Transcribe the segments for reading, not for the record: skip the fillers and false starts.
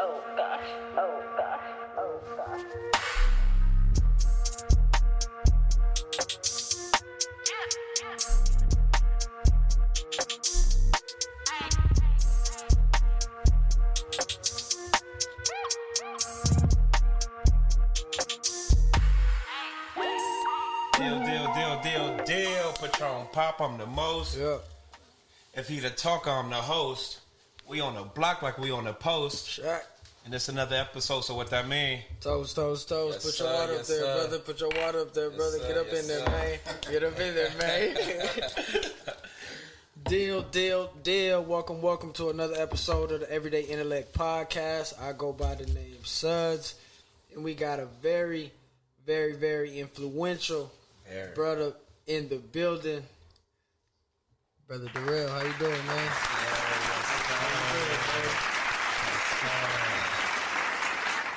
Oh gosh, oh gosh, oh gosh. Deal, PatronPap, I'm the most. Yeah. If he the talker, I'm the host. We on the block like we on the post. Shaq. And it's another episode, so what that mean? Toast. Yes, Put your sir, water yes, up there, sir. brother. Put your water up there, brother. sir, Get up yes, in there, sir. man. Get up in there, man. Deal. Welcome to another episode of the Everyday Intellect podcast. I go by the name Sudz. And we got a very influential brother in the building. Brother Durell, how you doing, man?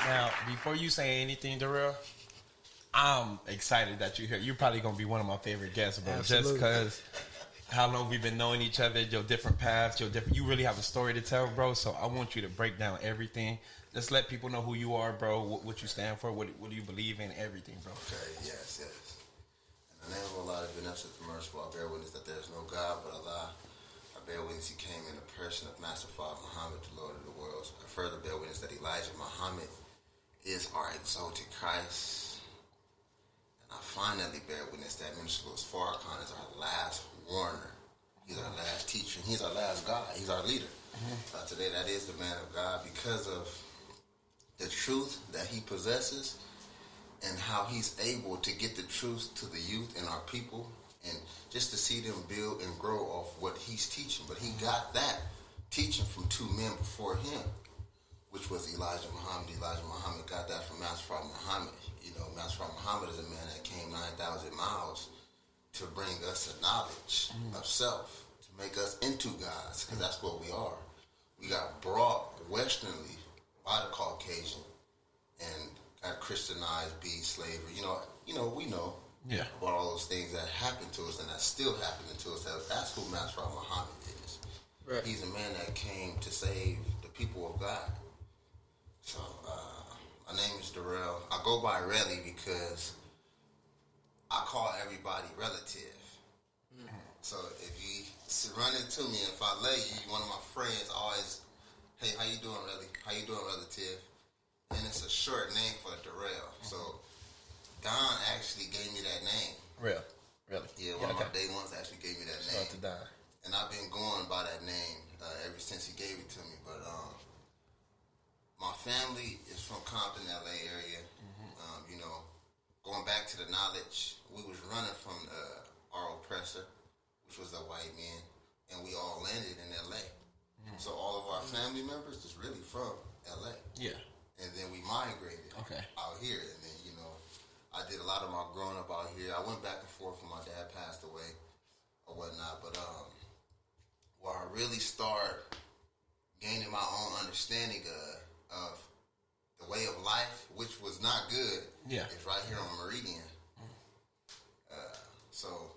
Now, before you say anything, Durell, I'm excited that you're here. You're probably going to be one of my favorite guests, bro. Absolutely. Just because how long we've been knowing each other, your different paths, you really have a story to tell, bro. So I want you to break down everything. Just let people know who you are, bro, what you stand for, what do you believe in, everything, bro. Okay, yes. In the name of Allah, the beneficent, the merciful, I bear witness that there is no God but Allah. I bear witness he came in the person of Master Father Muhammad, the Lord of the worlds. I further bear witness that Elijah Muhammad is our exalted Christ. And I finally bear witness that Minister Louis Farrakhan is our last warner. He's our last teacher, and he's our last God. He's our leader. Today, that is the man of God because of the truth that he possesses and how he's able to get the truth to the youth and our people, and just to see them build and grow off what he's teaching. But he got that teaching from two men before him, which was Elijah Muhammad. Elijah Muhammad got that from Master Prophet Muhammad. You know, Master Prophet Muhammad is a man that came 9,000 miles to bring us a knowledge of self, to make us into gods, because that's what we are. We got brought westernly by the Caucasian and got Christianized, be slavery. You know, we know about all those things that happened to us and that's still happening to us. That's who Master Prophet Muhammad is. Right. He's a man that came to save the people of God. So, my name is Durell. I go by Relly because I call everybody relative. Mm-hmm. So if you run into me, if I lay you, one of my friends always, hey, how you doing, Relly? How you doing, relative? And it's a short name for Durell. So Don actually gave me that name. Really? Yeah, one of my day ones actually gave me that name. Shout out to Don. And I've been going by that name ever since he gave it to me. But my family is from Compton, LA area. You know, going back to the knowledge, we was running from our oppressor, which was the white man, and we all landed in LA. So all of our family members is really from LA. Yeah. And then we migrated out here. And then, you know, I did a lot of my growing up out here. I went back and forth when my dad passed away or whatnot. But where I really started gaining my own understanding of the way of life, which was not good, is right here on Meridian. So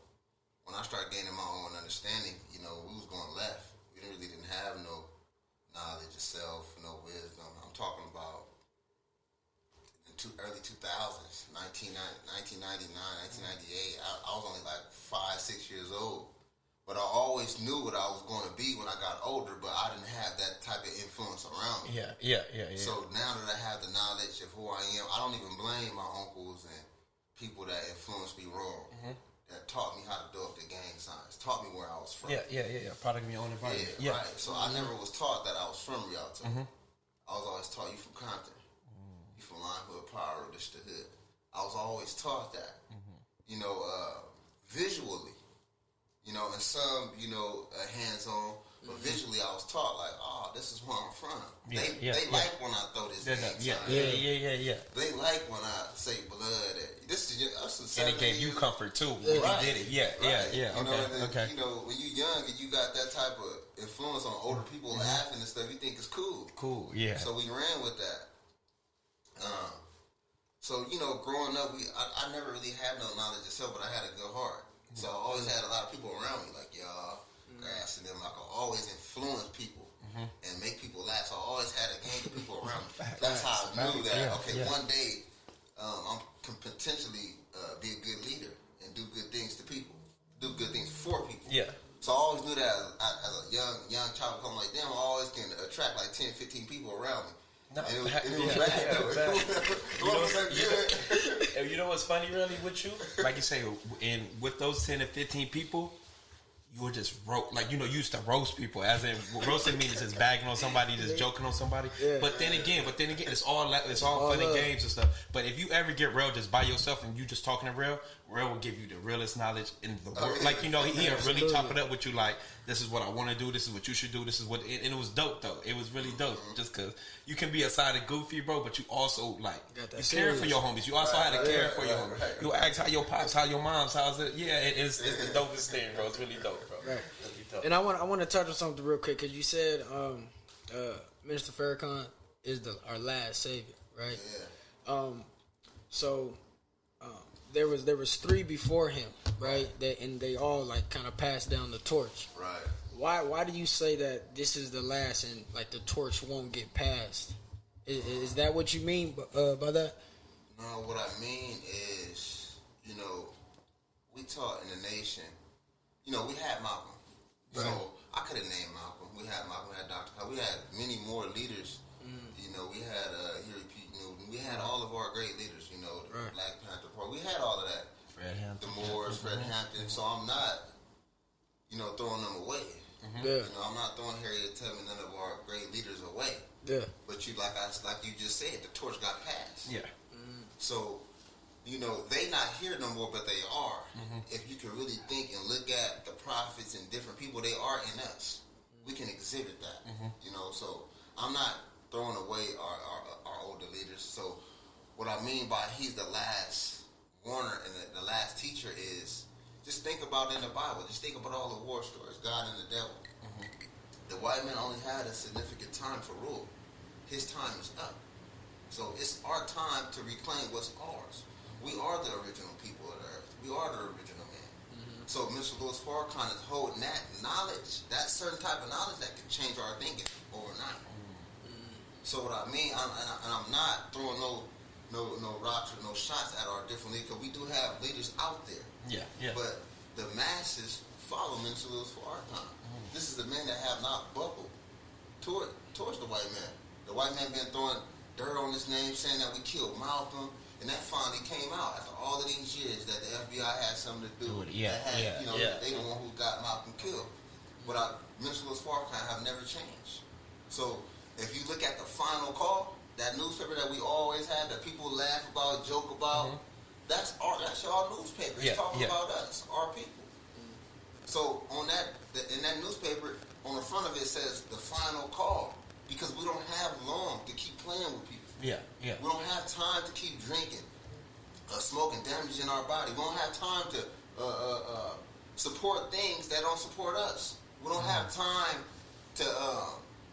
when I started gaining my own understanding, you know, we was going left. We really didn't have no knowledge of self, no wisdom. I'm talking about early 2000s, 1999, 1998. I was only like 5-6 years old. But I always knew what I was going to be when I got older, but I didn't have that type of influence around me. Yeah. So now that I have the knowledge of who I am, I don't even blame my uncles and people that influenced me wrong. That taught me how to do up the gang signs, taught me where I was from. Yeah. Product of your own environment. Yeah, right. So I never was taught that I was from Rialto. I was always taught you from Compton. You from Linewood, Power, this the hood. I was always taught that. You know, visually. You know, and some, you know, hands-on, but visually I was taught like, oh, this is where I'm from. They like when I throw this gang sign. Yeah. They like when I say blood. This is just, and it gave you comfort too when you did it. Yeah. Okay. You know, when you young and you got that type of influence on older people laughing and stuff, you think it's cool. Cool, yeah. So we ran with that. So, you know, growing up, I never really had no knowledge of self, but I had a good heart. So I always had a lot of people around me, like y'all, Grass, and them. I could always influence people and make people laugh. So I always had a gang of people around as a young child, I'm like, damn, I always can attract like 10, 15 people around me. No, and it was bad though. You know what's funny really with you? Like you say, and with those 10 to 15 people, you were just you used to roast people, as in roasting means just bagging on somebody, just joking on somebody. Yeah. But then again, it's all fun and games and stuff. But if you ever get real just by yourself and you just talking to real will give you the realest knowledge in the world. Like he'll really chop it up with you. Like, this is what I want to do. This is what you should do. This is what, and it was dope though. It was really dope. Just because you can be a side of goofy, bro, but you also you care for your homies. You also had to care for your homies. You ask how your pops, how your moms, how's it? Yeah, it's the dopest thing, bro. It's really dope, bro. Right. And I want to touch on something real quick, because you said Minister Farrakhan is our last savior, right? Yeah. There was 3 before him, right? And they all like kind of passed down the torch. Right. Why do you say that this is the last and like the torch won't get passed? Is that what you mean by that? No, what I mean is, we taught in the nation. We had Malcolm. Right. So I could have named Malcolm. We had Malcolm. We had Dr. Kyle. We had many more leaders. We had Harry P. Newton. We had all of our great leaders. The right. Black Panther Party. We had all of that. Fred Hampton. The Moores, Fred Hampton. So I'm not, throwing them away. Mm-hmm. Yeah. I'm not throwing Harriet Tubman, none of our great leaders away. Yeah. But like you just said, the torch got passed. Yeah. So, they not here no more, but they are. Mm-hmm. If you can really think and look at the prophets and different people, they are in us. We can exhibit that. Mm-hmm. So I'm not throwing away our older leaders. So what I mean by he's the last warner and the last teacher is, just think about in the Bible. Just think about all the war stories, God and the devil. Mm-hmm. The white man only had a significant time to rule. His time is up. So it's our time to reclaim what's ours. We are the original people of the earth. We are the original man. Mm-hmm. So Mr. Louis Farrakhan is holding that knowledge, that certain type of knowledge that can change our thinking overnight. Mm-hmm. So what I mean, I'm not throwing no rocks or no shots at our different leaders, because we do have leaders out there. Yeah. But the masses follow Mr. Louis Farrakhan. Mm-hmm. This is the men that have not buckled towards the white man. The white man been throwing dirt on his name, saying that we killed Malcolm. And that finally came out after all of these years that the FBI had something to do with it. They the one who got Malcolm killed. But Mr. Louis Farrakhan have never changed. So if you look at the final call, that newspaper that we always had, that people laugh about, joke about, mm-hmm. that's our newspaper. It's talking about us, our people. Mm-hmm. So in that newspaper, on the front of it says the final call, because we don't have long to keep playing with people. Yeah. We don't have time to keep drinking, smoking, damaging our body. We don't have time to support things that don't support us. We don't have time to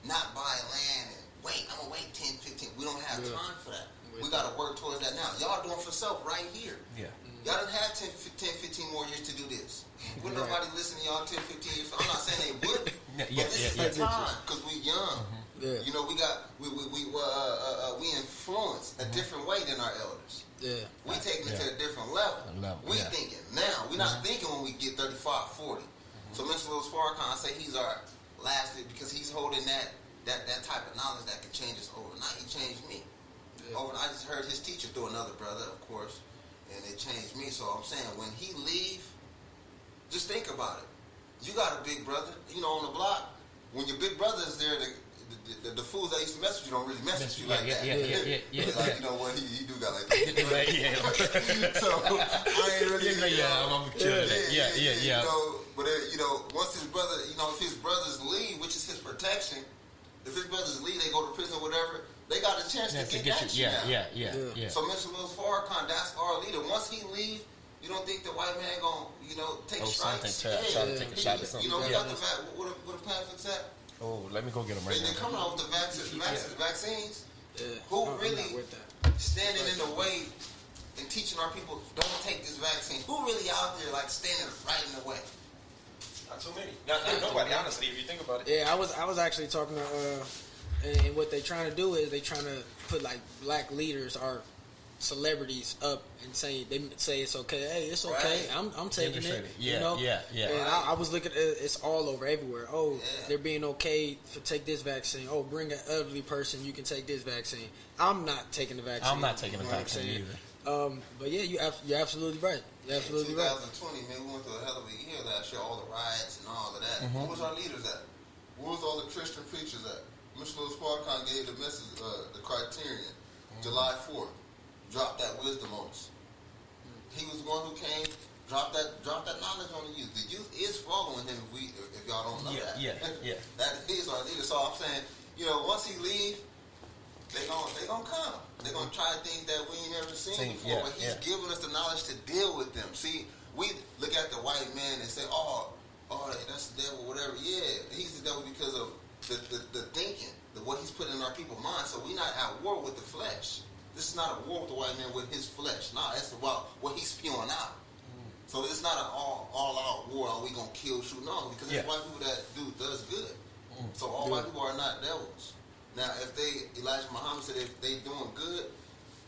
not buy land and wait. I'm going to wait 10, 15. We don't have time for that. We got to work towards that now. Y'all doing for self right here. Yeah. Y'all done have 10, 15 more years to do this. Wouldn't nobody listen to y'all 10, 15 years? I'm not saying they would, but this is the time, because we young. Mm-hmm. Yeah. We influence a different way than our elders. Yeah. We taking it to a different level. We thinking now. We're not thinking when we get 35, 40. Mm-hmm. So Mr. Louis Farrakhan, I say he's our last, because he's holding that type of knowledge that can change us overnight. He changed me. Yeah. I just heard his teacher through another brother, of course, and it changed me. So I'm saying, when he leave, just think about it. You got a big brother, on the block. When your big brother is there, the fools that used to mess with you don't really mess with you like that. Yeah. Like, what he do got like that. So I ain't really. I'm sure. Yeah. But once his brother, if his brothers leave, which is his protection, if his brothers leave, they go to prison or whatever, they got a chance to get at you. Yeah. So Mr. Louis Farrakhan, that's our leader. Once he leave, you don't think the white man gonna, take strikes? Try to take a shot at something. Got the where the pamphlets at? Oh, let me go get them right now. They're coming out with the vaccines. Yeah. Who really standing in the way and teaching our people, don't take this vaccine? Who really out there standing right in the way? Not too many. Not nobody, honestly, if you think about it. Yeah, I was actually talking to, and what they trying to do is they trying to put black leaders are celebrities up and saying they say it's okay. Hey, it's okay. Right. I'm taking it. Yeah, you know? yeah. And Right. I was looking at it, it's all over everywhere. Oh, Yeah. they're being okay to take this vaccine. Oh, bring an elderly person. You can take this vaccine. I'm not taking the vaccine. I'm not taking the You know what I'm vaccine saying? either. But yeah, you're absolutely right. You're absolutely right. 2020, man, we went through a hell of a year last year. All the riots and all of that. Mm-hmm. Where was our leaders at? Where was all the Christian preachers at? Mr. Lewis Farrakhan gave the message, the criterion, July 4th. Dropped that wisdom on us. He was the one who came, dropped that knowledge on the youth. The youth is following him. If y'all don't know that, that is our leader. So I'm saying, once he leave, they gonna come. They're gonna try things that we ain't never seen before. But he's giving us the knowledge to deal with them. See, we look at the white man and say, oh, that's the devil, whatever. Yeah, he's the devil because of the thinking, what he's putting in our people's minds. So we're not at war with the flesh. This is not a war with the white man with his flesh. Nah, it's about what he's spewing out. So it's not an all-out war. Are we gonna kill, shoot? No, because there's white people that does good. So all white people are not devils. Now, if Elijah Muhammad said if they doing good,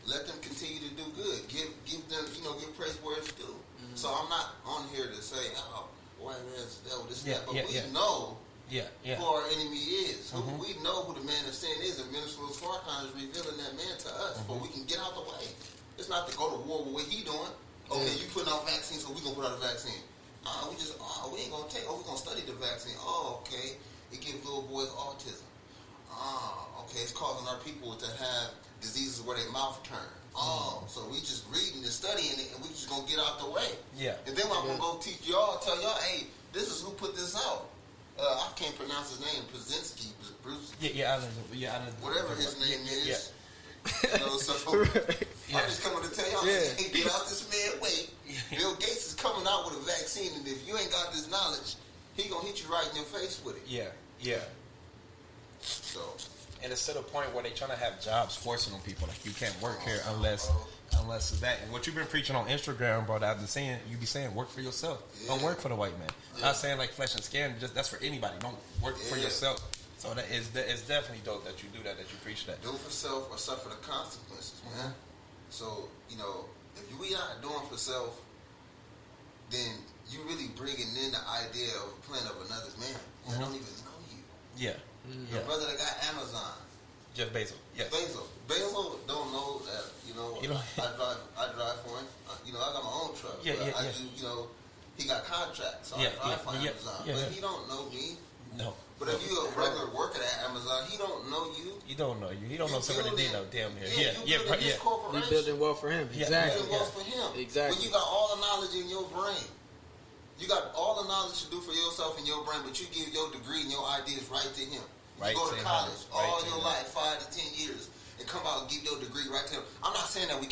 let them continue to do good. Give them, give praise where it's due. So I'm not on here to say, oh, white man's the devil, this and that. But we know who our enemy is. We know who the man of sin is, and Minister Lewis Farrakhan is revealing that man to us, but we can get out the way. It's not to go to war with what he doing. Okay, you putting out vaccines, so we gonna put out a vaccine. We ain't gonna take. We gonna study the vaccine. Okay, it gives little boys autism. Okay, it's causing our people to have diseases where their mouth turn. So we just reading and studying it, and we just gonna get out the way. Yeah. And then I'm gonna go teach y'all, tell y'all, hey, this is who put this out. I can't pronounce his name, Brzezinski, Bruce. I know. Whatever his name is. Yeah. So I'm just coming to tell y'all, hey, get out this man way. Bill Gates is coming out with a vaccine, and if you ain't got this knowledge, he gonna hit you right in your face with it. Yeah. So, and it's to the point where they trying to have jobs forcing on people. Like, you can't work here unless it's that. And what you've been preaching on Instagram, bro, I've been saying, you be saying, work for yourself. Don't work for the white man. Not saying like flesh and skin. That's for anybody. Don't work for yourself. So that is it's definitely dope that you do that you preach that. Do for self or suffer the consequences, man. So, if we not doing for self, then you really bringing in the idea of a plan of another man that don't even know you. Your brother that got Amazon. Jeff Bezos. Yes. Bezos don't know that, I drive for him. I got my own truck. I do, he got contracts, so I drive for Amazon. But he don't know me. No. But if you a regular worker at Amazon, he don't know you. He don't know you. He don't know somebody that know damn near. You building wealth for him. Exactly. You building wealth for him. Exactly. When you got all the knowledge in your brain. You got all the knowledge to do for yourself in your brain, but you give your degree and your ideas right to him. You go to college all your life, 5 to 10 years, and come out and give your degree right to him. I'm not saying that we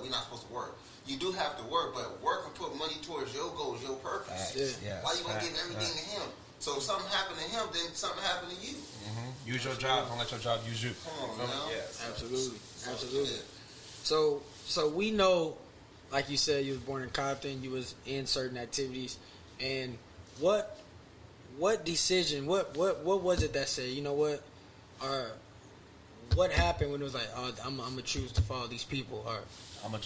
not supposed to work. You do have to work, but work and put money towards your goals, your purpose. Why you gonna give everything to him? So if something happened to him, then something happened to you. Use your job. Don't let your job use you. Come on, now. Absolutely. So we know, like you said, you was born in Compton. You was in certain activities, and what decision? What was it that said, you know what, or what happened when it was like, oh, I'm gonna choose to follow these people, or I'm gonna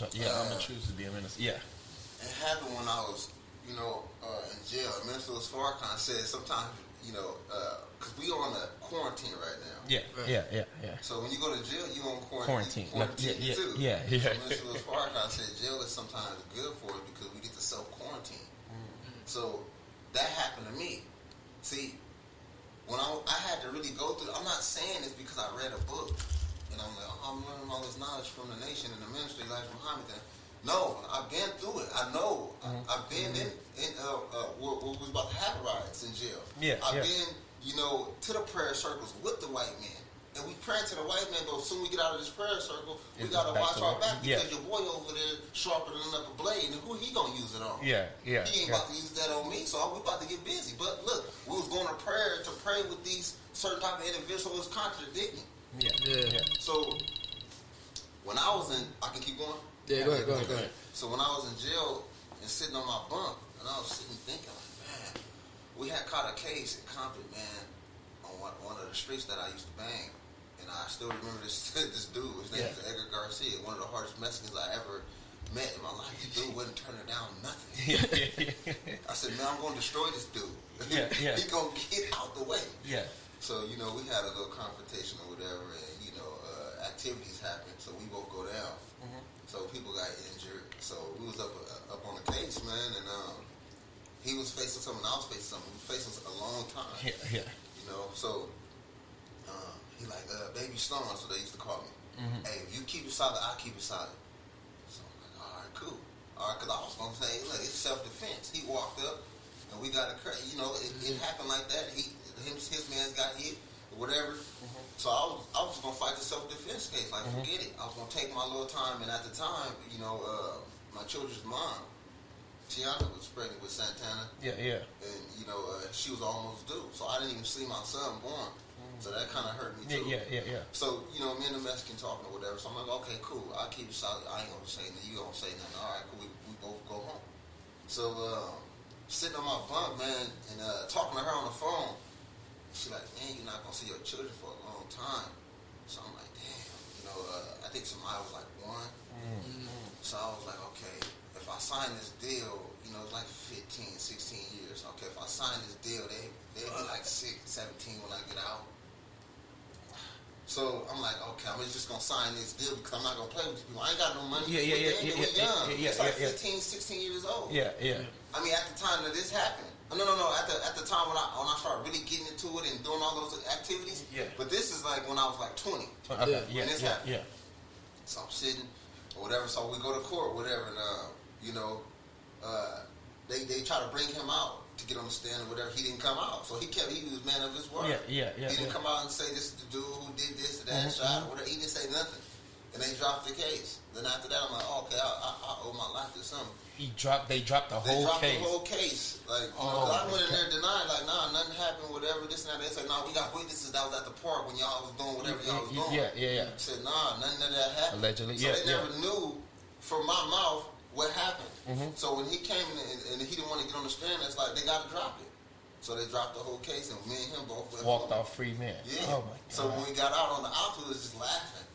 choose to be a minister. Yeah. It happened when I was, in jail. Minister Farrakhan said sometimes, because we on a quarantine right now. Yeah. So when you go to jail, you on quarantine too. Yeah. So Minister Farrakhan said jail is sometimes good for us because we get to self-quarantine. So that happened to me. See, when I had to really go through, I'm not saying this because I read a book and I'm like, I'm learning all this knowledge from the nation and the ministry, Elijah Muhammad. No, I've been through it. I know. I've been in what was about to happen riots in jail. I've been, to the prayer circles with the white man. And we praying to the white man, but as soon as we get out of this prayer circle, we got to watch our back because your boy over there sharpening up a blade, and who he going to use it on? He ain't about to use that on me, so we about to get busy. But look, we was going to pray with these certain type of individuals contradicting. So when I was in, I can keep going? Go ahead. So when I was in jail and sitting on my bunk, and I was sitting thinking, like, man, we had caught a case in Compton, man, on one of the streets that I used to bang. And I still remember this dude. His name was Edgar Garcia, one of the hardest Mexicans I ever met in my life. This dude wouldn't turn her down nothing. I said, man, I'm going to destroy this dude. He going to get out the way. Yeah. So, you know, we had a little confrontation or whatever, and, you know, activities happened, so we both go down. Mm-hmm. So people got injured. So we was up on the case, man, and he was facing something, I was facing something. We were facing a long time. Yeah. You know, so he like, Baby Stone, so they used to call me. Mm-hmm. Hey, if you keep it solid, I'll keep it solid. So I'm like, all right, cool. All right, because I was going to say, look, it's self-defense. He walked up, and we got you know, it happened like that. His man got hit, or whatever. Mm-hmm. So I was just going to fight the self-defense case. Like, forget it. I was going to take my little time, and at the time, you know, my children's mom, Tiana, was pregnant with Santana. Yeah. And, you know, she was almost due. So I didn't even see my son born. So that kind of hurt me too. Yeah. So, you know, me and the Mexican talking or whatever. So I'm like, okay, cool. I'll keep it solid. I ain't going to say nothing. You don't say nothing. All right, cool. We both go home. So, sitting on my bunk, man, and talking to her on the phone. She's like, man, you're not going to see your children for a long time. So I'm like, damn. You know, I think Samaya was like 1. Mm-hmm. So I was like, okay, if I sign this deal, you know, it's like 15, 16 years. Okay, if I sign this deal, they'll be like 6, 17 when I get out. So I'm like, okay, I'm just going to sign this deal because I'm not going to play with you people. I ain't got no money. We're young. It's like 15, 16 years old. Yeah. I mean, at the time that this happened. No. At the time when I started really getting into it and doing all those activities. Yeah. But this is like when I was like 20. Okay. When this happened. Yeah. So I'm sitting or whatever. So we go to court, whatever, and you know, they try to bring him out to get on the stand or whatever. He didn't come out, so he was man of his word. Yeah. He didn't come out and say this is the dude who did this or that shot or whatever. He didn't say nothing, and they dropped the case. Then after that, I'm like, oh, okay, I owe my life to something. They dropped the whole case. The whole case. Like, I went in there denying, like, nah, nothing happened, whatever, this and that. They said, nah, we got witnesses that was at the park when y'all was doing whatever y'all was doing. Yeah. I said, nah, nothing of that happened. Allegedly, so they never knew from my mouth what happened. Mm-hmm. So when he came in and he didn't want to get on the stand, it's like, they got to drop it. So they dropped the whole case, and me and him both walked off free man. Yeah. Oh my God. So when we got out on the out, we was just laughing.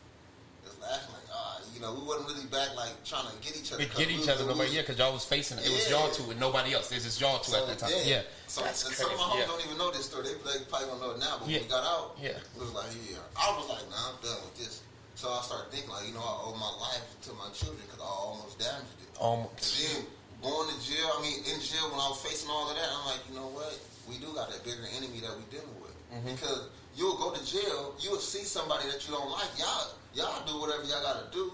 Like, you know, we wasn't really back like trying to get each other. Because y'all was facing it. It was y'all two and nobody else. It was just y'all two at that time. Yeah. So some of my homies don't even know this story. They probably don't know it now. But when we got out, it was like, I was like, nah, I'm done with this. So I started thinking, like, you know, I owe my life to my children because I almost damaged it. Almost. And then going to jail, in jail when I was facing all of that, I'm like, you know what? We do got that bigger enemy that we dealing with. Mm-hmm. Because you'll go to jail, you'll see somebody that you don't like. Y'all do whatever y'all got to do.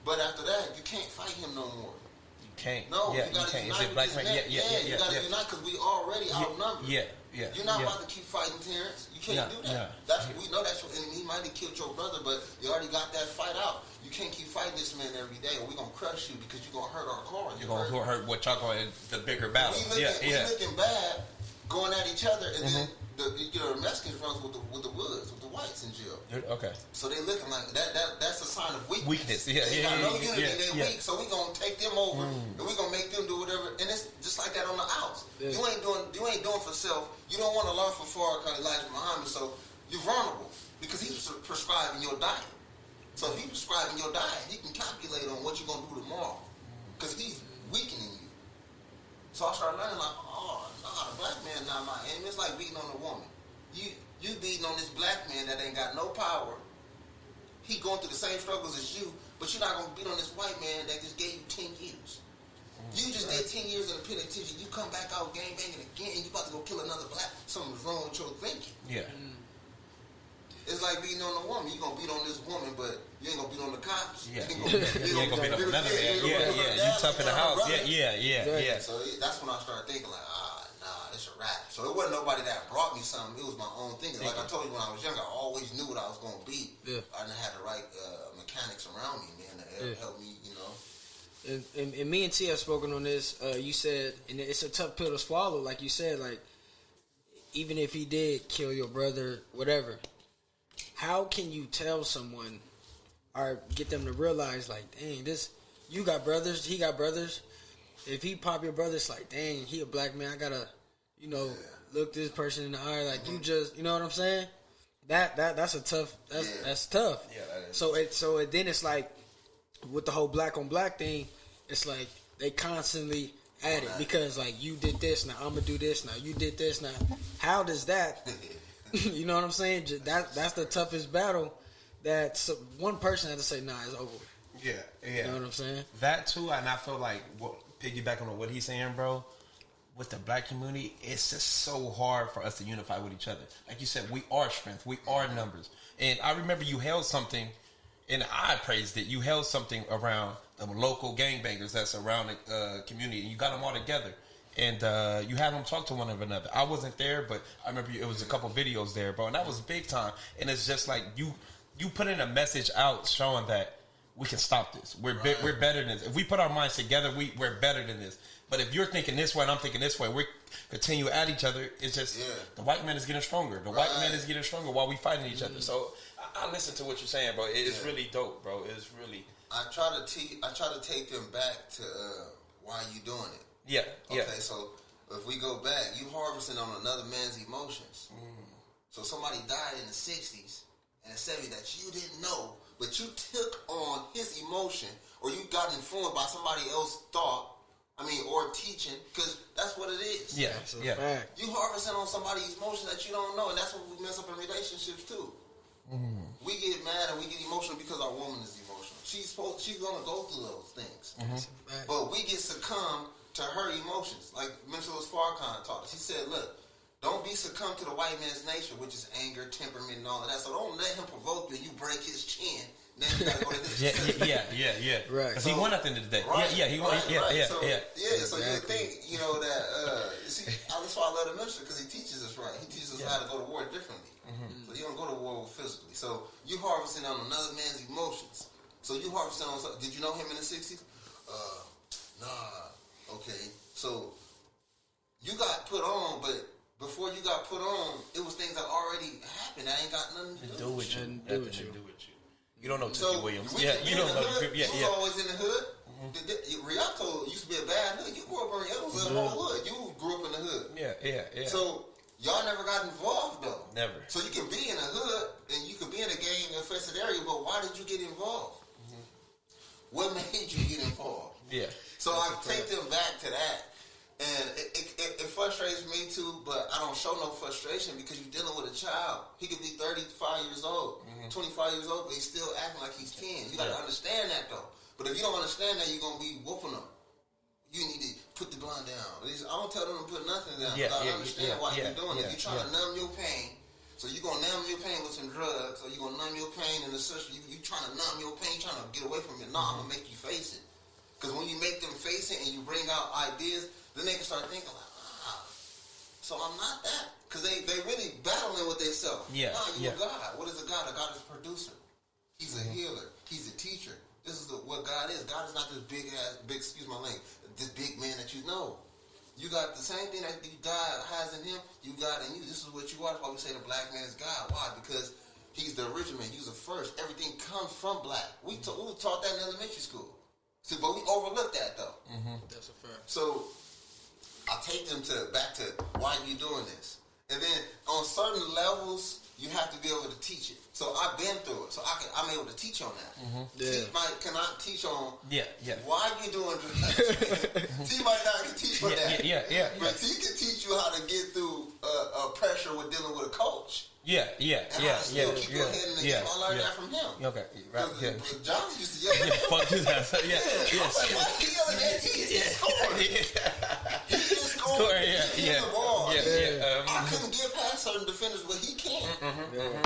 But after that, you can't fight him no more. You can't. No, you got to unite. Is it black man? You got to unite because we already outnumbered. Yeah. You're not about to keep fighting Terrence. You can't do that. We know that's your enemy. He might have killed your brother, but you already got that fight out. You can't keep fighting this man every day, or we're going to crush you because you're going to hurt our cause. You're going to hurt what y'all call the bigger battle. We looking bad, going at each other, and then the Mexicans runs with the Woods, with the whites in jail. Okay. So they looking like that's a sign of weakness. They got no unity, they weak. So we gonna take them over and we gonna make them do whatever. And it's just like that on the outs. Yeah. You ain't doing for self. You don't want to learn from Farrakhan, Elijah Muhammad. So you're vulnerable because he's prescribing your diet. So if he's prescribing your diet, he can calculate on what you're gonna do tomorrow because he's weakening you. So I started learning like, the black man not my enemy. It's like beating on a woman. You beating on this black man that ain't got no power. He going through the same struggles as you, but you're not going to beat on this white man that just gave you 10 years. You just did 10 years in the penitentiary. You come back out gang banging again, and you about to go kill another black. Something's wrong with your thinking. Yeah. It's like beating on a woman. You're going to beat on this woman, but you ain't going to beat on the cops. Yeah. You ain't going to beat on none of that. Yeah. You tough in the house. Yeah. So that's when I started thinking like, it's a rap. So it wasn't nobody that brought me something. It was my own thing. Like I told you when I was younger, I always knew what I was going to be. Yeah. I didn't have the right mechanics around me, man, to help me, you know. And me and T have spoken on this. You said, and it's a tough pill to swallow. Like you said, like even if he did kill your brother, whatever, how can you tell someone or get them to realize, like, dang, you got brothers, he got brothers. If he pop your brother, it's like, dang, he a black man. I gotta, look this person in the eye. Like, you just, you know what I'm saying? That's a tough. That's tough. Yeah, that is. So then it's like with the whole black on black thing, it's like they constantly at it because like you did this, now I'm gonna do this, now you did this, now how does that? You know what I'm saying? That's the toughest battle. That one person had to say, nah, it's over. Yeah. You know what I'm saying? That too, and I feel like piggyback on what he's saying, bro. With the black community, it's just so hard for us to unify with each other. Like you said, we are strength, we are numbers. And I remember you held something, and I praised it. You held something around the local gangbangers that's around the community, and you got them all together. And you had them talk to one another. I wasn't there, but I remember it was a couple videos there, bro, and that was big time. And it's just like you put in a message out showing that we can stop this. We're better than this. If we put our minds together, we're better than this. But if you're thinking this way and I'm thinking this way, we continue at each other. It's just the white man is getting stronger. The white man is getting stronger while we fighting each other. So I listen to what you're saying, bro. It's really dope, bro. It's really. I try to take them back to why you doing it. Yeah. Okay, so if we go back, you harvesting on another man's emotions. So somebody died in the 60s and the 70s that you didn't know, but you took on his emotion, or you got informed by somebody else's thought. Or teaching, because that's what it is. Yeah. You harvesting on somebody's emotion that you don't know, and that's what we mess up in relationships too. We get mad and we get emotional because our woman is emotional. She's gonna go through those things, but we get succumb to her emotions. Like Minister Farrakhan taught us. He said, "Look, don't be succumb to the white man's nature, which is anger, temperament, and all of that. So don't let him provoke you and you break his chin." Then you gotta go to this. Yeah. Right. Because he won at the end of the day. Right, he won. Right. So Exactly. you think, that, see, that's why I love the minister, because he teaches us right. He teaches us how to go to war differently. So you don't go to war physically. So you harvesting on another man's emotions. So you harvesting on something. Did you know him in the 60s? Nah. Okay. So you got put on, but before you got put on, it was things that already happened. That ain't got nothing to do with you. Nothing to do with you. You don't know Tookie Williams. You don't know. You was always in the hood. Rialto used to be a bad hood. You grew up in the whole hood. You grew up in the hood. Yeah. So y'all never got involved though. Never. So you can be in a hood and you can be in a gang infested area, but why did you get involved? What made you get involved? Yeah. So I take them back to that. And it frustrates me too, but I don't show no frustration because you're dealing with a child. He could be 35 years old, 25 years old, but he's still acting like he's 10. You got to understand that though. But if you don't understand that, you're going to be whooping them. You need to put the gun down. I don't tell them to put nothing down. I understand why you're doing it. You're trying to numb your pain. So you're going to numb your pain with some drugs, or you're going to numb your pain in the system. You're trying to numb your pain, you're trying to get away from it. No, I'm going to make you face it. Because when you make them face it and you bring out ideas, then they can start thinking like, so I'm not that. Because they really battling with themselves. Yeah. You're a God. What is a God? A God is a producer. He's a healer. He's a teacher. This is what God is. God is not this excuse my language, this big man that you know. You got the same thing that God has in him, you got in you. This is what you are. That's why we say the black man is God. Why? Because he's the original. He's the first. Everything comes from black. We taught that in elementary school. See, but we overlooked that though. That's a fact. So I take them back to why you doing this, and then on certain levels you have to be able to teach it. So I've been through it, so I'm able to teach on that. Can I teach on why you doing drugs? T might not can teach on that. But T can teach you how to get through pressure with dealing with a coach. Keep your head in the game. I learned that from him. Okay, right. John used to yell. Fuck his ass. I was like, why he yelling at T? He scored. He just scored. He hit the ball. I couldn't get past certain defenders, but he can.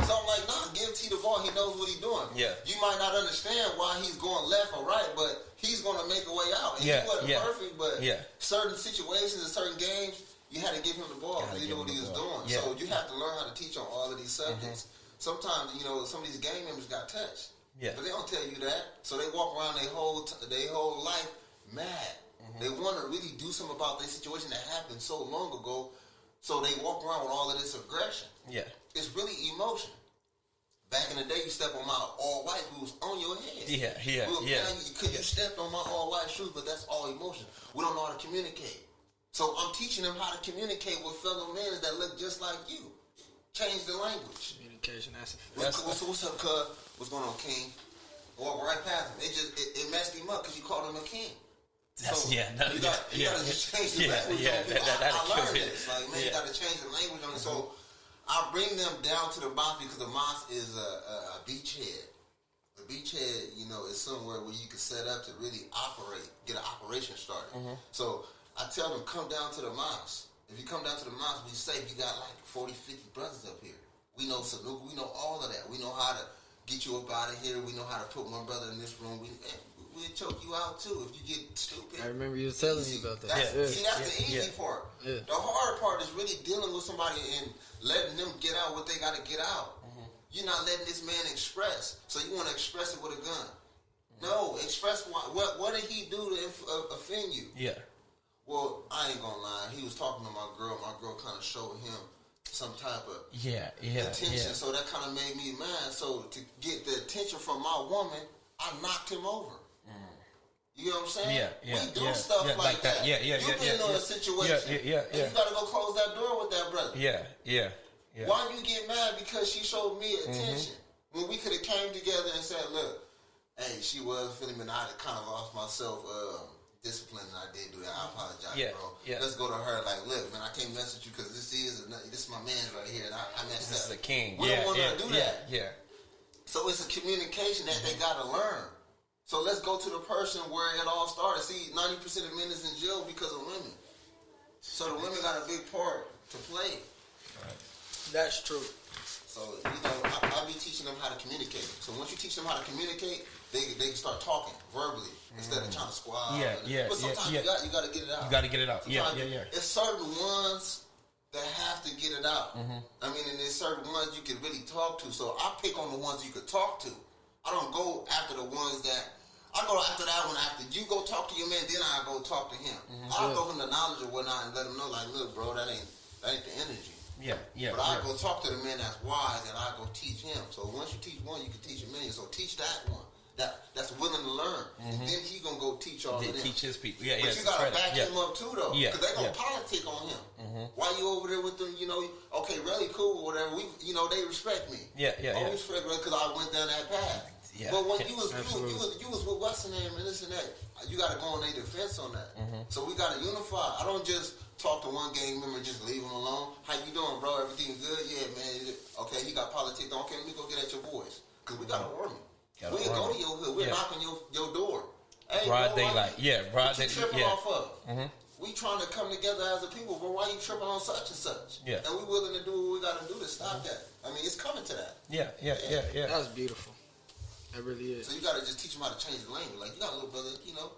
So I'm like, nah, give T the ball. He knows what he's doing. You might not understand why he's going left or right, but he's going to make a way out. And he wasn't perfect, but certain situations and certain games, you had to give him the ball because he knew what he was doing. So you have to learn how to teach on all of these subjects. Sometimes, some of these gang members got touched. But they don't tell you that. So they walk around their whole life mad. They want to really do something about their situation that happened so long ago. So they walk around with all of this aggression. It's really emotion. Back in the day, you step on my all-white shoes on your head. You stepped on my all-white shoes, but that's all emotion. We don't know how to communicate. So I'm teaching them how to communicate with fellow men that look just like you. change the language. Communication, that's a What's up, cuz? What's going on, King? Walk right past him. It messed him up because you called him a king. You gotta just change the language on people. I learned this. Like, man, you gotta change the language on it. So I bring them down to the mosque because the mosque is a beachhead. A beachhead, you know, is somewhere where you can set up to really operate, get an operation started. So I tell them, come down to the mosque. If you come down to the mosque, we say you got like 40, 50 brothers up here. We know Sanuka, we know all of that. We know how to get you up out of here. We know how to put one brother in this room. We'll choke you out too if you get stupid. I remember you telling me about that. See, that's the easy part. Yeah. The hard part is really dealing with somebody and letting them get out what they got to get out. You're not letting this man express, so you want to express it with a gun. No, express what did he do to offend you? Yeah. Well, I ain't gonna lie. He was talking to my girl. My girl kind of showed him some type of attention, so that kind of made me mad. So to get the attention from my woman, I knocked him over. You know what I'm saying? We do stuff like that. You've been in a situation, and you gotta go close that door with that brother. Why you get mad because she showed me attention when we could have came together and said, "Look, hey, she was feeling me, and I kind of lost myself discipline, and I did do that. I apologize, bro. Let's go to her. Like, look, man, I can't mess with you because this is my man right here, and I messed up. This is the king. We don't want her to do that. So it's a communication that they gotta learn. So let's go to the person where it all started. See, 90% of men is in jail because of women. So the women got a big part to play. That's true. So, you know, I'll be teaching them how to communicate. So once you teach them how to communicate, they can start talking verbally instead of trying to squab. But sometimes you got to get it out. You got to get it out. It's certain ones that have to get it out. I mean, and there's certain ones you can really talk to. So I pick on the ones you could talk to. I don't go after the ones that... I go after that one. After you go talk to your man, then I go talk to him. I'll throw him the knowledge or whatnot and let him know, like, look, bro, that ain't the energy. But I go talk to the man that's wise, and I go teach him. So once you teach one, you can teach a million. So teach that one that's willing to learn, and then he gonna go teach all of them. Teach his people. But you gotta back him up too, though, because they gonna politic on him. Why you over there with them? You know, okay, really cool, or whatever. They respect me. Respect me because I went down that path. But when you was with what's the name and this and that, you got to go on their defense on that. So we got to unify. I don't just talk to one gang member and just leave them alone. How you doing, bro? Everything good? Yeah, man. Okay, you got politics. Okay, let me go get at your boys because we got an army. We ain't go to your hood. We're knocking your door. Hey, broad bro, daylight. Broad daylight. What you tripping off of? We trying to come together as a people, but why you tripping on such and such? And we willing to do what we got to do to stop that. I mean, it's coming to that. That's beautiful. It really is. So you gotta just teach them how to change the language. Like, you got a little brother, teach them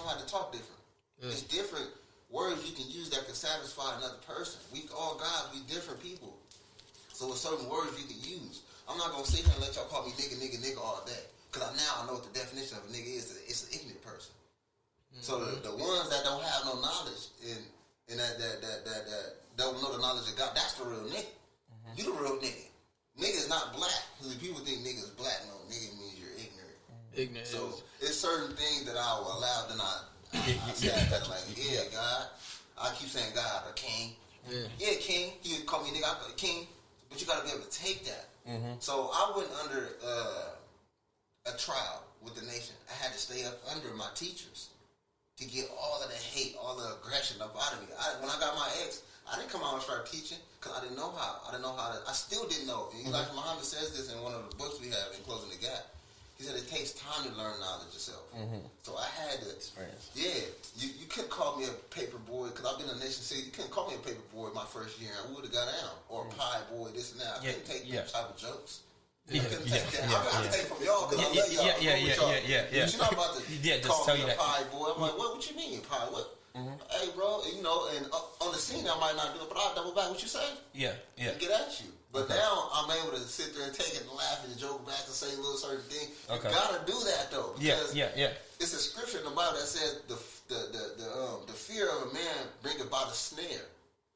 how to talk different. It's different words you can use that can satisfy another person. We all guys, we different people. So with certain words you can use. I'm not gonna sit here and let y'all call me nigga all day. Cause now I know what the definition of a nigga is. It's an ignorant person. So the ones that don't have no knowledge and that don't know the knowledge of God, that's the real nigga. You the real nigga. Nigga is not black. Because people think nigga is black. No, nigga means you're ignorant. So it's certain things that I will allow. Then I say that like, God. I keep saying God or King. King. He would call me nigga. I call King. But you got to be able to take that. So I went under a trial with the nation. I had to stay up under my teachers to get all of the hate, all the aggression up out of me. When I got my ex, I didn't come out and start teaching because I didn't know how. I still didn't know. Like Muhammad says this in one of the books we have in Closing the Gap. He said it takes time to learn knowledge yourself. So I had to experience. You couldn't call me a paper boy because I've been in the nation city. You couldn't call me a paper boy my first year. I would have got down. Or a pie boy, this and that. I couldn't take them type of jokes. I couldn't take that. I can take from y'all because I love y'all. But you're not about to call me a pie boy. I'm like, what you mean, pie? What? Hey, bro, and on the scene I might not do it, but I'll double back what you say. And get at you. But now I'm able to sit there and take it and laugh and joke back and say a little certain thing. You gotta do that though, because it's a scripture in the Bible that says the fear of a man bring about a snare.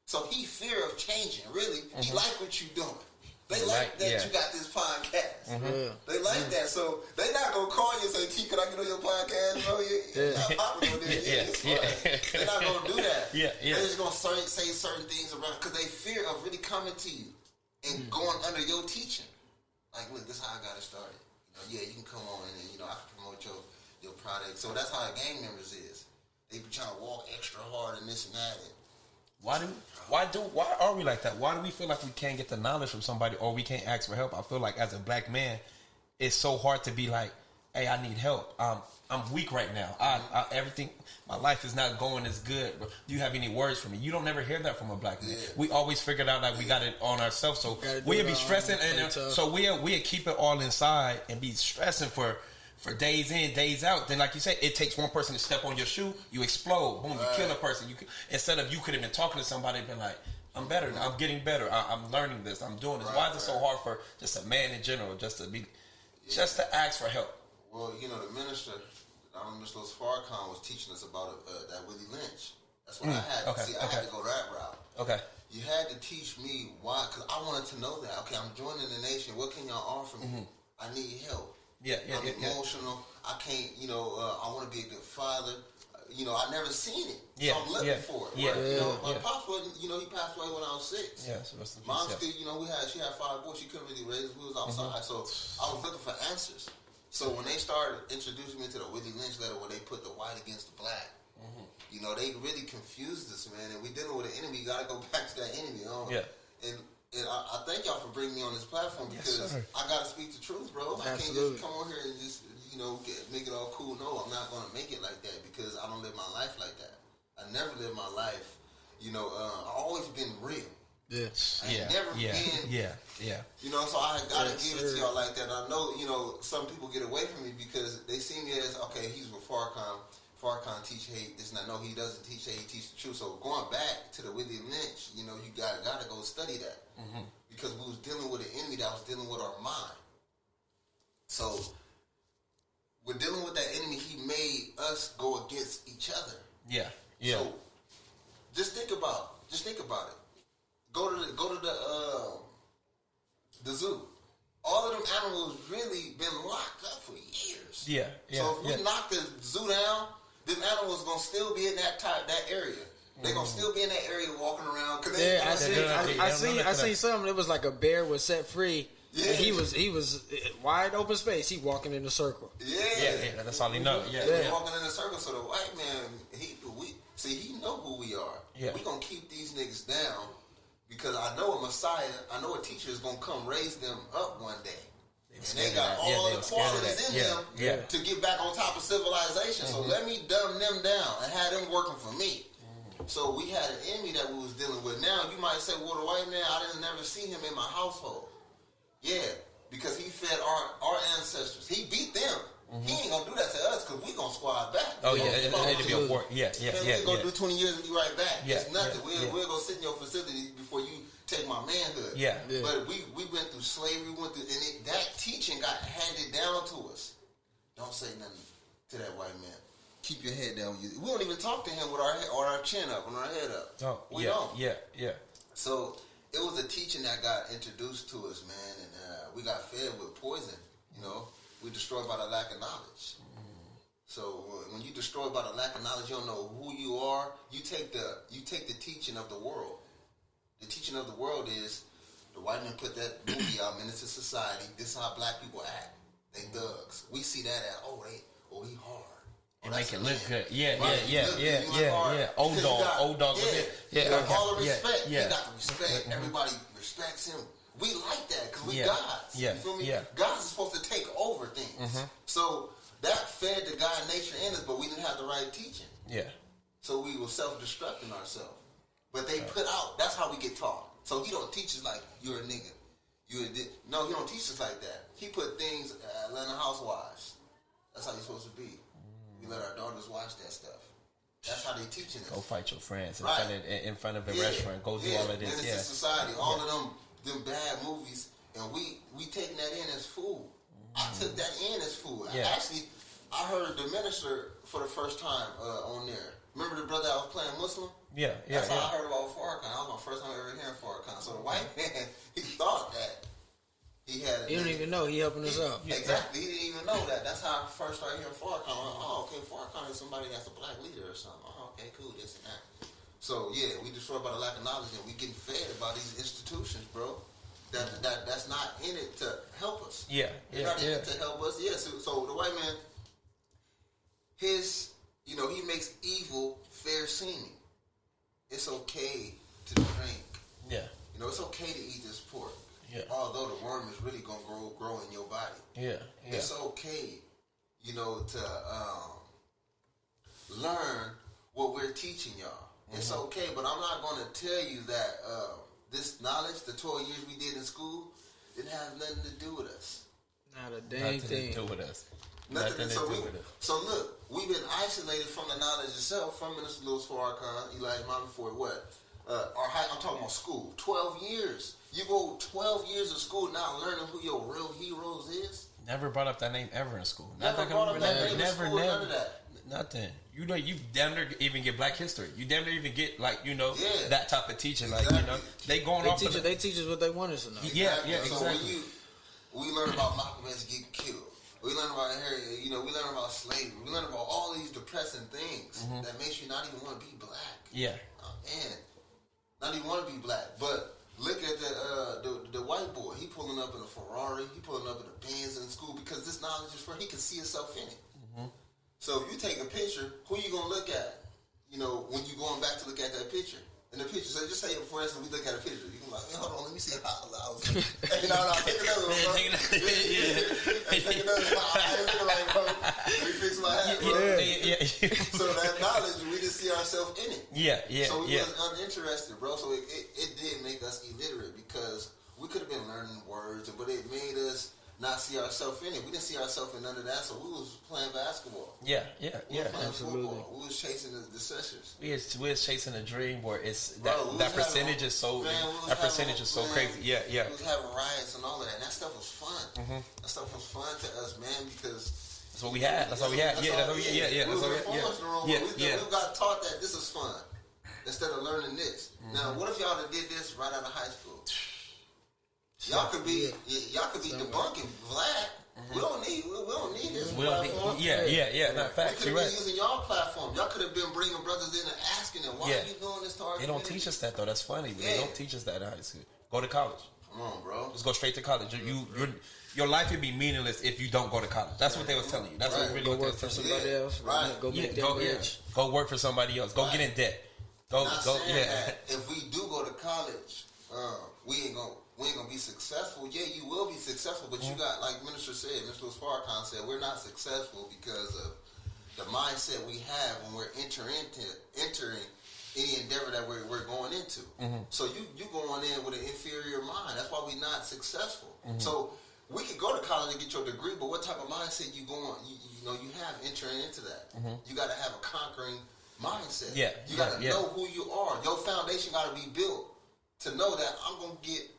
So he fear of changing. Really, he like what you doing. They like that you got this podcast. They like that. So they not going to call you and say, T, can I get on your podcast, bro? They're not going to do that. They're just going to say certain things around because they fear of really coming to you and and going under your teaching. Like, look, this is how I got it started. You can come on and I can promote your product. So that's how gang members is. They be trying to walk extra hard and this and that. And why are we like that? Why do we feel like we can't get the knowledge from somebody or we can't ask for help? I feel like as a black man, it's so hard to be like, hey, I need help. I'm weak right now. Everything, my life is not going as good. Do you have any words for me? You don't never hear that from a black man. Yeah. We always figured out like we got it on ourselves. So we'll be stressing, and so we'll keep it all inside and be stressing for days in, days out. Then, like you say, it takes one person to step on your shoe, you explode. Boom, you kill a person. Instead of you could have been talking to somebody and been like, I'm better. I'm getting better. I'm learning this. I'm doing this. Why is it so hard for just a man in general just to ask for help? Well, the minister, Mr. Farrakhan, was teaching us about that Willie Lynch. That's what I had. I had to go that route. Okay. You had to teach me why, because I wanted to know that. Okay, I'm joining the nation. What can y'all offer me? I need help. I'm emotional. I can't, I want to be a good father. I never seen it. So I'm looking for it. My pops wasn't, he passed away when I was 6. Yeah, so Mom still, she had 5 boys. She couldn't really raise us. We was outside. So I was looking for answers. So when they started introducing me to the Willie Lynch letter where they put the white against the black, they really confused us, man. And we dealing with an enemy. You got to go back to that enemy. And I thank y'all for bringing me on this platform because I got to speak the truth, bro. I can't just come on here and just, make it all cool. No, I'm not going to make it like that because I don't live my life like that. I never lived my life, I've always been real. Yeah. Never been. So I got to give it to y'all like that. I know, some people get away from me because they see me as, okay, he's with Farrakhan. Farrakhan teach hate, this and that. No, he doesn't teach hate, he teaches the truth. So going back to the Willie Lynch, you got to go study that. Because we was dealing with an enemy that was dealing with our mind. So we're dealing with that enemy, he made us go against each other. Yeah. So just think about it. Go to the zoo. All of them animals really been locked up for years. Yeah. So if we knock the zoo down, them animals gonna still be in that area. They gonna still be in that area walking around. I seen something. It was like a bear was set free. Yeah. And he was wide open space. He walking in a circle. Yeah. That's all he know. Walking in a circle. So the white man, he know who we are. Yeah. We gonna keep these niggas down. Because I know a Messiah, I know a teacher is going to come raise them up one day. And they got all the qualities in them to get back on top of civilization. So let me dumb them down and have them working for me. So we had an enemy that we was dealing with. Now you might say, well, the white man, I didn't never see him in my household. Yeah, because he fed our ancestors. He beat them. He ain't gonna do that to us because we gonna squad back. Oh yeah, it need to be a war. Yeah. We're gonna do 20 years and be right back. It's nothing. We're gonna sit in your facility before you take my manhood. Yeah. But we went through slavery. That teaching got handed down to us. Don't say nothing to that white man. Keep your head down. We don't even talk to him with our chin up and our head up. Oh, we don't. Yeah. So it was a teaching that got introduced to us, man, and we got fed with poison. We're destroyed by the lack of knowledge. So when you're destroyed by the lack of knowledge, you don't know who you are. You take the teaching of the world. The teaching of the world is the white man put that movie out, Menace to Society. This is how black people act. They thugs. We see that as he hard. And make it look good. Yeah. Old dog. All the respect. He got the respect. Everybody respects him. We like that because we gods. You feel me? Gods are supposed to take over things. So that fed the God nature in us, but we didn't have the right teaching. Yeah. So we were self-destructing ourselves. But they put out, that's how we get taught. So he don't teach us like, you're a nigga. No, he don't teach us like that. He put things, Atlanta Housewives. That's how you're supposed to be. We let our daughters watch that stuff. That's how they teaching us. Go fight your friends in front of a restaurant. Go do all of this. And it's society. All of them bad movies, and we taking that in as food. I took that in as food. I heard the minister for the first time on there. Remember the brother I was playing Muslim? That's how I heard about Farrakhan. That was my first time ever hearing Farrakhan. So the white man, he thought that he had. He don't even know he helping us out. Exactly, he didn't even know that. That's how I first started hearing Farrakhan. Okay, Farrakhan is somebody that's a black leader or something. Okay, cool, this and that. So, we destroyed by the lack of knowledge, and we getting fed by these institutions, bro, that that's not in it to help us. Yeah, They're not in it to help us. Yeah, so the white man, he makes evil fair seeming. It's okay to drink. Yeah. It's okay to eat this pork. Yeah. Although the worm is really gonna grow in your body. Yeah. It's okay, to learn what we're teaching y'all. Mm-hmm. It's okay, but I'm not gonna tell you that this knowledge, the 12 years we did in school, didn't have nothing to do with us. Not a dang thing. Nothing to do with us. Nothing. So look, we've been isolated from the knowledge itself from Minister Louis Farrakhan, Elijah Muhammad for what? I'm talking about school. 12 years. You go 12 years of school not learning who your real heroes is. Never brought up that name ever in school. Never brought up that name in school. None of that. Nothing. You damn near even get Black History. You damn near even get that type of teaching. Exactly. They going off. They teach us what they want us to know. Yeah, exactly. So we learn about Malcolm X getting killed. We learn about Harry. We learn about slavery. We learn about all these depressing things that makes you not even want to be black. Yeah. Oh, man, not even want to be black. But look at the white boy. He pulling up in a Ferrari. He pulling up in a Benz in school because this knowledge is for he can see himself in it. Mm-hmm. So if you take a picture, who you gonna look at? When you going back to look at that picture. In the picture, so just say, for instance, we look at a picture. You can be like, hold on, let me see how I was. Take another one, bro. Take another one. Let me fix my hat, bro. Yeah. So that knowledge, we just see ourselves in it. Yeah. So we was uninterested, bro. So it did make us illiterate because we could have been learning words, but it made us not see ourselves in it. We didn't see ourselves in none of that, so we was playing basketball. Yeah. We was playing absolutely. football. We was chasing the sessions. We was chasing a dream where it's Bro, that percentage is so crazy. Yeah. We was having riots and all of that. And that stuff was fun. Mm-hmm. That stuff was fun to us, man, because that's what we had. That's all we had. Yeah. We got taught that this is fun instead of learning this. Mm-hmm. Now, what if y'all did this right out of high school? Y'all could be debunking Vlad. Mm-hmm. We don't need his platform. Not facts. We could have been using y'all platform. Y'all could have been bringing brothers in and asking them, why are you doing this to our They don't teach us that though. That's funny. They don't teach us that in high school. Go to college. Come on, bro. Just go straight to college. Your life would be meaningless if you don't go to college. That's what they was telling you. That's what really go work for somebody else. Right. Go make them rich. Go work for somebody else. Go get in debt. Go. That if we do go to college, we ain't gonna be successful. Yeah, you will be successful, but you got, like Minister Louis Farrakhan said, we're not successful because of the mindset we have when we're entering any endeavor that we're going into. Mm-hmm. So you going in with an inferior mind. That's why we're not successful. Mm-hmm. So we could go to college and get your degree, but what type of mindset you have entering into that? Mm-hmm. You got to have a conquering mindset. Yeah, you got to know who you are. Your foundation got to be built to know that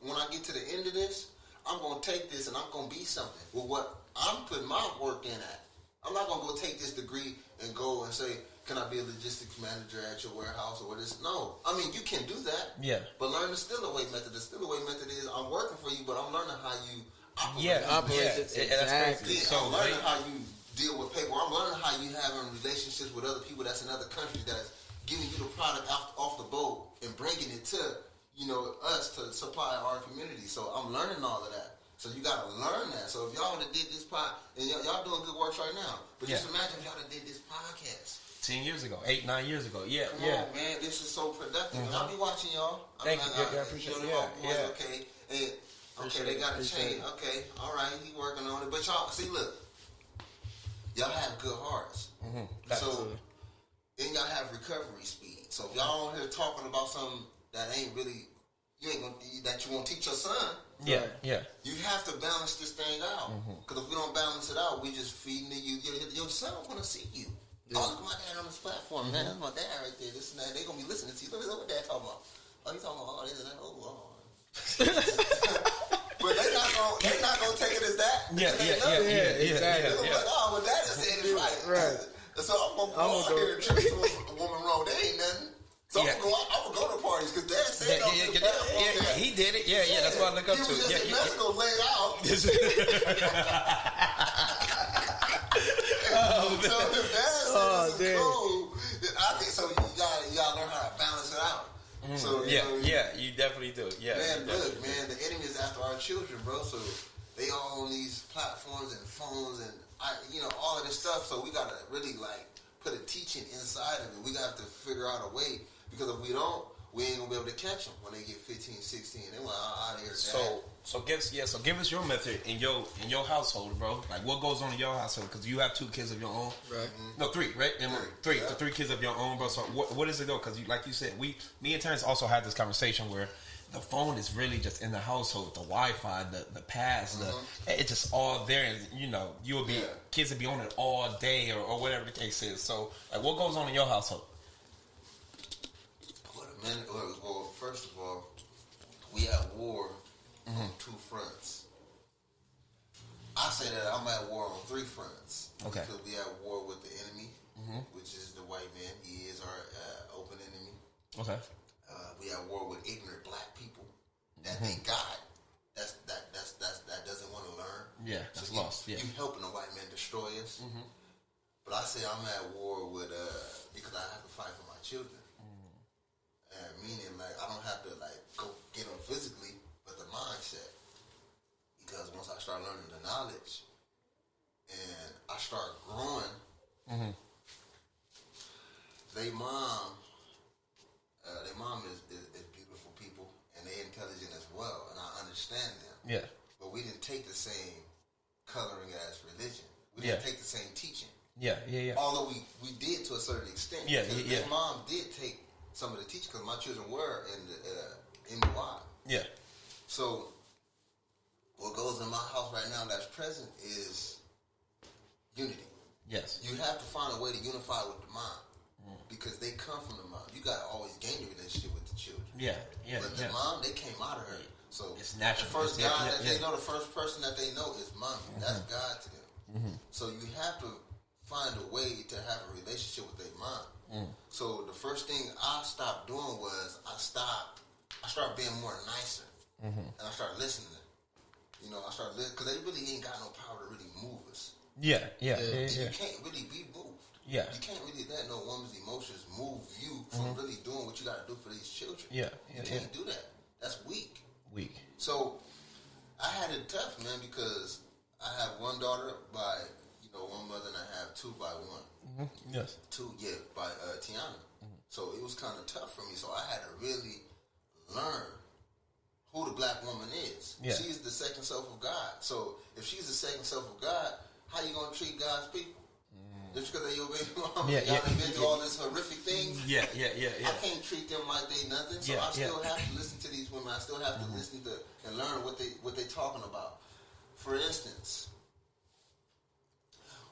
when I get to the end of this, I'm going to take this and I'm going to be something with what I'm putting my work in at. I'm not going to go take this degree and go and say, can I be a logistics manager at your warehouse or what is? No. I mean, you can do that. Yeah. But learn the still-away method. The still-away method is I'm working for you, but I'm learning how you operate. Exactly. So I'm learning how you deal with paper. I'm learning how you having relationships with other people that's in other countries that's giving you the product off the boat and bringing it to us to supply our community. So I'm learning all of that. So you got to learn that. So if y'all would have did this and y'all doing good work right now. But just imagine if y'all would have did this podcast 10 years ago, 8, 9 years ago. Yeah, Come on, man. This is so productive. Mm-hmm. I'll be watching y'all. Thank you. I appreciate it. Okay. And, they got to change. Okay. All right. He working on it. But y'all, see, look. Y'all have good hearts. Mm-hmm. So, then y'all have recovery speed. So if y'all on here talking about something that ain't really, that you won't teach your son. Yeah. You have to balance this thing out. Because if we don't balance it out, we just feeding the youth. Your son want to see you. Yeah. Oh, look at my dad on this platform, man. That's my dad right there. This and that. They gonna be listening to you. Look at what dad talking about. Oh, he's talking about this and that. Oh, Lord. But they not gonna take it as that. Yeah. Exactly. They're gonna be like, oh, well, dad is saying it right. So I'm gonna go out here and trip a woman wrong. There ain't nothing. So I'm gonna go to parties because Dad said he did it. Yeah. That's what I look up to. He was just in Mexico laid out. So if Dad said this is cool, I think so. You gotta learn how to balance it out. So you definitely do. Yeah, man, look, man, the enemy is after our children, bro. So they all on these platforms and phones and all of this stuff. So we gotta really like put a teaching inside of it. We got to figure out a way, because if we don't, we ain't gonna be able to catch them when they get 15, 16. They want out of here. So give us your method in your household, bro. Like what goes on in your household? Because you have 2 kids of your own, right? No, 3, right? Three kids of your own, bro. So what is it though? Because like you said, me and Terrence also had this conversation where the phone is really just in the household, the Wi-Fi, the pass, it's just all there, and you will be kids will be on it all day or whatever the case is. So like, what goes on in your household? Well, first of all, we at war on 2 fronts. I say that I'm at war on 3 fronts. Okay. Because we at war with the enemy, which is the white man. He is our open enemy. Okay. We at war with ignorant black people that think God. That doesn't want to learn. Yeah, that's lost. Yeah. You helping the white man destroy us. But I say I'm at war with because I have to fight for my children. Meaning, like, I don't have to, like, go get them physically, but the mindset. Because once I start learning the knowledge and I start growing, they mom is beautiful people, and they intelligent as well, and I understand them. Yeah. But we didn't take the same coloring as religion. We didn't take the same teaching. Yeah. Although we did to a certain extent. Yeah. Their mom did take some of the teaching, because my children were in the MUI. Yeah. So what goes in my house right now that's present is unity. Yes. You have to find a way to unify with the mom, because they come from the mom. You got to always gain your relationship with the children. Yeah. But the mom, they came out of her. So it's natural. The first God that they know, the first person that they know is mommy. That's God to them. So you have to find a way to have a relationship with their mom. So the first thing I stopped doing was I started being more nicer, and I started listening. I started listening, because they really ain't got no power to really move us. Yeah. You can't really be moved. Yeah. You can't really let no woman's emotions move you from really doing what you got to do for these children. Yeah. You can't do that. That's weak. So I had it tough, man, because I have one daughter by one mother, and I have 2 by one. Yes. 2, by Tiana. So it was kind of tough for me. So I had to really learn who the black woman is. Yeah. She's the second self of God. So if she's the second self of God, how you gonna treat God's people? Just because they your baby mama, y'all been through all this horrific things. Yeah. I can't treat them like they nothing. So I still have to listen to these women. I still have to listen to and learn what they talking about. For instance,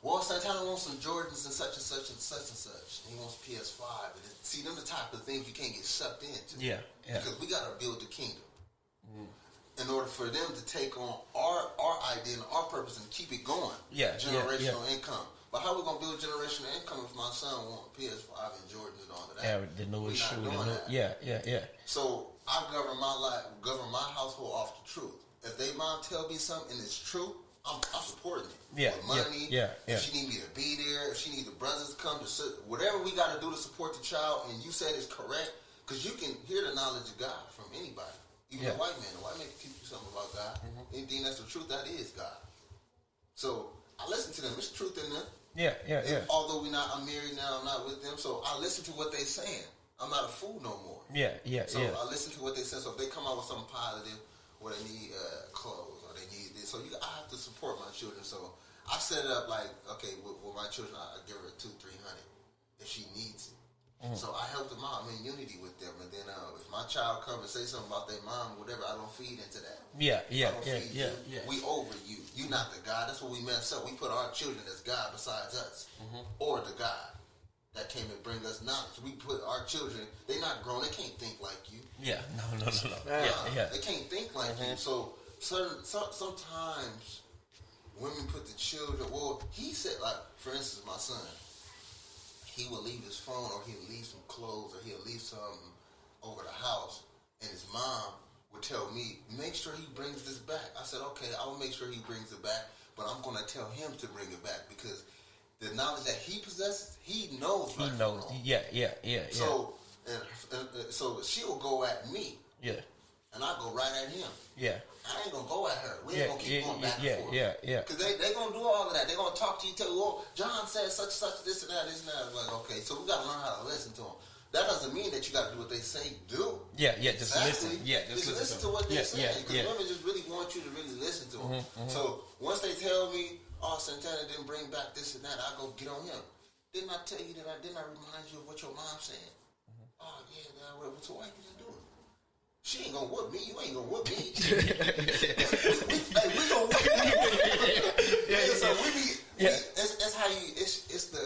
well, Santana wants some Jordans and such and such and such and such. He wants PS5. See, them the type of things you can't get sucked into. Yeah. Because we got to build the kingdom. In order for them to take on our idea and our purpose and keep it going. Generational income. But how we going to build generational income if my son wants PS5 and Jordans and all of that? Yeah, the newest shoe. Yeah. So I govern my life, govern my household off the truth. If they mom tell me something and it's true, I'm supporting it. With money. If she need me to be there, if she need the brothers to come to whatever we got to do to support the child, and you said it's correct, because you can hear the knowledge of God from anybody, even the white man. The white man can teach you something about God. Anything that's the truth, that is God. So I listen to them. There's truth in them. Yeah. Although I'm married now, I'm not with them, so I listen to what they saying. I'm not a fool no more. So I listen to what they say. So if they come out with something positive, or they need clothes, or they need this, so I have to support my children. So I set it up like, okay, with my children, I give her $200-300 if she needs it. So I help them out. I'm in unity with them. And then if my child comes and say something about their mom, whatever, I don't feed into that. Yeah. We over you. You not the God. That's what we mess up. We put our children as God besides us, or the God that came and bring us knowledge. We put our children. They're not grown. They can't think like you. Yeah. No. They can't think like you. So sometimes women put the children. Well, he said, like, for instance, my son. He would leave his phone, or he'll leave some clothes, or he'll leave something over the house, and his mom would tell me, make sure he brings this back. I said, okay, I will make sure he brings it back, but I'm going to tell him to bring it back, because the knowledge that he possesses, he knows. He knows. Yeah. So And so she will go at me. Yeah. And I go right at him. Yeah. I ain't gonna go at her. We ain't gonna keep going back and forth. Yeah. Because they gonna do all of that. They gonna talk to you, tell you, oh, John said such and such, this and that, this and that. I'm like, okay, so we gotta learn how to listen to them. That doesn't mean that you gotta do what they say do. Yeah, just listen. Yeah, just listen to what they say. Because women just really want you to really listen to them. So once they tell me, oh, Santana didn't bring back this and that, I go get on him. Didn't I tell you that didn't I remind you of what your mom said? Oh, yeah, so why you didn't do it? She ain't gonna whoop me. You ain't gonna whoop me. we gonna whoop you. So we be. It's how you. It's the.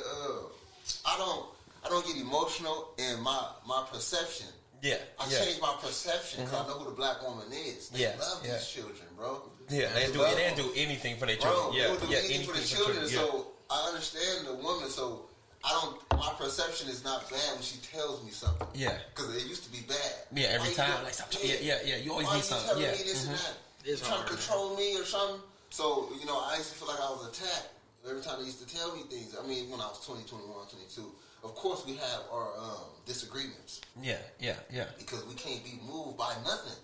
I don't get emotional in my perception. Yeah. I change my perception because I know who the black woman is. They love these children, bro. Yeah, they do anything for their children. They do anything for the children. So I understand the woman. So my perception is not bad when she tells me something. Yeah. Because it used to be bad. Yeah, every time. Like, stop. Yeah. You always need something. Telling me this and that? You're trying to control me or something. So, I used to feel like I was attacked every time they used to tell me things. I mean, when I was 20, 21, 22. Of course, we have our disagreements. Yeah. Because we can't be moved by nothing.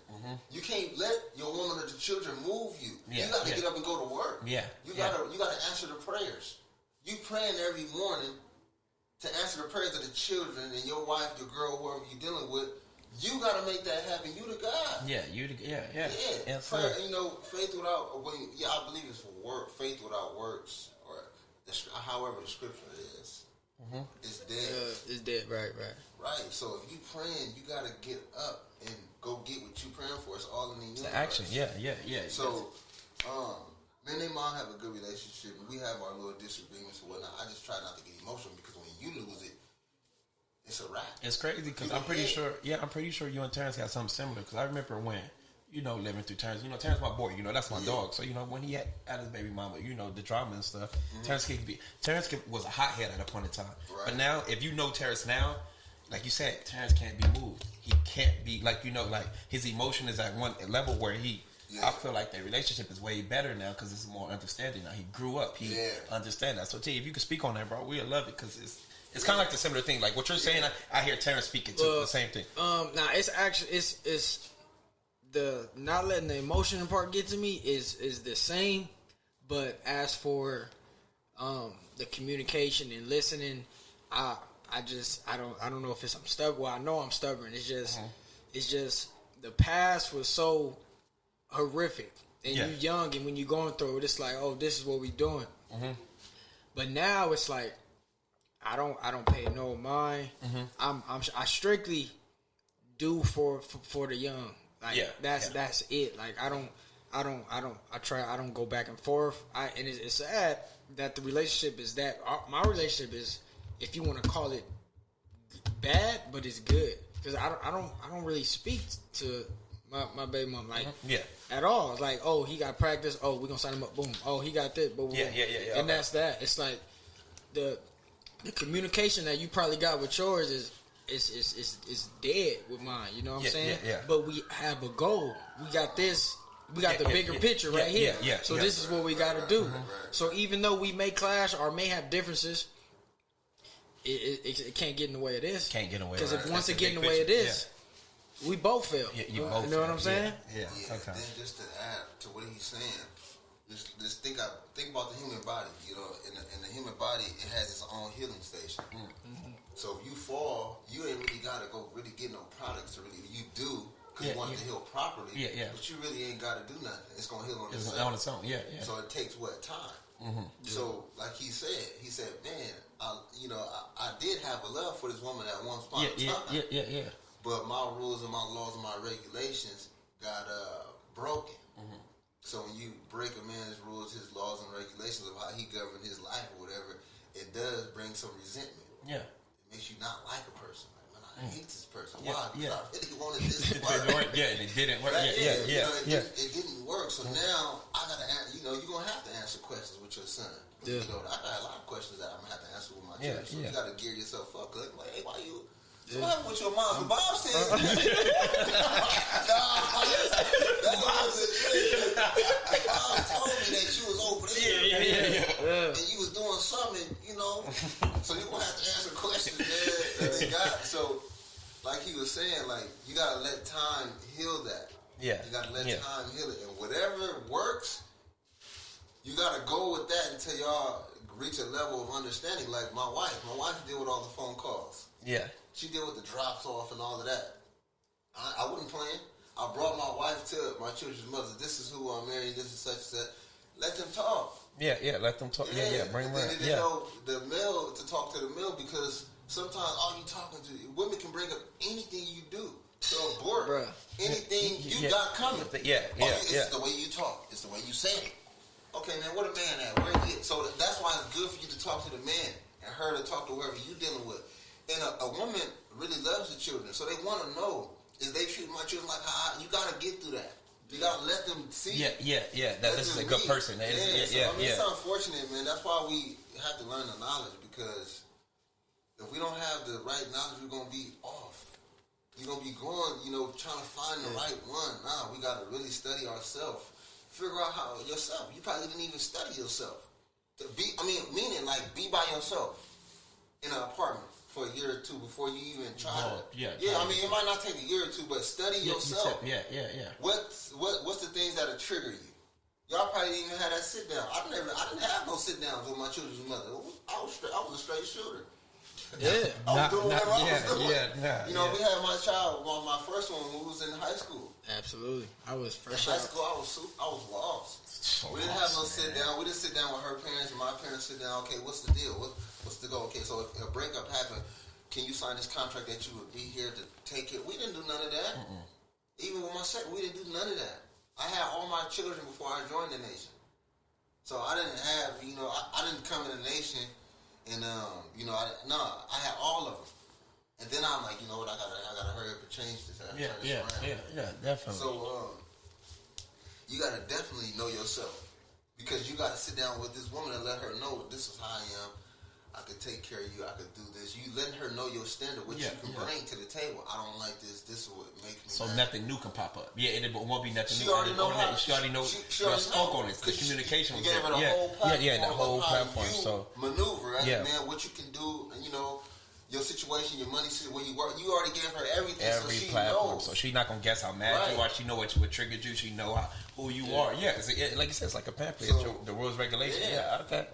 You can't let your woman or the children move you. You got to get up and go to work. You got to answer the prayers. You praying every morning to answer the prayers of the children and your wife, your girl, whoever you're dealing with. You got to make that happen. You the God. Yeah. Prayer, faith without. I believe it's work. Faith without works, or however the scripture is. It's dead. It's dead. Right. Right. So if you praying, you got to get up and go get what you praying for. It's all in the universe. It's action. Yeah. So, me and their mom have a good relationship, and we have our little disagreements and whatnot. I just try not to get emotional because when you lose it, it's a wrap. It's crazy because I'm pretty sure you and Terrence got something similar. Because I remember when, living through Terrence. Terrence my boy. That's my dog. So when he had his baby mama, the drama and stuff. Terrence was a hothead at a point in time. Right. But now, if you know Terrence now, like you said, Terrence can't be moved. He can't be like his emotion is at one level where he. Yeah. I feel like their relationship is way better now because it's more understanding now. He grew up. He understands that. So, T, if you could speak on that, bro, we'd love it because it's kind of like the similar thing. Like what you're saying, I hear Terrence speaking to the same thing. It's actually it's the not letting the emotion part get to me is the same, but as for the communication and listening, I don't know if I'm stubborn. Well, I know I'm stubborn. It's just the past was so horrific, and you're young, and when you're going through it, it's like, oh, this is what we doing. But now it's like I don't pay no mind. I strictly do for the young. Like that's it. Like I don't go back and forth. And it's sad that the relationship is that my relationship is, if you want to call it bad, but it's good because I don't really speak to my baby mom at all. It's like, oh, he got practice. Oh, we're gonna sign him up. Boom. Oh, he got this. Boom. And that's that. It's like the communication that you probably got with yours is dead with mine. You know what I'm saying? Yeah. But we have a goal. We got this. We got the bigger picture right here. So this is what we got to do. So even though we may clash or may have differences, it can't get in the way of this. Can't get in the way. Because if once it get in the way of this, we both fail. You both know what I'm saying? Yeah. Okay. Then just to add to what he's saying, just think about the human body. In the human body, it has its own healing station. So if you fall, you ain't really gotta go really get no products. You do because you want it to heal properly. But you really ain't gotta do nothing. It's gonna heal on itself. On its own. So it takes time. So like he said, man, I did have a love for this woman at one spot in time. But my rules and my laws and my regulations got broken. So when you break a man's rules, his laws and regulations of how he governed his life or whatever, it does bring some resentment. It makes you not like a person. Like, man, I hate this person. Why? Because I really wanted this to work. And it didn't work. It didn't work. So now I gotta answer. You're gonna have to answer questions with your son. I got a lot of questions that I'm gonna have to answer with my children. So you gotta gear yourself up. Cause like, hey, why you? So what happened with your mom? The Bob said. That wasn't it. Mom told me that you was over there. And you was doing something, So you're going to have to answer questions, man, that they got. So, like he was saying, like, you gotta let time heal that. Yeah. You gotta let time heal it. And whatever works, you gotta go with that until y'all reach a level of understanding. Like my wife deal with all the phone calls. Yeah. She deal with the drops off and all of that. I wasn't playing. I brought my wife to my children's mother. This is who I'm marrying. This is such and such. Let them talk. Yeah, let them talk. Yeah, bring them around. You know, the male, to talk to the male, because sometimes all you talking to, women can bring up anything you do to abort anything you got coming. It's the way you talk. It's the way you say it. Okay, man, what a man at? Where he at? So that's why it's good for you to talk to the man and her to talk to whoever you dealing with. And a woman really loves the children, so they want to know, is they treat my children like how you got to get through that. You got to let them see. Yeah. This is a good person. It's unfortunate, man. That's why we have to learn the knowledge, because if we don't have the right knowledge, we're going to be off. You're going to be going, trying to find the right one. Nah, we got to really study ourselves. Figure out how yourself. You probably didn't even study yourself. Meaning like be by yourself in an apartment for a year or two before you even try it. It might not take a year or two, but study yourself. Yeah. What's the things that'll trigger you? Y'all probably didn't even have that sit down. I didn't have no sit downs with my children's mother. I was a straight shooter. Yeah. I was doing whatever I was doing. We had my child, my first one, when we was in high school. Absolutely. I was fresh in high out. school. I was lost. We didn't have no sit down. We didn't sit down with her parents and my parents sit down. Okay, what's the deal? What's the goal? Okay, so if a breakup happened, can you sign this contract that you would be here to take it? We didn't do none of that. Even with my second, we didn't do none of that. I had all my children before I joined the nation. So I didn't have, I didn't come in the nation and, I had all of them. And then I'm like, you know what, I gotta hurry up and change this. Yeah, definitely. So, you gotta definitely know yourself, because you gotta sit down with this woman and let her know, this is how I am. I could take care of you. I could do this. You letting her know your standard, what you can bring to the table. I don't like this. This is what makes me. So mad. Nothing new can pop up. Yeah, it won't be nothing new. She already know how. She already know. She already spoke on it. The communication was there. The whole platform. So maneuver as a man, what you can do, and your situation, your money, where you work. You already gave her everything. Every so she platform. knows. So she's not gonna guess how mad you are. She know what triggered you. She know who you are. Yeah, like you said, it's like a pamphlet. So, it's the rules, regulation. Yeah. Okay.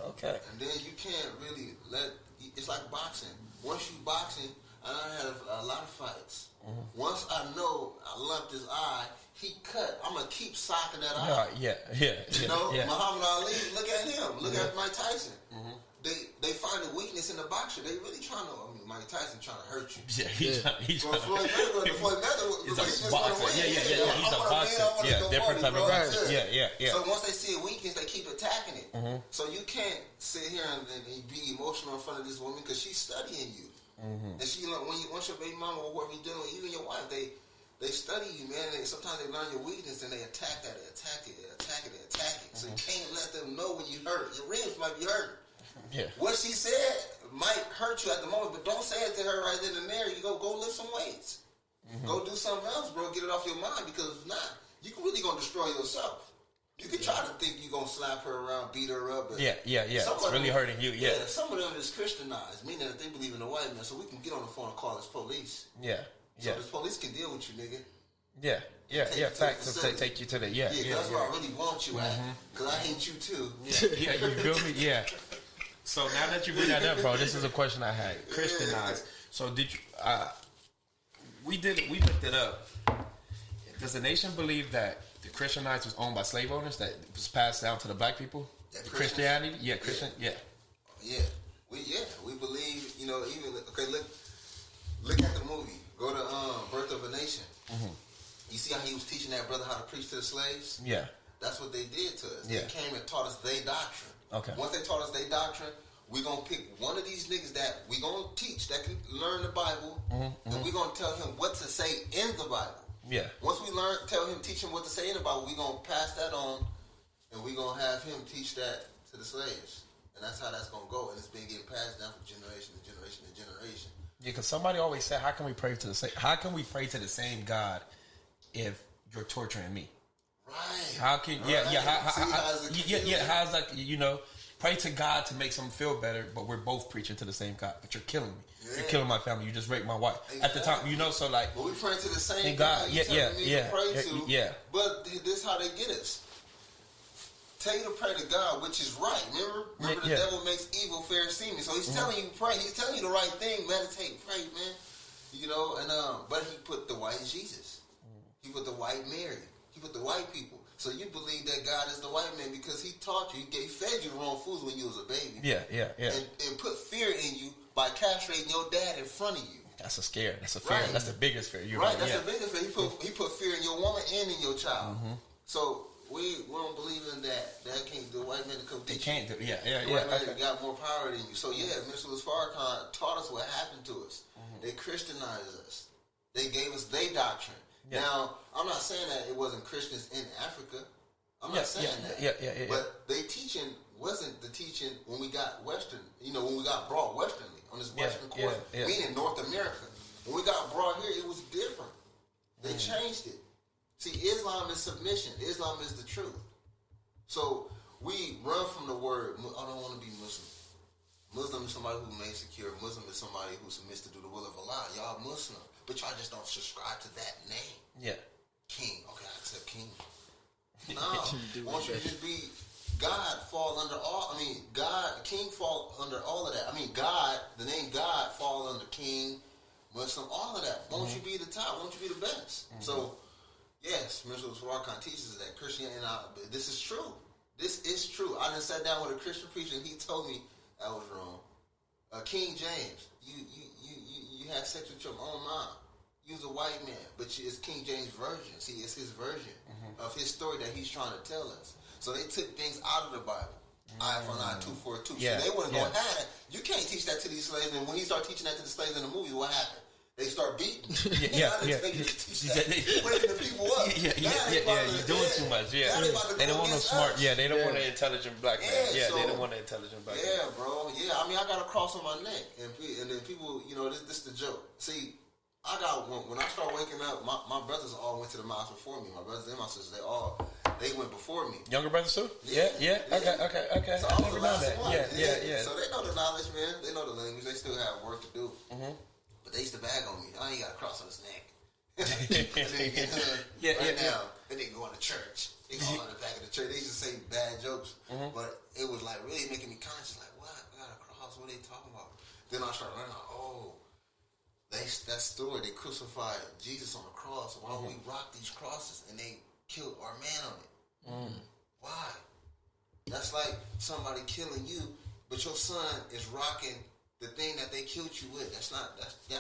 And then you can't really let. It's like boxing. Once you boxing, I had a lot of fights. Once I know I lumped his eye, he cut. I'm gonna keep socking that eye. Muhammad Ali. Look at him. Look at Mike Tyson. They find a weakness in the boxer. They really trying to. Mike Tyson trying to hurt you. He's trying. Floyd Mayweather is a boxer. He's a boxer. Different type of boxer. Yeah. So once they see a weakness, they keep attacking it. So you can't sit here and be emotional in front of this woman, because she's studying you. And she, once your baby mama or whoever you're dealing with, even your wife, they study you, man. Sometimes they learn your weakness and they attack that. They attack it. So you can't let them know when you hurt. Your ribs might be hurt. Yeah. What she said might hurt you at the moment, but don't say it to her right then and there. You go lift some weights. Go do something else, bro. Get it off your mind, because if not, you can really gonna destroy yourself. You can try to think you're gonna slap her around, beat her up. But It's really hurting you. Yeah. Some of them is Christianized, meaning that they believe in the white man. So we can get on the phone and call this police. So this police can deal with you, nigga. Facts. Take you to the that's where I really want you at, because I hate you too. Yeah, you feel me? Yeah. So now that you bring that up, bro, this is a question I had. Christianized. So did you? We looked it up. Does the nation believe that the Christianized was owned by slave owners, that was passed down to the black people? The Christianity? Yeah, Christian. Yeah. We believe. Even look at the movie. Go to Birth of a Nation. You see how he was teaching that brother how to preach to the slaves? Yeah. That's what they did to us. They came and taught us their doctrine. Okay. Once they taught us their doctrine, we're going to pick one of these niggas that we're going to teach that can learn the Bible, and we're going to tell him what to say in the Bible. Yeah. Once we teach him what to say in the Bible, we're going to pass that on, and we're going to have him teach that to the slaves. And that's how that's going to go. And it's been getting passed down from generation to generation to generation. Yeah, because somebody always said, how can we pray to the same God if you're torturing me? Right. How can how's that, Pray to God to make something feel better, but we're both preaching to the same God. But you're killing me. Yeah. You're killing my family. You just raped my wife. Exactly. At the time, you know, so like... But we praying to the same God. God. Yeah. But this is how they get us. Tell you to pray to God, which is right. Remember the devil makes evil fair seeming. So he's telling you to pray. He's telling you the right thing. Meditate, pray, man. You know, and but he put the white Jesus. He put the white Mary. He put the white people. So you believe that God is the white man because he taught you, he fed you wrong foods when you was a baby. Yeah. And put fear in you by castrating your dad in front of you. That's a scare. That's a fear. Right. That's the biggest fear. That's the biggest fear. He put fear in your woman and in your child. Mm-hmm. So we don't believe in that. That can't the white man to come teach you. Can't do. Yeah. The white man got more power than you. So Mr. Farrakhan taught us what happened to us. Mm-hmm. They Christianized us. They gave us their doctrine. Yeah. Now, I'm not saying that it wasn't Christians in Africa. I'm not saying that. Yeah. But they teaching wasn't the teaching when we got Western, when we got brought Westernly on this Western course, meaning North America. When we got brought here, it was different. They changed it. See, Islam is submission. Islam is the truth. So we run from the word, I don't want to be Muslim. Muslim is somebody who remains secure. Muslim is somebody who submits to do the will of Allah. Y'all Muslim. But y'all just don't subscribe to that name. Yeah. King. Okay, I accept king. No. Won't you just be God fall under all, king fall under all of that. God, the name God fall under king, Muslim, all of that. Won't you be the top? Won't you be the best? Mm-hmm. So, yes, Mr. Farrakhan teaches that Christianity, this is true. This is true. I just sat down with a Christian preacher and he told me I was wrong. King James, you had sex with your own mom. You was a white man, but it's King James version. See, it's his version of his story that he's trying to tell us. So they took things out of the Bible. Eye for an eye, tooth for a tooth. Yeah. So they wouldn't go have it. You can't teach that to these slaves. And when he started teaching that to the slaves in the movie, what happened? They start beating. Waking the people up. You're doing too much. Yeah. They don't want no smart. Yeah, they don't want an intelligent black man. Yeah, they don't want an intelligent black man. Yeah, bro. Yeah, I got a cross on my neck. And then people, this is the joke. See, when I started waking up, my brothers all went to the mosque before me. My brothers and my sisters, they went before me. Younger brothers too? Yeah. Okay. So I was the last one. Yeah. So they know the knowledge, man. They know the language. They still have work to do. Mm-hmm. But they used to bag on me. I ain't got a cross on his neck. Now, they didn't go to church. They go on the back of the church. They used to say bad jokes. Mm-hmm. But it was like really making me conscious. Like, what? I got a cross. What are they talking about? Then I started learning, that story, they crucified Jesus on the cross. Why we rock these crosses and they killed our man on it? Why? That's like somebody killing you, but your son is rocking the thing that they killed you with. That's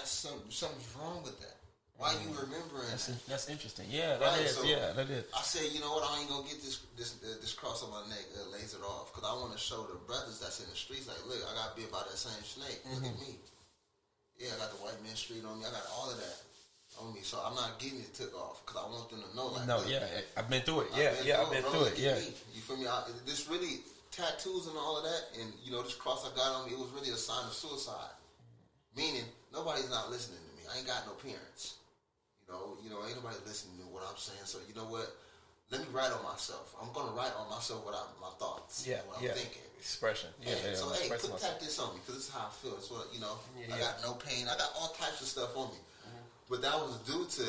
something's wrong with that. Why you remembering that? That's interesting. Yeah, that is. So that is. I said, you know what? I ain't gonna get this cross on my neck lasered off because I want to show the brothers that's in the streets like, look, I got bit by that same snake. Look at me. Yeah, I got the white man street on me. I got all of that on me. So I'm not getting it took off because I want them to know. Like, I've been through it. I've been through it. Yeah. You feel me? This really tattoos and all of that, and this cross I got on me, it was really a sign of suicide. Meaning nobody's not listening to me. I ain't got no parents. Ain't nobody listening to what I'm saying. So you know what? Let me write on myself. I'm gonna write on myself what my thoughts. What I'm thinking. Expression. So put this on me because this is how I feel. It's what I got no pain. I got all types of stuff on me. Mm-hmm. But that was due to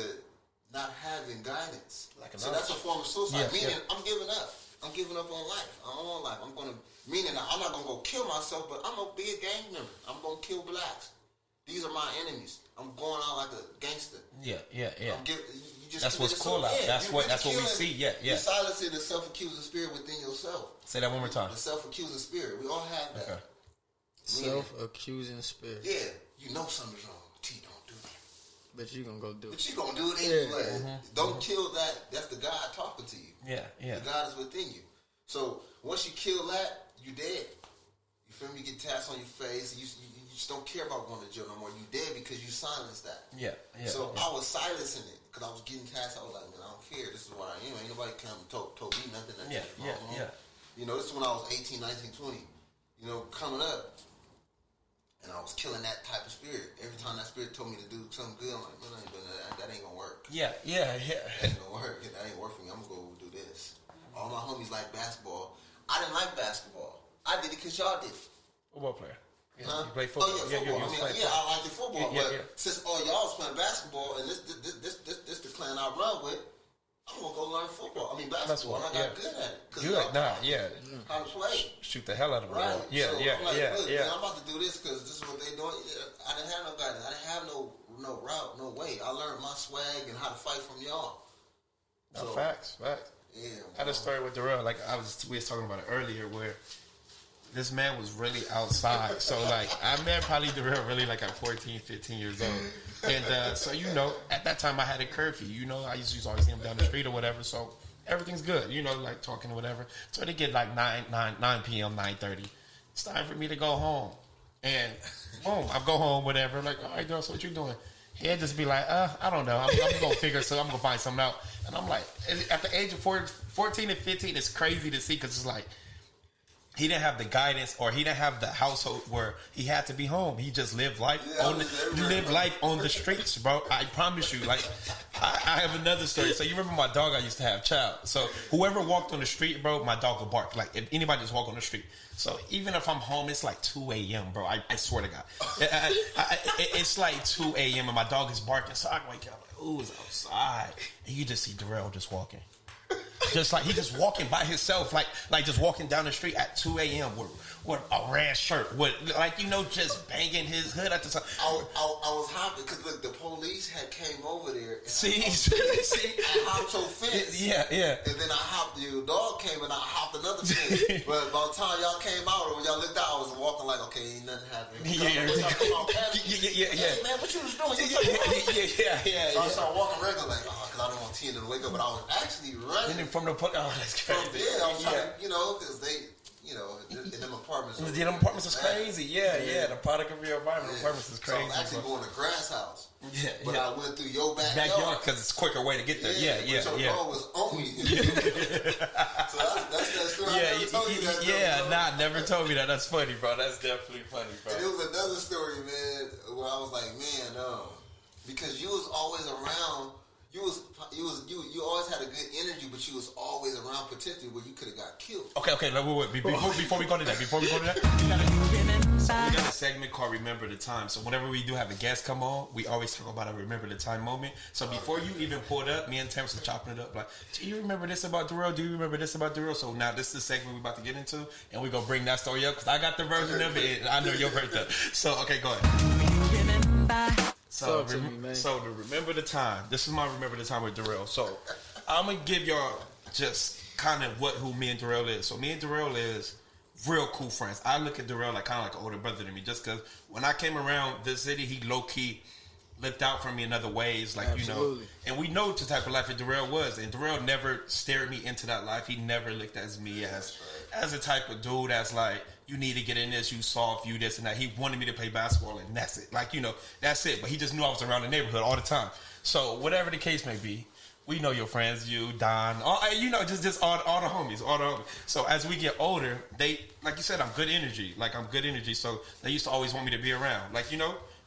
not having guidance. So that's a form of suicide. Meaning I'm giving up. I'm giving up on life. I don't want life. I'm not gonna go kill myself, but I'm gonna be a gang member. I'm gonna kill blacks. These are my enemies. I'm going out like a gangster. Yeah. That's what's cool out. That's what we see. Yeah. You're silencing the self-accusing spirit within yourself. Say that one more time. The self-accusing spirit. We all have that. Okay. Self-accusing spirit. Yeah. You know something's wrong. T, don't do that. But you gonna go do it. But you gonna do it anyway. Don't kill that. That's the God talking to you. Yeah. The God is within you. So once you kill that, you dead. You feel me? You get tats on your face. You just don't care about going to jail no more. You dead because you silenced that. Yeah. So I was silencing it because I was getting tats. I was like, man, I don't care. This is what I am. Ain't nobody come and told me nothing. Yeah. This is when I was 18, 19, 20. Coming up. And I was killing that type of spirit. Every time that spirit told me to do something good, I'm like, man, I ain't doing that. That ain't gonna work. Yeah. That ain't gonna work. That ain't work for me. I'm gonna go do this. All my homies like basketball. I didn't like basketball. I did it because y'all did it. Football player. Yeah, Huh? you play football. Oh yeah, football. I like the football, but since all y'all was playing basketball and this the clan I run with, I'm gonna go learn football. Basketball. And I got good at it. Good, how to play. Shoot the hell out of the ball. Yeah, so man, I'm about to do this because this is what they doing. I didn't have no guidance. I didn't have no route, no way. I learned my swag and how to fight from y'all. So, facts. Yeah, I had a story with Durell. Like we was talking about it earlier, where this man was really outside. So like I met probably Durell really like at 14, 15 years old. And so at that time I had a curfew. I used to always see him down the street or whatever. So everything's good. Like talking or whatever. So they get like 9 p.m., 9:30. It's time for me to go home. And boom, I go home, whatever. Like, all right, girl, so what you doing? He'd just be like, I don't know. I'm going to figure so I'm going to find something out. And I'm like, at the age of 14 and 15, it's crazy to see because it's like, he didn't have the guidance or he didn't have the household where he had to be home. He just lived life on the streets, bro. I promise you. Like, I have another story. So you remember my dog I used to have, Child. So whoever walked on the street, bro, my dog would bark. Like if anybody just walk on the street. So even if I'm home, it's like 2 a.m., bro. I swear to God. It's like 2 a.m. and my dog is barking. So I wake up like, ooh, it's outside. And you just see Durell just walking. Just like he just walking by himself, like just walking down the street at 2 a.m. with a red shirt, with just banging his hood at the time. I was hopping because look, the police had came over there. And See, I hopped your fence. Yeah. And then I hopped. Your dog came and I hopped another fence. But by the time y'all came out or when y'all looked out, I was walking like, okay, ain't nothing happening. Yeah. Hey, man, what you was doing? Yeah. So I started walking regular, like, because I didn't want Tina to wake up, but I was actually running. From the that's crazy. I was trying to, because they, in them apartments. Yeah, them apartments is crazy. Yeah. The product of your environment. Apartments is crazy. So I'm actually going to Grass House. But I went through your backyard because it's a quicker way to get there. Yeah. Your dog was on me. So that's that story. I never told you that. Never told me that. That's funny, bro. That's definitely funny, bro. And it was another story, man, where I was like, man, because you was always around. You always had a good energy, but you was always around potentially where you could have got killed. Okay. Wait. Before we go to that, we got a segment called Remember the Time. So whenever we do have a guest come on, we always talk about a Remember the Time moment. So before you even pulled up, me and Terrence were chopping it up like, do you remember this about Durell? Do you remember this about Durell? So now this is the segment we're about to get into, and we're going to bring that story up because I got the version of it, and I know your version. So, okay, go ahead. So to remember the time. This is my Remember the Time with Durell. So I'm gonna give y'all just kind of who me and Durell is. So me and Durell is real cool friends. I look at Durell like kind of like an older brother to me, just because when I came around this city, he low key lived out for me in other ways, like Absolutely. And we know the type of life that Durell was, and Durell never stared me into that life. He never looked at me as a type of dude that's like, you need to get in this, you soft, you this and that. He wanted me to play basketball, and that's it. Like, that's it. But he just knew I was around the neighborhood all the time. So whatever the case may be, we know your friends, you, Don, just all the homies, So as we get older, they, like you said, I'm good energy. So they used to always want me to be around,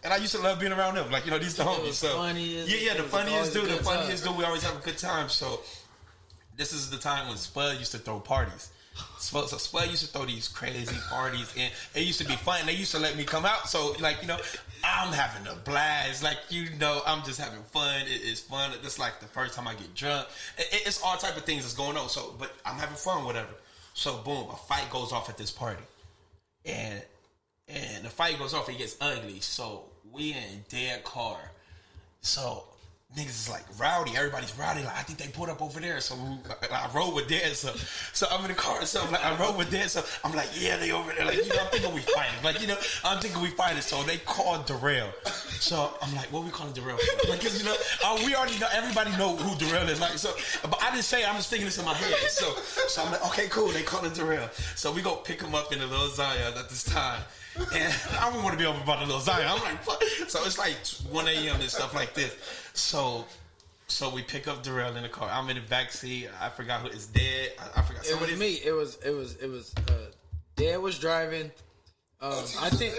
and I used to love being around them. These the homies. So the funniest dude. We always have a good time. So this is the time when Spud used to throw parties. So Spud used to throw these crazy parties, and it used to be fun. They used to let me come out, so I'm having a blast. I'm just having fun. It's fun. It's like the first time I get drunk. It's all type of things that's going on. So, but I'm having fun, whatever. So, boom, a fight goes off at this party, and the fight goes off. It gets ugly. So we in dead car. So niggas is like rowdy. Everybody's rowdy. Like, I think they pulled up over there. So I rode with them. So I'm in the car. So I'm like, I rode with them. So I'm like, yeah, they over there. I'm thinking we fighting. I'm thinking we fighting. So they called Durell. So I'm like, what we calling Durell? We already know. Everybody know who Durell is. But I didn't say it. I'm just thinking this in my head. So I'm like, okay, cool. They calling Durell. So we go pick him up in the little Zion at this time. And I don't want to be over by the little Zion. I'm like, fuck. So it's like 1 a.m. and stuff like this. So we pick up Durell in the car. I'm in the back seat. I forgot who is dead. I forgot. It was me. It was Dad was driving. I think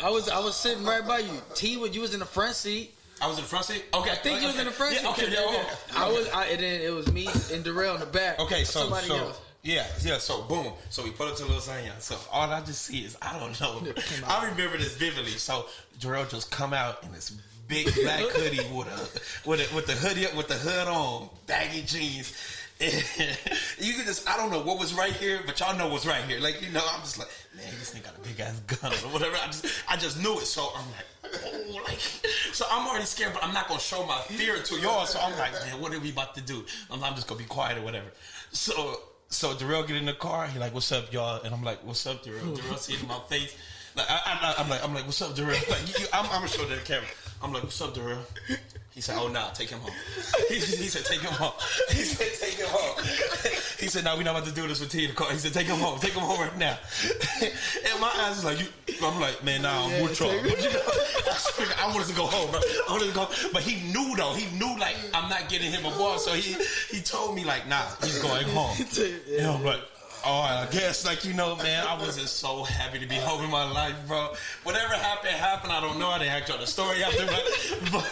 I was sitting right by you. T, when you was in the front seat. I was in the front seat? Okay. I think you was in the front seat. Okay, and then it was me and Durell in the back. Okay, so somebody else. Yeah. So boom. So we put up to lasagna. So all I just see is I don't know. I remember this vividly. So Durell just come out in this big black hoodie with the hood on, baggy jeans. You could just, I don't know what was right here, but y'all know what's right here. Like, you know, I'm just like, man, this nigga got a big ass gun or whatever. I just knew it. So I'm like, oh, like, so I'm already scared, but I'm not gonna show my fear to y'all. So I'm like, man, what are we about to do? I'm just gonna be quiet or whatever. So Durell get in the car. He like, what's up, y'all? And I'm like, what's up, Durell? Durell see it in my face. Like, I'm like, what's up, Durell? Like, I'm gonna show the camera. I'm like, what's up, Durell? He said, oh, nah, take him home. He said, take him home. He said, take him home. He said, nah, we're not about to do this with T in the car. He said, take him home. Take him home right now. And my eyes is like, I'm like, man, nah, I'm with y'all. I wanted to go home, bro. I wanted to go. But he knew, though. He knew, like, I'm not getting him a ball. So he told me, like, nah, he's going home. And I'm like, oh, I guess, like, you know, man, I was just so happy to be home in my life, bro. Whatever happened. I don't know. I didn't ask y'all the story after, but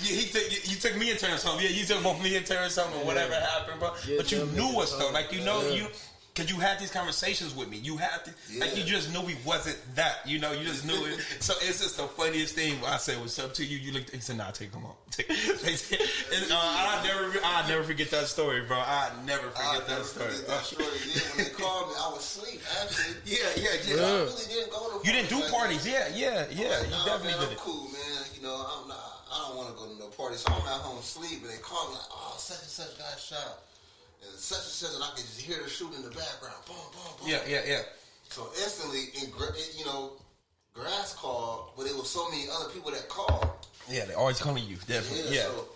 you took me in Terrence home. Yeah, you took both me and Terrence home, or whatever happened, bro. Yeah, but you knew us, though. Like, you know, because you had these conversations with me. You had to, like, you just knew we wasn't that. You know, you just knew it. So it's just the funniest thing. I said, what's up to you? You looked, he said, nah, take him home. I'll never forget that story, bro. I'll never forget that story. When they called me, I was asleep, actually. Yeah. I really didn't go to parties. You didn't do parties, yeah. You definitely man, did I'm it. cool, man. You know, I don't want to go to no party, so I'm at home asleep, and they call me like, oh, such and such got shot. And such and such, and I can just hear the shooting in the background. Boom, boom, boom. Yeah. So instantly, you know, Grass called, but it was so many other people that called. Yeah, they always calling you, definitely. Yeah. So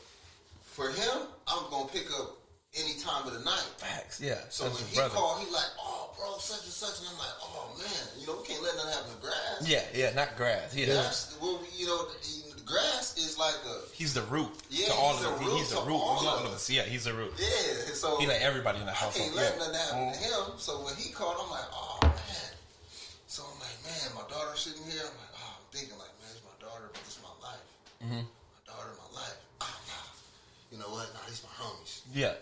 for him, I'm going to pick up any time of the night. Facts, yeah. So when he called, he like, oh, bro, such and such. And I'm like, oh, man, you know, we can't let nothing happen to Grass. Yeah, not Grass. Yeah. That's, well, you know, Grass is like he's the root to all of them. He's the root of all of us. Yeah, he's the root. Yeah, so he like everybody in the household. I can't let nothing happen to him. So when he called, I'm like, oh man. So I'm like, man, my daughter's sitting here. I'm like, oh, I'm thinking like, man, it's my daughter, but it's my life. Mm-hmm. My daughter, my life. Oh, nah. You know what? Nah, these my homies. Yeah.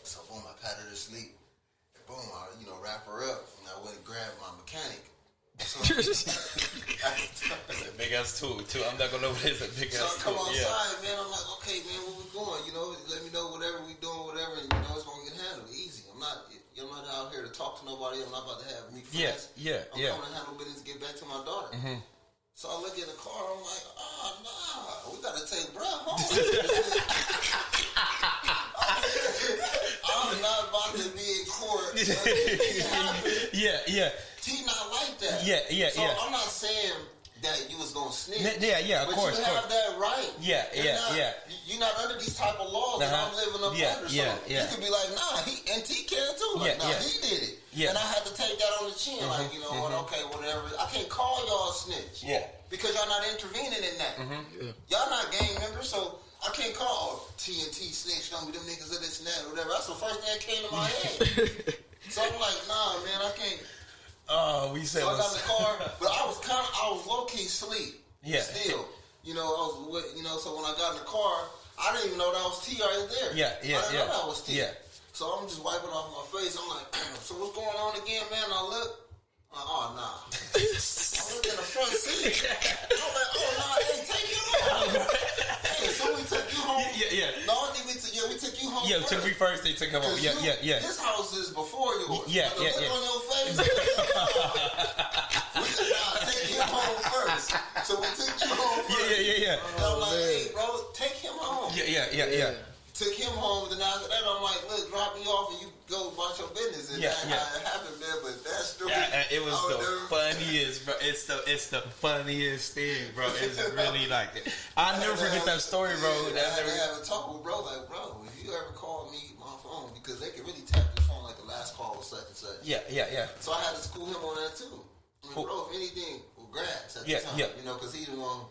So boom, I patted her to sleep. And boom, I wrap her up, and I went and grabbed my mechanic. So, it's a big ass tool too. I'm not gonna know what it is. A big ass tool. So I come outside, man. I'm like, okay, man, where we going? You know, let me know whatever we doing, whatever, and you know it's gonna get handled easy. I'm not out here to talk to nobody. I'm not about to have me friends. I'm coming to handle business, get back to my daughter. Mm-hmm. So I look in the car. I'm like, oh nah, we gotta take bruh home. I'm not about to be in court. Yeah. T not like that. Yeah. So I'm not saying that you was gonna snitch. Yeah, of course. But you have that right. Yeah. You're not under these type of laws that I'm living up under. So you could be like, nah, he can too. Like, he did it. Yeah. And I had to take that on the chin. Mm-hmm. Like, you know what, okay, whatever. I can't call y'all a snitch. Yeah. Because y'all not intervening in that. Mm-hmm. Y'all not gang members, so I can't call TNT snitch on me, them niggas of this and that or whatever. That's the first thing that came to my head. So I'm like, nah, man, I can't. Oh, we said. So I got in the car, but I was low key asleep. Yeah. Still, you know, so when I got in the car, I didn't even know that was T right there. Yeah. I didn't know that was T. Yeah. So I'm just wiping off my face. I'm like, so what's going on again, man? And I look. Oh, nah. I looked in the front seat. I'm like, oh, nah, hey, take him home. Hey, so we took you home. Yeah. No, I think we took you home. Yeah, took me first. They took him home. Yeah. This house is before yours. Yeah. Look on your face. Take him home first. So we took you home first. Yeah. And I'm like, hey, bro, take him home. Yeah. Took him home, and then after that, I'm like, look, drop me off, and you go about your business. And that's how it happened, man. But that's true. Yeah, it was the funniest, bro. It's the funniest thing, bro. It's really like it. I never forget that story, bro. I have a talk with bro, like, bro, if you ever call me my phone, because they can really tap your phone like the last call was such and such. Yeah. So I had to school him on that too. I mean, bro, if anything, well, Grass at the time, you know, because he the one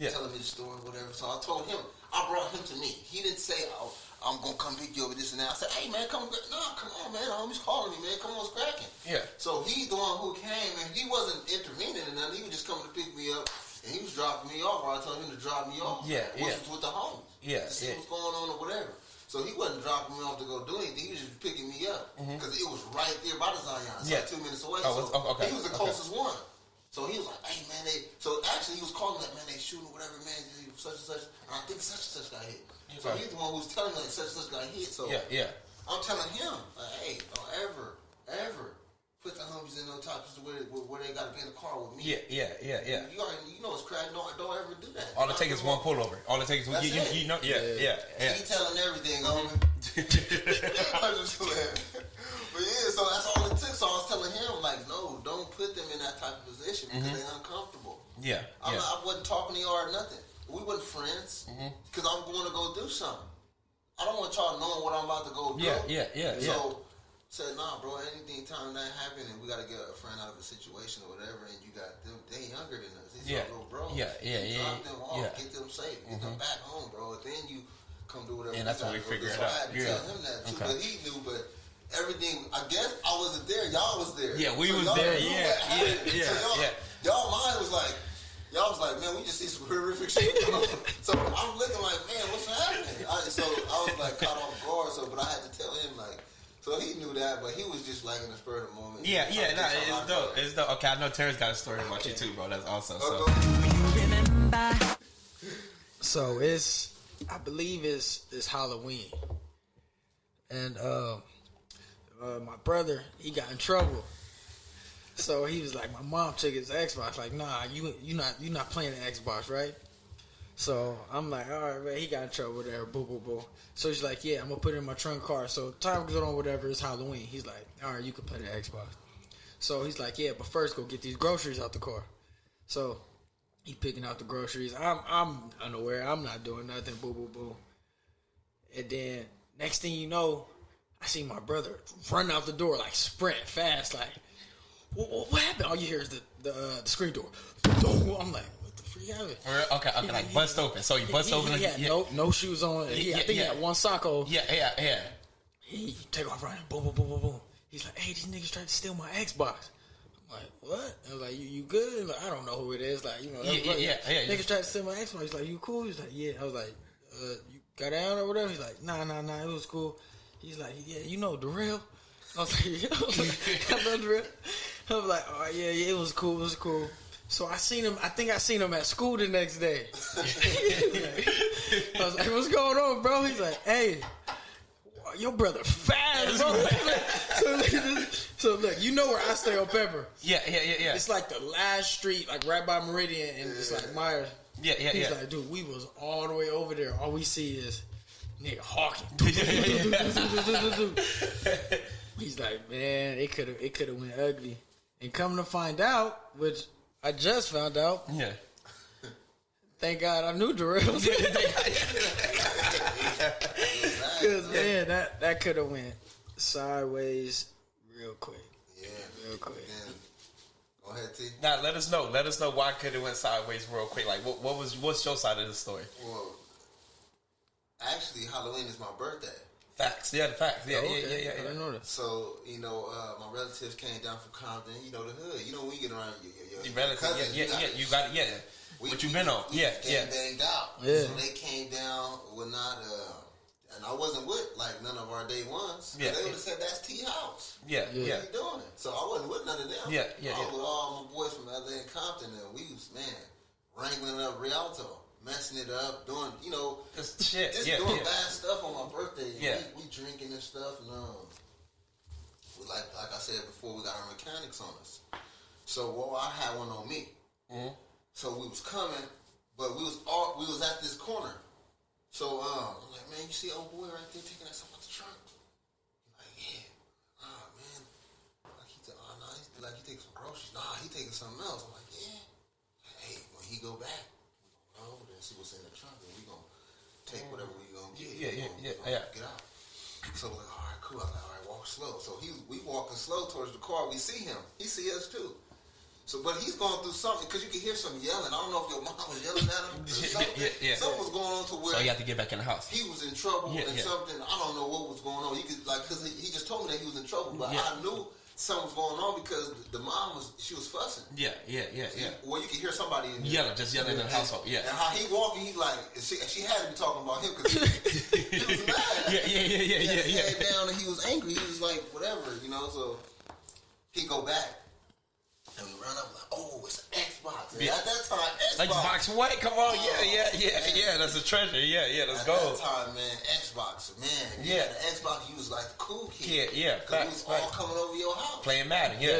telling me the story, whatever. So I told him, I brought him to me. He didn't say, oh, I'm going to come pick you over this and that. I said, hey, man, come on, man. Homie's calling me, man. Come on, it's cracking. Yeah. So he's the one who came, and he wasn't intervening in nothing. He was just coming to pick me up, and he was dropping me off, or I told him to drop me off. Which was with the homies. To see what's going on or whatever. So he wasn't dropping me off to go do anything. He was just picking me up because it was right there by the Zion. It's like 2 minutes away. Okay. He was the closest one. So he was like, "Hey man, so actually he was calling like, man, they shooting whatever, man, such and such, and I think such and such got hit." So he's the one who was telling me like such and such got hit. So I'm telling him like, "Hey, don't ever put the homies in no topics where they got to be in the car with me." Yeah. You already, you know it's crack. Don't ever do that. All it takes is one pullover. All it takes is you know. Yeah. He telling everything, homie. I'm just playing. But yeah, so that's all it took. So I was telling him like, no, don't put them in that type of position because they're uncomfortable. Yeah. I wasn't talking to y'all or nothing. We wasn't friends because I'm going to go do something. I don't want y'all knowing what I'm about to go do. Yeah. So said, nah, bro, anytime that happen and we got to get a friend out of a situation or whatever, and you got them, they younger than us. These are little bros. Drop them off, get them safe, get them back home, bro. Then you come do whatever. And that's what we figured out. So I out. had to tell him that too, but he knew. But everything, I guess I wasn't there. Y'all was there. Yeah, we so was there. Y'all mind was like, y'all was like, man, we just see some horrific shit. So I'm looking like, man, what's happening? So I was like caught off guard. So, but I had to tell him like. So he knew that, but he was just like in the spur of the moment. It's dope. It's dope. Okay, I know Terrence got a story about you too, bro. That's awesome. So I believe it's Halloween, and my brother, he got in trouble. So he was like, my mom took his Xbox. Like, nah, you not playing the Xbox, right? So I'm like, all right, man. He got in trouble there. Boo, boo, boo. So he's like, yeah, I'm gonna put it in my trunk car. So time goes on, whatever. It's Halloween. He's like, all right, you can play the Xbox. So he's like, yeah, but first go get these groceries out the car. So he picking out the groceries. I'm unaware. I'm not doing nothing. Boo, boo, boo. And then next thing you know, I see my brother run out the door like sprint fast. Like, what happened? All you hear is the screen door. I'm like. Okay, like bust open. So you bust open. He had no shoes on. I think he had one sock on. Yeah. He take off running. Boom, boom, boom, boom, boom. He's like, hey, these niggas tried to steal my Xbox. I'm like, what? I was like, you good? Like, I don't know who it is. Like, you know, niggas tried to steal my Xbox. He's like, you cool? He's like, yeah. I was like, you got down or whatever? He's like, nah, it was cool. He's like, yeah, you know Durell? I was like, yeah, I know Durell. I was like, oh yeah, it was cool. So I seen him. I think I seen him at school the next day. I was like, "What's going on, bro?" He's like, "Hey, your brother fast, bro." So look, you know where I stay on Pepper. Yeah. It's like the last street, like right by Meridian, and it's like Myers. Yeah. He's like, dude, we was all the way over there. All we see is nigga hawking. He's like, man, it could have went ugly. And come to find out, which. I just found out. Yeah. Thank God I knew Durell. Because, man, that could have went sideways real quick. Yeah. Real quick. Go ahead, T. Now, let us know why could it went sideways real quick. Like, what's your side of the story? Well, actually, Halloween is my birthday. Facts. Yeah, the facts. Yeah, okay. yeah. I didn't know that. So, you know, my relatives came down from Compton, you know, the hood. You know, when you get around your relatives, cousins, you got it, What you been on? We banged out. Yeah. So they came down with not, and I wasn't with, like, none of our day ones. Yeah. They would have said, that's T House. Yeah. What are you doing? So I wasn't with none of them. Yeah. I was with all my boys from LA and Compton, and we was, wrangling up Rialto. Messing it up, doing, you know, just shit. Doing bad stuff on my birthday. Yeah. We drinking and stuff, and we like I said before, we got our mechanics on us. So, I had one on me. Mm-hmm. So we was coming, but we was at this corner. So I'm like, man, you see old boy right there taking that stuff out the trunk? He's like, yeah. Man, like he taking some groceries. Nah, he taking something else. I'm like, yeah. Hey, when he go back. Over there and see what's in the trunk, and we gonna take whatever we gonna get. Get out. So we're like, all right, cool. I'm like, all right, walk slow. So we walking slow towards the car. We see him. He see us too. So, but he's going through something because you can hear some yelling. I don't know if your mom was yelling at him. Something was going on to where. So you have to get back in the house. He was in trouble and something. I don't know what was going on. You could because he just told me that he was in trouble, but I knew something was going on because the mom was fussing. Yeah. Well, you can hear somebody in yelling in the household. Yeah. And how he walking, he like she had to be talking about him because he was mad. He sat down and he was angry. He was like whatever, So he go back and we run up like, oh, it's an Xbox. And at that time, Xbox what? Come on, yeah. That's a treasure. Yeah. Let's go. At that time, man, Xbox, man. Yeah, the Xbox, you was like the cool kid. Yeah. Because we was all coming over your house. Playing Madden. Yeah.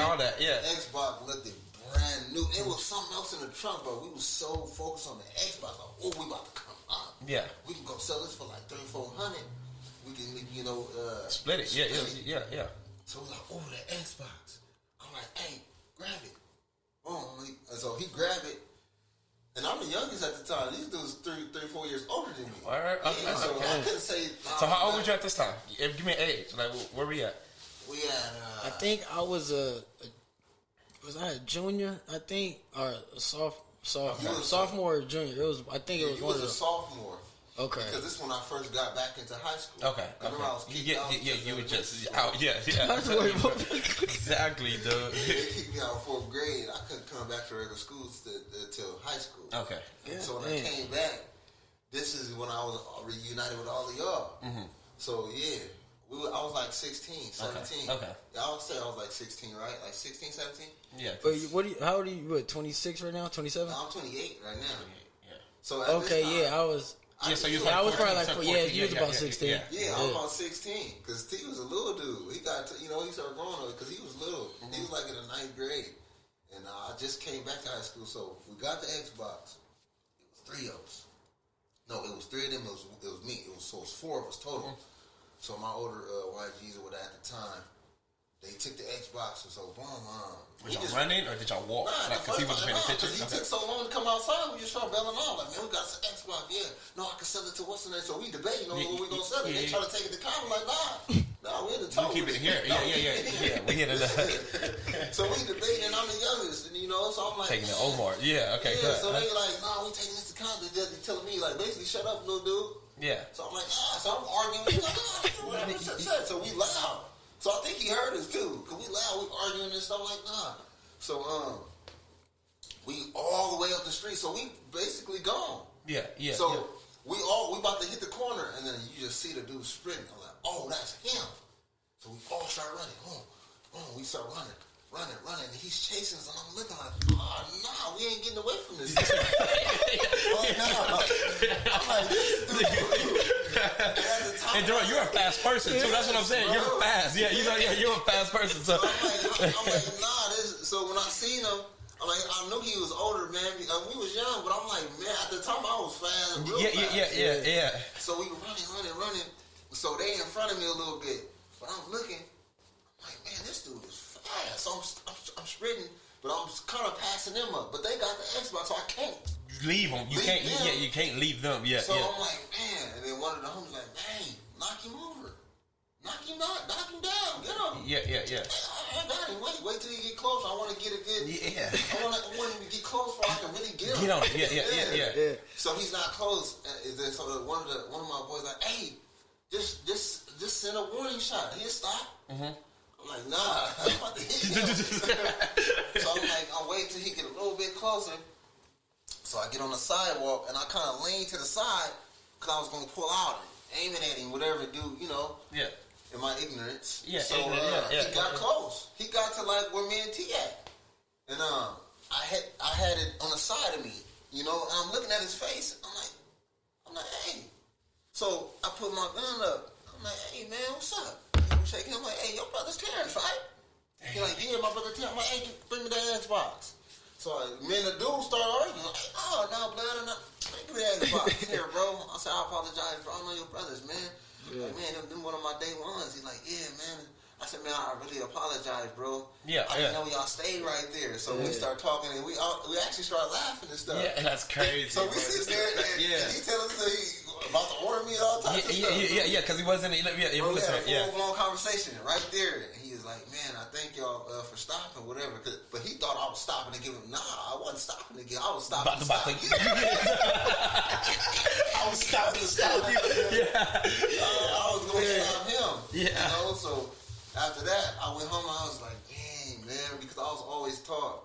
All that. Yeah. Xbox looked brand new. It was something else in the trunk, but we was so focused on the Xbox. Like, oh, we about to come up. Yeah. We can go sell this for like $300-400. We can, split it. Yeah. So we're like, oh, the Xbox. I'm like, hey, grab it. And so he grabbed it. And I'm the youngest at the time. These dudes 3-4 years older than me. All right. So I couldn't say. So how old were you at this time? Give me an age. Like, where we at? We at. I think I was was I a junior? I think or a sophomore or junior. It was. I think it was. You one was of a sophomore. Okay. Because this is when I first got back into high school. Okay. I remember I was kicked out. You were just out. Yeah. Exactly, dude. They kicked me out of 4th grade. I couldn't come back to regular school until high school. Okay. So when I came back, this is when I was reunited with all of y'all. Mm-hmm. So yeah, I was like 16, 17. Okay. I would say I was like 16, right? Like 16, 17? Yeah. But how old are you? What, 26 right now? 27? No, I'm 28 right now. Yeah. So at okay, this time, I was. Yeah, so you was I was 14, probably like, 14, you was about 16. Yeah, I was about 16. Because T was a little dude. He got, he started growing up because he was little. Mm-hmm. He was like in the 9th grade. And I just came back to high school. So we got the Xbox. It was 3 of us. No, it was 3 of them. It was me. It was 4 of us total. Mm-hmm. So my older YGs or whatever at the time, they took the Xbox. And so, boom, was y'all running or did y'all walk? Nah, because he wasn't paying attention. Because he took so long to come outside, we just started belling out. Like, man, we got some Xbox, yeah. No, I can sell it to what's in there. So we debating on what we gonna sell it. They try to take it to counter, like, nah, we're the top. You keep it here. Yeah. We hit it up. So we debating, and I'm the youngest, and so I'm like, taking it Omar. Yeah, okay, yeah. So they like, nah, we taking this to counter. They're telling me, like, basically, shut up, little dude. Yeah. So I'm like, so I'm arguing. Like, whatever. So we loud. So I think he heard us too, cause we loud, we arguing and stuff like that. So we all the way up the street. So we basically gone. Yeah. So we about to hit the corner, and then you just see the dude sprinting. I'm like, oh, that's him. So we all start running. We start running. And he's chasing us, and I'm looking like, oh, nah, we ain't getting away from this. I'm like, this dude. And Durell, you're a fast person too. That's what I'm saying. You're fast. Yeah, you're a fast person. So I'm like, nah. So when I seen him, I'm like, I knew he was older, man. We was young, but I'm like, man, at the time I was fast. Yeah. So we were running. So they in front of me a little bit, but I'm looking. I'm like, man, this dude is fast. So I'm sprinting, but I'm kind of passing them up. But they got the Xbox, so I can't leave them. You can't. Them. You can't leave them. Yeah. So I'm like, man, and then one of the homies like, hey, knock him over, knock him down, get him. Yeah. I got him. Wait till he get close. I want to get a good. Yeah. I want him to get close so I can really get him. Get on. Yeah. So he's not close. So one of my boys like, hey, just send a warning shot. He'll stop. Mm-hmm. I'm like, nah, I'm about to hit him. So I'm like, I'll wait till he get a little bit closer. So I get on the sidewalk and I kind of lean to the side because I was going to pull out and aim it at him, whatever, dude, Yeah. In my ignorance. Yeah. So he got close. He got to like where me and T at. And I had it on the side of me, and I'm looking at his face. I'm like, hey. So I put my gun up. I'm like, hey, man, what's up? I'm shaking him like, hey, your brother's Terrence, right? He's like, yeah, my brother Terrence. I'm like, hey, bring me that Xbox. So me and the dude started arguing. Like, oh, no, blood, give me that Xbox. Here, bro. I said, I apologize, bro. I know your brothers, man. Yeah. Like, man, them one of my day ones. He's like, yeah, man. I said, man, I really apologize, bro. Yeah, I didn't know y'all stayed right there. So we start talking, and we actually started laughing and stuff. Yeah, that's crazy. So we sit there, and he tells us that he about to order me all types of stuff. Yeah, because he wasn't. We had a full-blown conversation right there. And he was like, man, I thank y'all for stopping, whatever. But he thought I was stopping to give him. Nah, I wasn't stopping to give. I was stopping to stop you. I was stopping to stop you. Yeah. I was going to stop him. Yeah. So after that, I went home and I was like, dang, man, because I was always taught,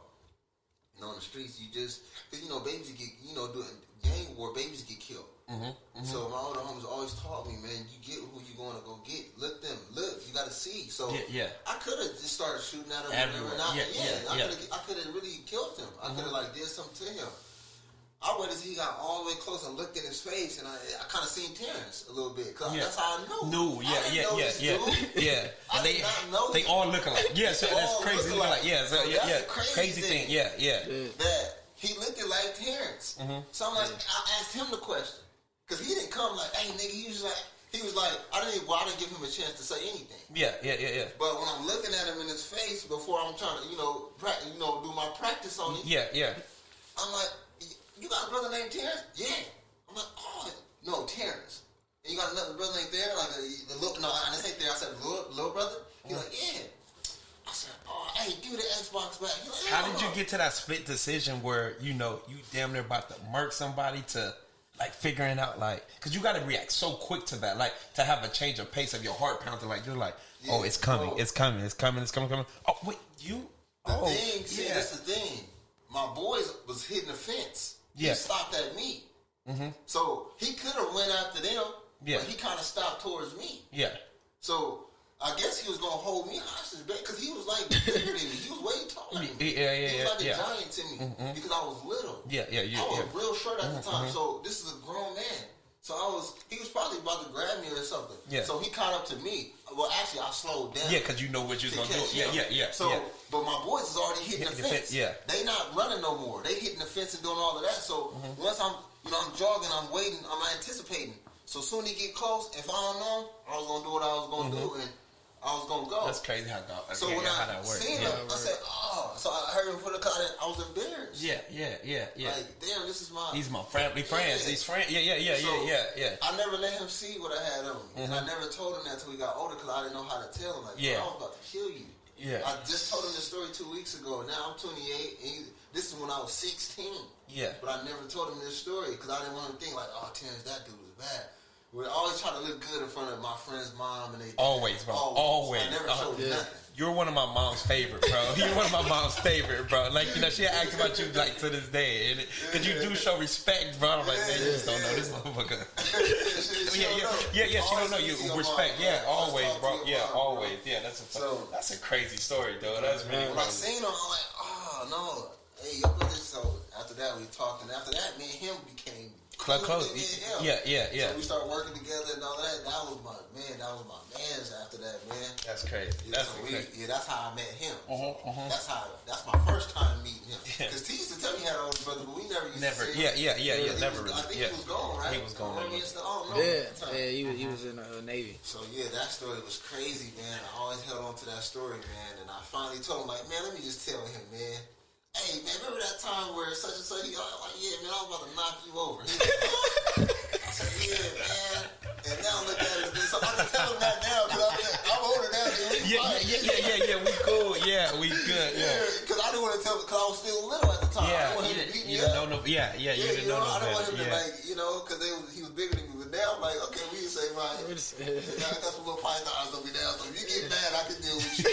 you know, in the streets, you just, because, you know, babies get, you know, doing gang war, babies get killed. So my older homies always taught me, man, you get who you going to go get. Look, you got to see. So I could have just started shooting at him whatever. I could have really killed him. I could have, like, did something to him. I waited till he got all the way close and looked in his face, and I kind of seen Terrence a little bit, because that's how I knew. And they all look alike. Yeah, so that's crazy. Look alike. Yeah, so, crazy thing. That he looked like Terrence. So I'm like, I asked him the question, because he didn't come like, hey, nigga, he was like, I didn't give him a chance to say anything. Yeah. But when I'm looking at him in his face before I'm trying to, do my practice on him. I'm like, you got a brother named Terrence? Yeah. I'm like, oh, no, Terrence. And you got another brother named there? Like, I didn't say there. I said, little brother? He's like, yeah. I said, oh, hey, give me the Xbox back. He's like, how did you get to that split decision where, you damn near about to murk somebody to, like, figuring out, like, because you got to react so quick to that, like, to have a change of pace of your heart pounding, like, you're like, oh, it's coming. Oh, wait, you? That's the thing. My boys was hitting the fence. He stopped at me. So he could have went after them, but he kind of stopped towards me. So I guess he was going to hold me hostage because he was like bigger than me. He was way taller than me. He was like a giant to me because I was little. I was real short at the time. So this is a grown man. So he was probably about to grab me or something. So he caught up to me. Well, actually, I slowed down. Because you know what you're going to do. But my boys is already hitting the fence. They not running no more. They hitting the fence and doing all of that. So once I'm jogging, I'm waiting, I'm anticipating. So soon he get close, if I don't know, I was going to do what I was going to do, and I was going to go. That's crazy how that works. Seen him, I said, oh. So I heard him put a car in. I was embarrassed. Like, damn, this is my... These my family friends. These friends. I never let him see what I had on me. And I never told him that until we got older because I didn't know how to tell him. Like, I was about to kill you. I just told him this story 2 weeks ago. Now I'm 28, and this is when I was 16. But I never told him this story because I didn't want him to think like, oh, Terrence, that dude was bad. We always try to look good in front of my friend's mom and they. Always, bro. Always. I never showed nothing. You're one of my mom's favorite, bro. You're one of my mom's favorite, bro. Like, she asks about you, like, to this day. Because you do show respect, bro. I'm like, man, you just don't know this motherfucker. She don't know you. Respect. Always, bro. Always. That's a crazy story, though. That's really crazy. When I seen him, I'm like, oh, no. Hey, your brother. So after that, we talked. And after that, me and him became... close. So we started working together and all that. That was my man's after that, man. That's crazy. That's how I met him. That's my first time meeting him. Because T used to tell me he had an older brother, but we never used to see him. Never really. I think he was gone, right? He was gone. He was in the Navy. So that story was crazy, man. I always held on to that story, man. And I finally told him, like, man, let me just tell him, man. Hey, man, remember that time where such and such, he was like, yeah, man, I was about to knock you over. He was like, I said, yeah, man. And now look at it. So I can tell him that now because I'm older now. We cool. We good. Because I didn't want to tell him because I was still little at the time. I didn't want him to beat me up. You didn't know no I didn't want him to, better. because he was bigger than me. But now I'm like, okay, we can say, right. I got some little pythons over there. So if you get mad, I can deal with you.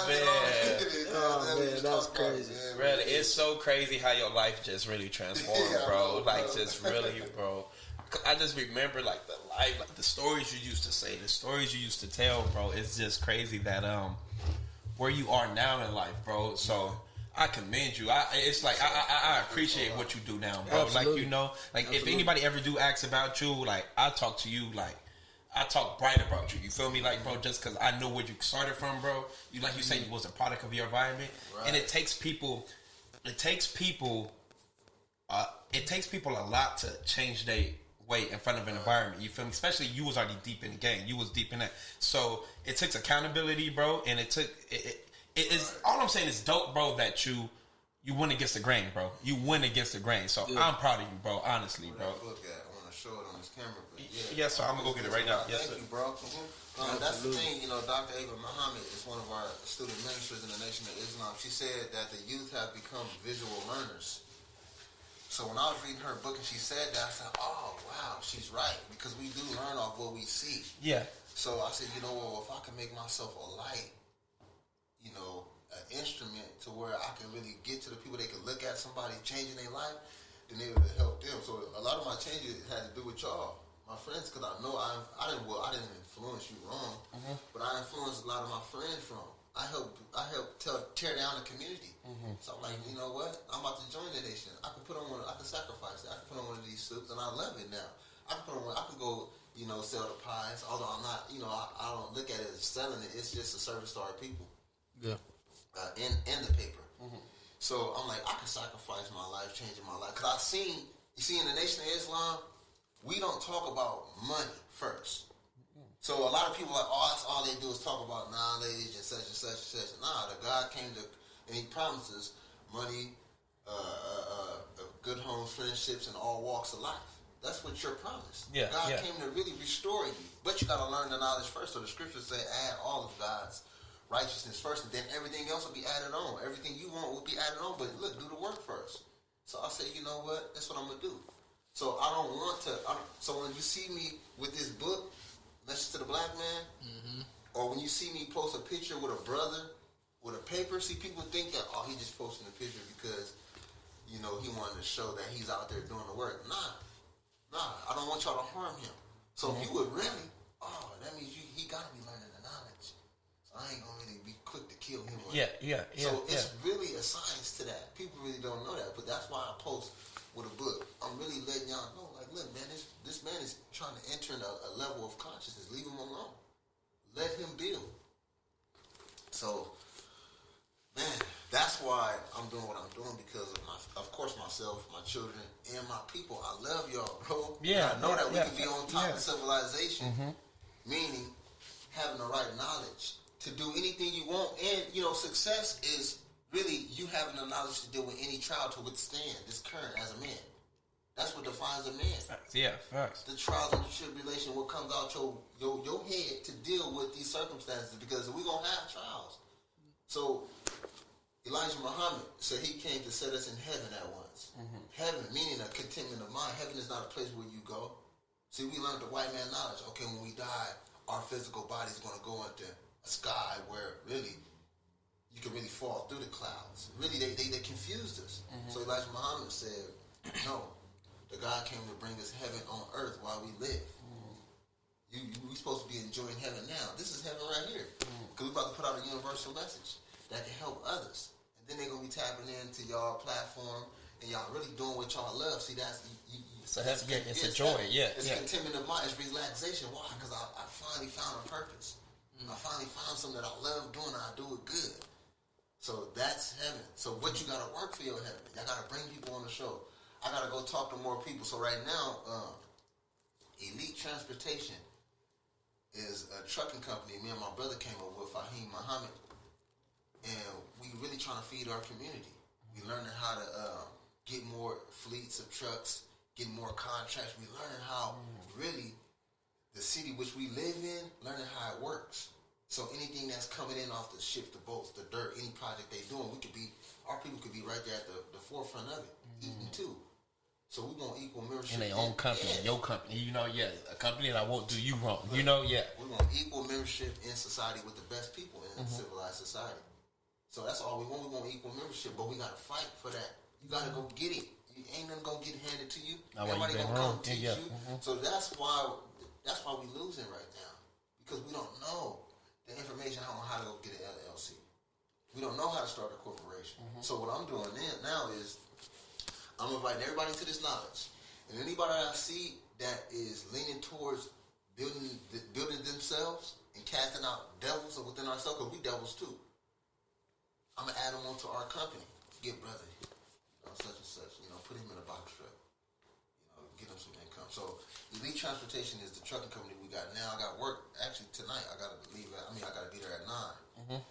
Man, that's crazy. Really, it's so crazy how your life just really transformed, bro. Just really, bro. I just remember, like, the life, like, the stories you used to say, the stories you used to tell, bro. It's just crazy that, where you are now in life, bro. So, I commend you. I appreciate what you do now, bro. Absolutely. Like, if anybody ever do ask about you, like, I talk to you, like, I talk bright about you. You feel me? Like, bro, just because I know where you started from, bro. You say you was a product of your environment. Right. And it takes people a lot to change their way in front of an environment. You feel me? Especially you was already deep in the game. You was deep in that. So it takes accountability, bro. And it is all I'm saying is dope, bro, that you went against the grain, bro. You went against the grain. So I'm proud of you, bro. Honestly, bro. Show it on this camera, but so I'm gonna go get it right now. Yes, Thank you, bro. That's the thing, Dr. Ava Muhammad is one of our student ministers in the Nation of Islam. She said that the youth have become visual learners. So when I was reading her book and she said that, I said, oh, wow, she's right. Because we do learn off what we see. Yeah. So I said, you know what, if I can make myself a light, you know, an instrument to where I can really get to the people, they can look at somebody changing their life, then it would help them. So a lot of my changes had to do with y'all, my friends, because I know I didn't influence you wrong, but I influenced a lot of my friends wrong. I helped tear down the community. So I'm like, you know what? I'm about to join the nation. I can sacrifice it. I can put on one of these suits, and I love it now. I can go, you know, sell the pies. Although I'm not, you know, I don't look at it as selling it. It's just a service to our people. Yeah. In the paper. So I'm like, I can sacrifice my life, changing my life. Cause you see, in the Nation of Islam, we don't talk about money first. So a lot of people are like, oh, that's all they do is talk about knowledge and such and such and such. Nah, the God came to, and He promises money, good homes, friendships, and all walks of life. That's what you're promised. Yeah, God came to really restore you, but you got to learn the knowledge first. So the scriptures say, add all of God's righteousness first, and then everything else will be added on. Everything you want will be added on, but look, do the work first. So I say, you know what? That's what I'm gonna do. So I don't want to. So when you see me with this book, Message to the Black Man, or when you see me post a picture with a brother with a paper, see, people think that, oh, he just posting a picture because, you know, he wanted to show that he's out there doing the work. Nah, I don't want y'all to harm him. So if you would really, that means he got to be learning the knowledge. So I ain't gonna really be quick to kill him. So it's really a science to that. People really don't know that, but that's why I post with a book. I'm really letting y'all know, like, look, man, this man is trying to enter a level of consciousness. Leave him alone. Let him build. So, man, that's why I'm doing what I'm doing, because of course, myself, my children, and my people. I love y'all, bro. Yeah, I know that we can be on top of civilization, meaning having the right knowledge to do anything you want. And, you know, success is really you having the knowledge to deal with any trial, to withstand this current as a man. That's what defines a man. Yeah, facts. The trials and the tribulation, what comes out your head to deal with these circumstances, because we're going to have trials. So, Elijah Muhammad said he came to set us in heaven at once. Heaven, meaning a contentment of mind. Heaven is not a place where you go. See, we learned the white man knowledge. Okay, when we die, our physical body is going to go into a sky where really you can really fall through the clouds. Really, they confused us. So Elijah Muhammad said, no, the God came to bring us heaven on earth while we live. We're supposed to be enjoying heaven now. This is heaven right here. Because we're about to put out a universal message that can help others. And then they're going to be tapping into y'all platform, and y'all really doing what y'all love. See, that's... So it's a joy, It's contentment of mind. It's relaxation. Why? Because I finally found a purpose. I finally found something that I love doing, and I do it good. So that's heaven. So what you got to work for your heaven. Y'all got to bring people on the show. I got to go talk to more people. So right now, Elite Transportation is a trucking company me and my brother came up with, Fahim Muhammad. And we really trying to feed our community. We learning how to get more fleets of trucks, get more contracts. We learning how really the city which we live in, learning how it works. So anything that's coming in off the ship, the boats, the dirt, any project they doing, our people could be right there at the forefront of it, eating too. So we want equal membership. In their own company, your company, you know, a company that won't do you wrong, you know, We want equal membership in society with the best people in civilized society. So that's all we want. We want equal membership, but we got to fight for that. You got to go get it. You ain't nothing going to get handed to you. Everybody going to come teach you. So that's why we losing right now, because we don't know the information on how to go get an LLC. We don't know how to start a corporation. So what I'm doing now is I'm inviting everybody to this knowledge. And anybody that I see that is leaning towards building themselves and casting out devils within ourselves, because we devils too, I'm going to add them onto our company. Get brother, such and such, put him in a box truck. Get him some income. So Elite Transportation is the trucking company we got now. I got work actually tonight. I got to leave. I got to be there at 9.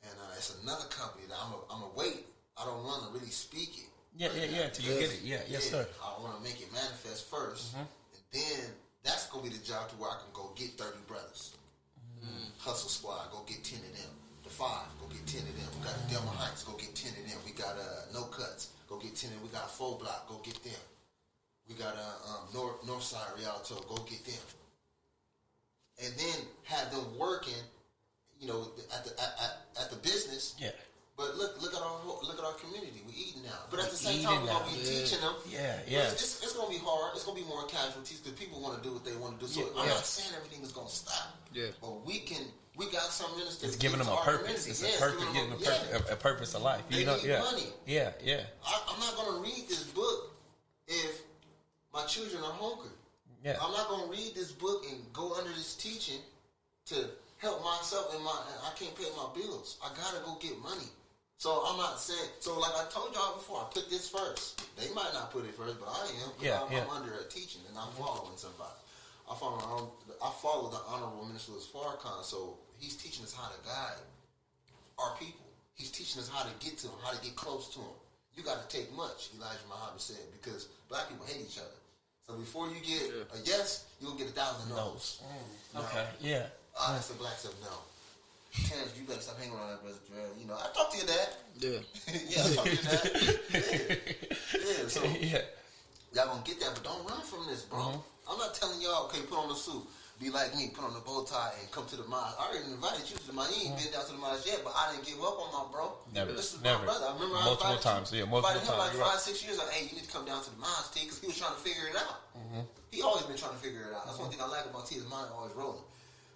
And it's another company that I'm a wait. I don't want to really speak it. Till you get it. Yes, sir. I want to make it manifest first, and then that's gonna be the job to where I can go get 30 brothers, hustle squad, go get 10 of them, the 5, go get 10 of them. We got Delma Heights, go get 10 of them. We got No Cuts, go get 10 of them. We got Full Block, go get them. We got Northside Rialto, go get them. And then have them working, you know, at the business. Yeah. But look at our community. We eating now. But at the same time, we're gonna be teaching them. Yeah. It's gonna be hard. It's gonna be more casualties because people want to do what they want to do. So I'm not saying everything is gonna stop. Yeah. But we got some ministers. It's giving them a purpose. It's a purpose of life. They need money. Yeah. I'm not gonna read this book if my children are hungry. Yeah. I'm not gonna read this book and go under this teaching to help myself and I can't pay my bills. I gotta go get money. So I'm not saying. So like I told y'all before, I put this first. They might not put it first, but I am. I'm under a teaching and I'm following somebody. I follow the Honorable Minister Farrakhan. So he's teaching us how to guide our people. He's teaching us how to get to them, how to get close to them. You got to take much, Elijah Muhammad said, because black people hate each other. So before you get a yes, you'll get 1,000 no's. Okay. Yeah. That's the black stuff. No. Terrence, you better stop hanging around that brother Durell. You know, I talked to your dad. Yeah. I talked to your dad. Yeah. So y'all gonna get that, but don't run from this, bro. I'm not telling y'all, okay, put on the suit, be like me, put on the bow tie, and come to the mosque. I already invited you to the mosque. You ain't been down to the mosque yet, but I didn't give up on my bro. This is my brother. I remember multiple times. Yeah, multiple times. Him like 5-6 years. Like, hey, you need to come down to the mosque, T, because he was trying to figure it out. He always been trying to figure it out. That's one thing I like about T. His mind always rolling.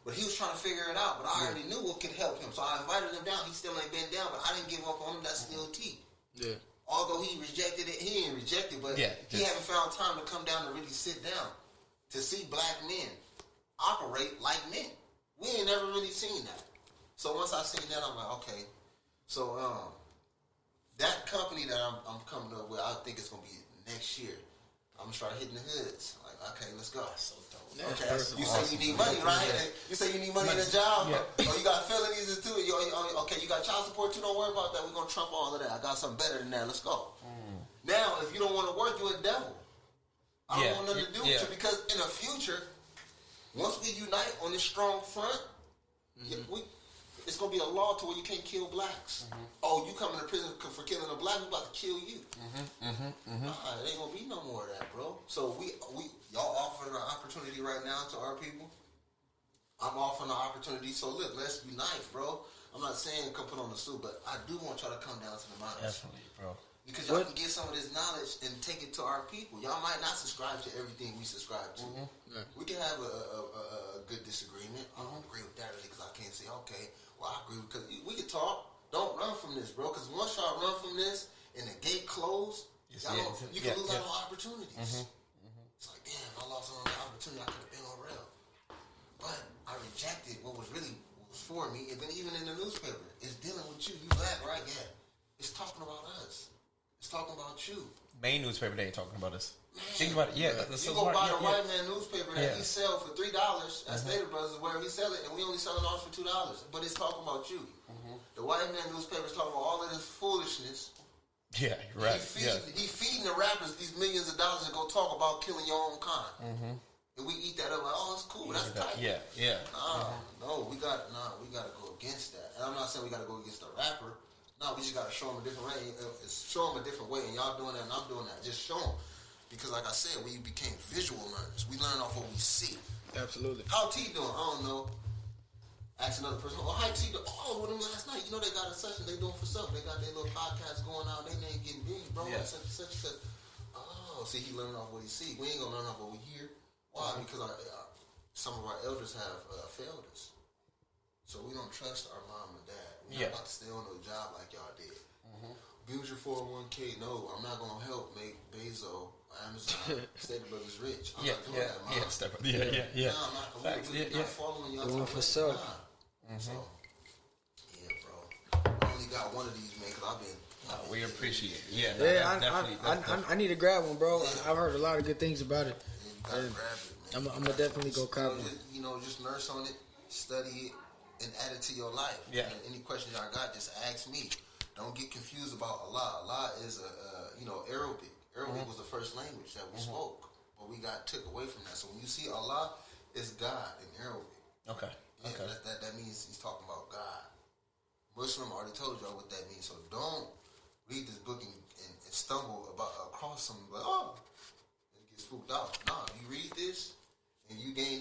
But he was trying to figure it out. But I already knew what could help him, so I invited him down. He still ain't been down, but I didn't give up on him. That's still T. Yeah. Although he rejected it, he ain't rejected, but he haven't found time to come down and really sit down to see black men operate like men. We ain't never really seen that. So once I seen that, I'm like, okay. So that company that I'm coming up with, I think it's gonna be next year. I'm gonna start hitting the hoods. Like, okay, let's go. That's so dope. Okay, you say you need money, right? You say you need money in a job. Oh, you got felonies too. Okay, you got child support too. Don't worry about that. We're gonna trump all of that. I got something better than that. Let's go. Now, if you don't want to work, you're a devil. I don't want nothing to do with you because in the future, once we unite on this strong front, it's going to be a law to where you can't kill blacks. Oh, you come into prison for killing a black, we about to kill you. It ain't going to be no more of that, bro. So y'all offering an opportunity right now to our people. I'm offering an opportunity. So look, let's unite, bro. I'm not saying come put on the suit, but I do want y'all to come down to the mosque. Definitely, bro. Because y'all can get some of this knowledge and take it to our people. Y'all might not subscribe to everything we subscribe to. We can have a good disagreement. I don't agree with that really because I can't say, okay, well, I agree because we can talk. Don't run from this, bro. Because once y'all run from this and the gate closed, you can lose out on opportunities. It's like, damn, I lost on the opportunity. I could have been on rail. But I rejected what was really for me. And then even in the newspaper, it's dealing with you. You black, right? Yeah. It's talking about us. It's talking about you. Main newspaper, they ain't talking about us. Man, think about it. Yeah, that's you so go buy the white man newspaper that he sell for $3 at Stater Brothers, where he sell it, and we only selling ours for $2. But it's talking about you. The white man newspaper is talking about all of this foolishness. Yeah, right. He feeding the rappers these millions of dollars to go talk about killing your own kind. And we eat that up like, oh, it's cool. That's tight. No, we got to go against that. And I'm not saying we got to go against the rapper. No, we just got to show them a different way. Show them a different way, and y'all doing that, and I'm doing that. Just show them. Because like I said, we became visual learners. We learn off what we see. Absolutely. How T doing? I don't know. Ask another person, oh, how T doing? Oh, I was with him last night. You know they got a session they doing for something. They got their little podcast going out. They ain't getting big, bro. Such. Oh, see, he learning off what he see. We ain't going to learn off what we hear. Why? Because some of our elders have failed us. So we don't trust our mom and dad. We're not about to stay on no job like y'all did. Build your 401k. No, I'm not going to help make Bezos, Amazon, Stater Brothers rich. I'm not doing that, Mom. No, I'm not following y'all. Doing for self. So, bro. I only got one of these, man, because I've been... we appreciate it. I need to grab one, bro. I've heard a lot of good things about it. You got to grab it, man. I'm going to definitely go cop one. Just nurse on it, study it, and add it to your life. And any questions y'all got, just ask me. Don't get confused about Allah. Allah is Arabic. Arabic was the first language that we spoke, but we got took away from that. So when you see Allah, it's God in Arabic. Okay. That means he's talking about God.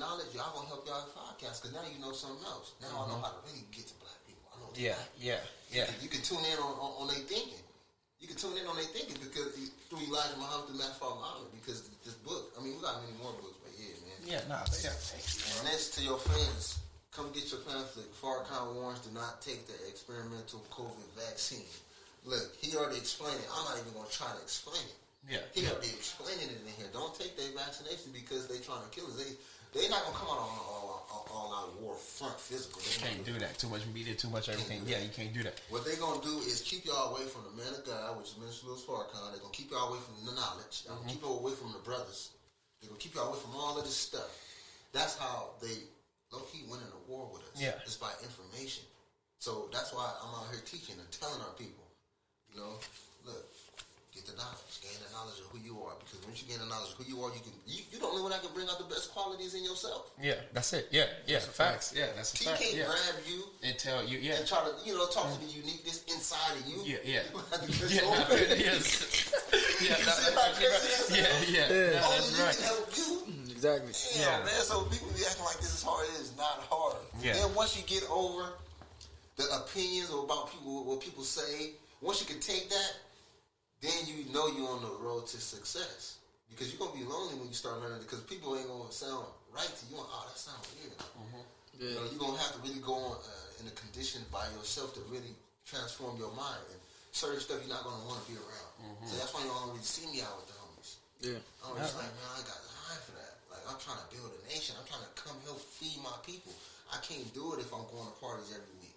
knowledge, y'all gonna help y'all podcast because now you know something else. Now I know how to really get to black people. I know. Yeah. You can tune in on their thinking. You can tune in on their thinking because through Elijah Muhammad, through Master Muhammad, because this book. I mean, we got many more books, but yeah, man. Yeah, nah, yeah. And next to your friends, come get your pamphlet. Farrakhan warns do not take the experimental COVID vaccine. Look, he already explained it. I'm not even gonna try to explain it. Yeah. He already explaining it in here. Don't take their vaccination because they trying to kill us. They not gonna come out on all out war front physical. You can't do that. Too much media, too much everything. Yeah, you can't do that. What they gonna do is keep y'all away from the man of God, which is Minister Louis Farrakhan. They're gonna keep y'all away from the knowledge. They're gonna keep y'all away from the brothers. They're gonna keep y'all away from all of this stuff. That's how they low-key went into war with us. Yeah. It's by information. So that's why I'm out here teaching and telling our people, you know, look, get the knowledge, gain the knowledge of who you are. Because once you gain the knowledge of who you are, you don't know when I can bring out the best qualities in yourself. Yeah, that's it. Yeah, facts. Yeah, that's a He fact. can't grab you and tell you, and try to, talk to the uniqueness inside of you. Yeah. You have to get Yeah, over it. Yes. Yeah, that's right. Yeah. Only That's you right. can help you. Exactly. Yeah, man. So people be acting like this is hard. It is not hard. Yeah. Then once you get over the opinions about people, what people say, once you can take that, then you know you're on the road to success. Because you're gonna be lonely when you start learning. Because people ain't gonna sound right to you. Oh, that sounds weird. Yeah. You're gonna have to really go on in a condition by yourself to really transform your mind. And certain stuff you're not gonna want to be around. So that's why you don't really see me out with the homies. Yeah. I'm just like, man, I got time for that. Like, I'm trying to build a nation. I'm trying to come help feed my people. I can't do it if I'm going to parties every week.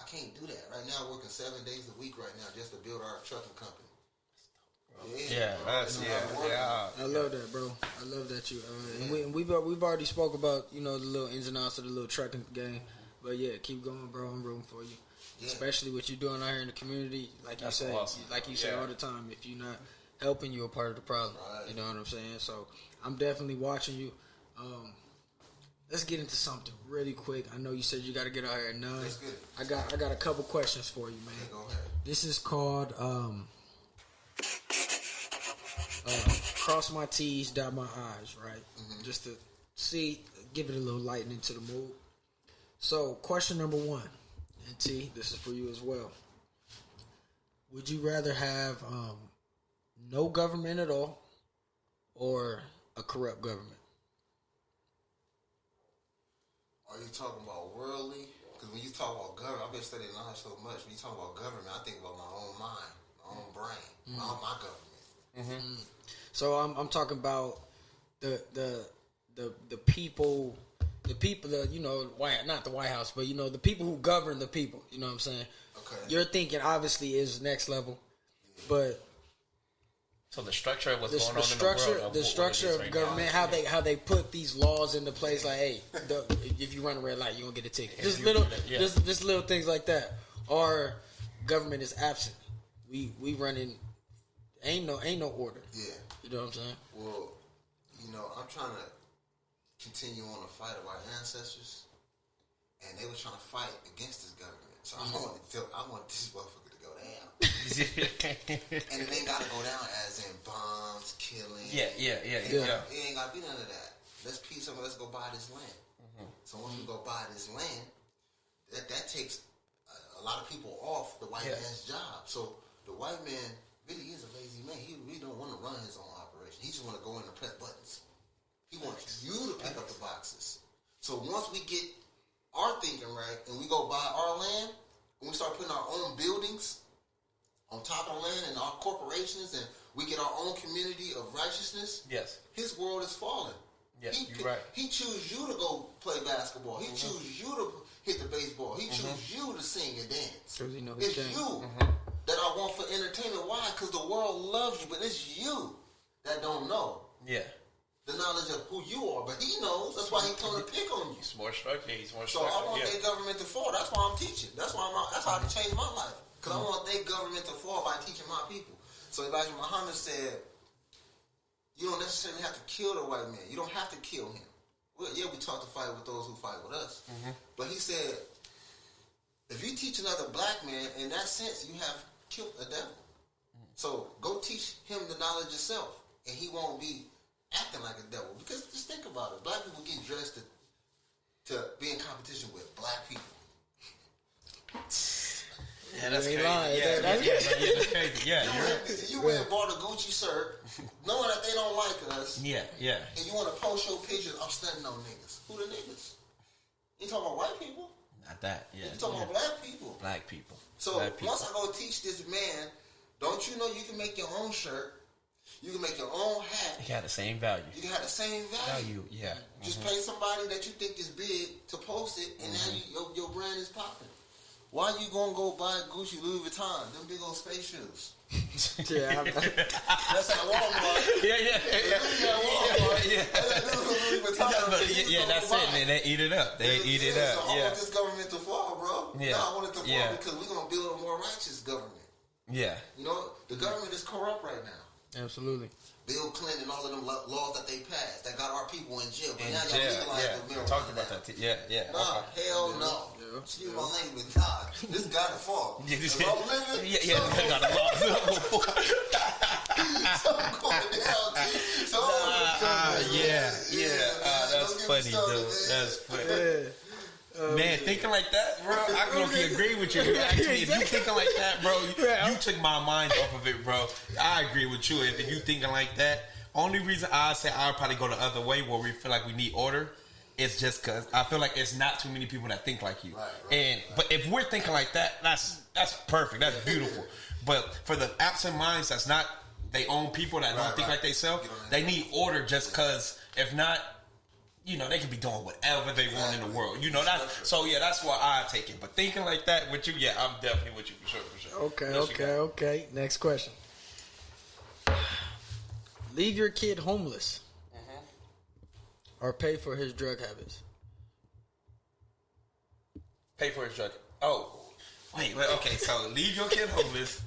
I can't do that. Right now, I'm working 7 days a week right now just to build our trucking company. Yeah. I love that, bro. I love that you. And we've already spoke about the little ins and outs of the little trucking game. But yeah, keep going, bro. I'm rooting for you. Yeah. Especially what you're doing out here in the community, like you say, awesome. like you say all the time. If you're not helping, you're a part of the problem. Right. You know what I'm saying? So I'm definitely watching you. Let's get into something really quick. I know you said you got to get out here at 9. That's good. I got a couple questions for you, man. Yeah, go ahead. This is called cross my T's, dot my I's, right? Just to give it a little lightening to the mood. So, question number 1, and T, this is for you as well. Would you rather have no government at all or a corrupt government? Are you talking about worldly? Because when you talk about government, I've been studying knowledge so much. When you talk about government, I think about my own mind, my own brain, my government. So I'm talking about the people, not the White House, but the people who govern the people. You know what I'm saying? Okay. Your thinking obviously is next level, but So the structure of what's the going on in structure, the world, the structure of right government, now. how they put these laws into place, like, hey, if you run a red light, you're gonna get a ticket. Just little things like that. Or government is absent. We running ain't no order. Yeah. You know what I'm saying? Well, I'm trying to continue on the fight of our ancestors, and they were trying to fight against this government. So I want this motherfucker to go down. And it ain't got to go down as in bombs, killing. Yeah. It ain't got to be none of that. Let's peace up and let's go buy this land. So once we go buy this land, that takes a lot of people off the white man's job. So the white man really is a lazy man. He really don't want to run his own operation. He just want to go in and press buttons. He wants you to pick up the boxes. So once we get our thinking right and we go buy our land, and we start putting our own buildings on top of the land and our corporations, and we get our own community of righteousness, Yes. his world is falling. Yes, you're right. He choose you to go play basketball. He choose you to hit the baseball. He choose you to sing and dance. Because he know his It's game. you that I want for entertainment. Why? Because the world loves you, but it's you that don't know Yeah. the knowledge of who you are. But he knows. That's why he come to pick on you. He's more structured. So I want their government to fall. That's why I'm teaching. That's how I can change my life. Because I want their government to fall by teaching my people. So Elijah Muhammad said, you don't necessarily have to kill the white man. You don't have to kill him. Well, yeah, we taught to fight with those who fight with us. But he said, if you teach another black man, in that sense, you have killed a devil. So go teach him the knowledge yourself, and he won't be acting like a devil. Because just think about it. Black people get dressed to be in competition with black people. Yeah, that's crazy. That's crazy. Yeah, you're right. You went and bought a Gucci shirt, knowing that they don't like us. Yeah. And you want to post your pictures. I'm stunting on niggas. Who the niggas? You talking about white people? Not that. Yeah. You talking about black people? Black people. So once I go teach this man, don't you know you can make your own shirt? You can make your own hat. You got the same value. You can have the same value. Yeah. Just pay somebody that you think is big to post it, and now your brand is popping. Why you gonna go buy Gucci, Louis Vuitton, them big old space shoes? Yeah, That's at Walmart. Yeah. Yeah, that's it, man. They eat it up. They eat it up. So I want this government to fall, bro. Yeah. No, I want it to fall because we're gonna build a more righteous government. Yeah. You know, the government is corrupt right now. absolutely. Bill Clinton and all of them laws that they passed that got our people in jail. But In now jail, y'all legalize the marijuana. Talked about that. Yeah. Nah, hell no. Yeah. Excuse my language. Nah, this gotta fall. Yeah, If I'm living, they got a law. something going down. That's funny, dude. That's funny. Man, thinking like that, bro, I can agree with you. Actually, if you thinking like that, bro, you took my mind off of it, bro. I agree with you. If you thinking like that, only reason I say I'll probably go the other way where we feel like we need order is just because I feel like it's not too many people that think like you. But if we're thinking like that, that's perfect. That's beautiful. But for the absent minds, that's not they own people that don't think like they self. They need order just because if not, you know, they could be doing whatever they want in the world. You know, that's why I take it. But thinking like that with you, I'm definitely with you for sure. Okay. Next question. Leave your kid homeless or pay for his drug habits? Pay for his drug. Oh, wait. Okay, so leave your kid homeless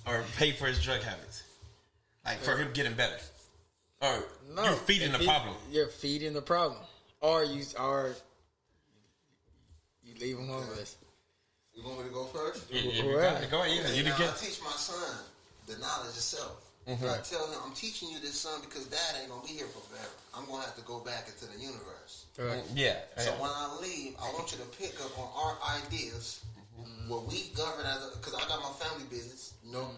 or pay for his drug habits. Like for him getting better. Or you're feeding the problem. You're feeding the problem. Or you leave him homeless. You want me to go first? Go ahead. You I teach my son the knowledge of self. I tell him, I'm teaching you this, son, because dad ain't going to be here forever. I'm going to have to go back into the universe. Right. So when I leave, I want you to pick up on our ideas, what we govern as because I got my family business, you know.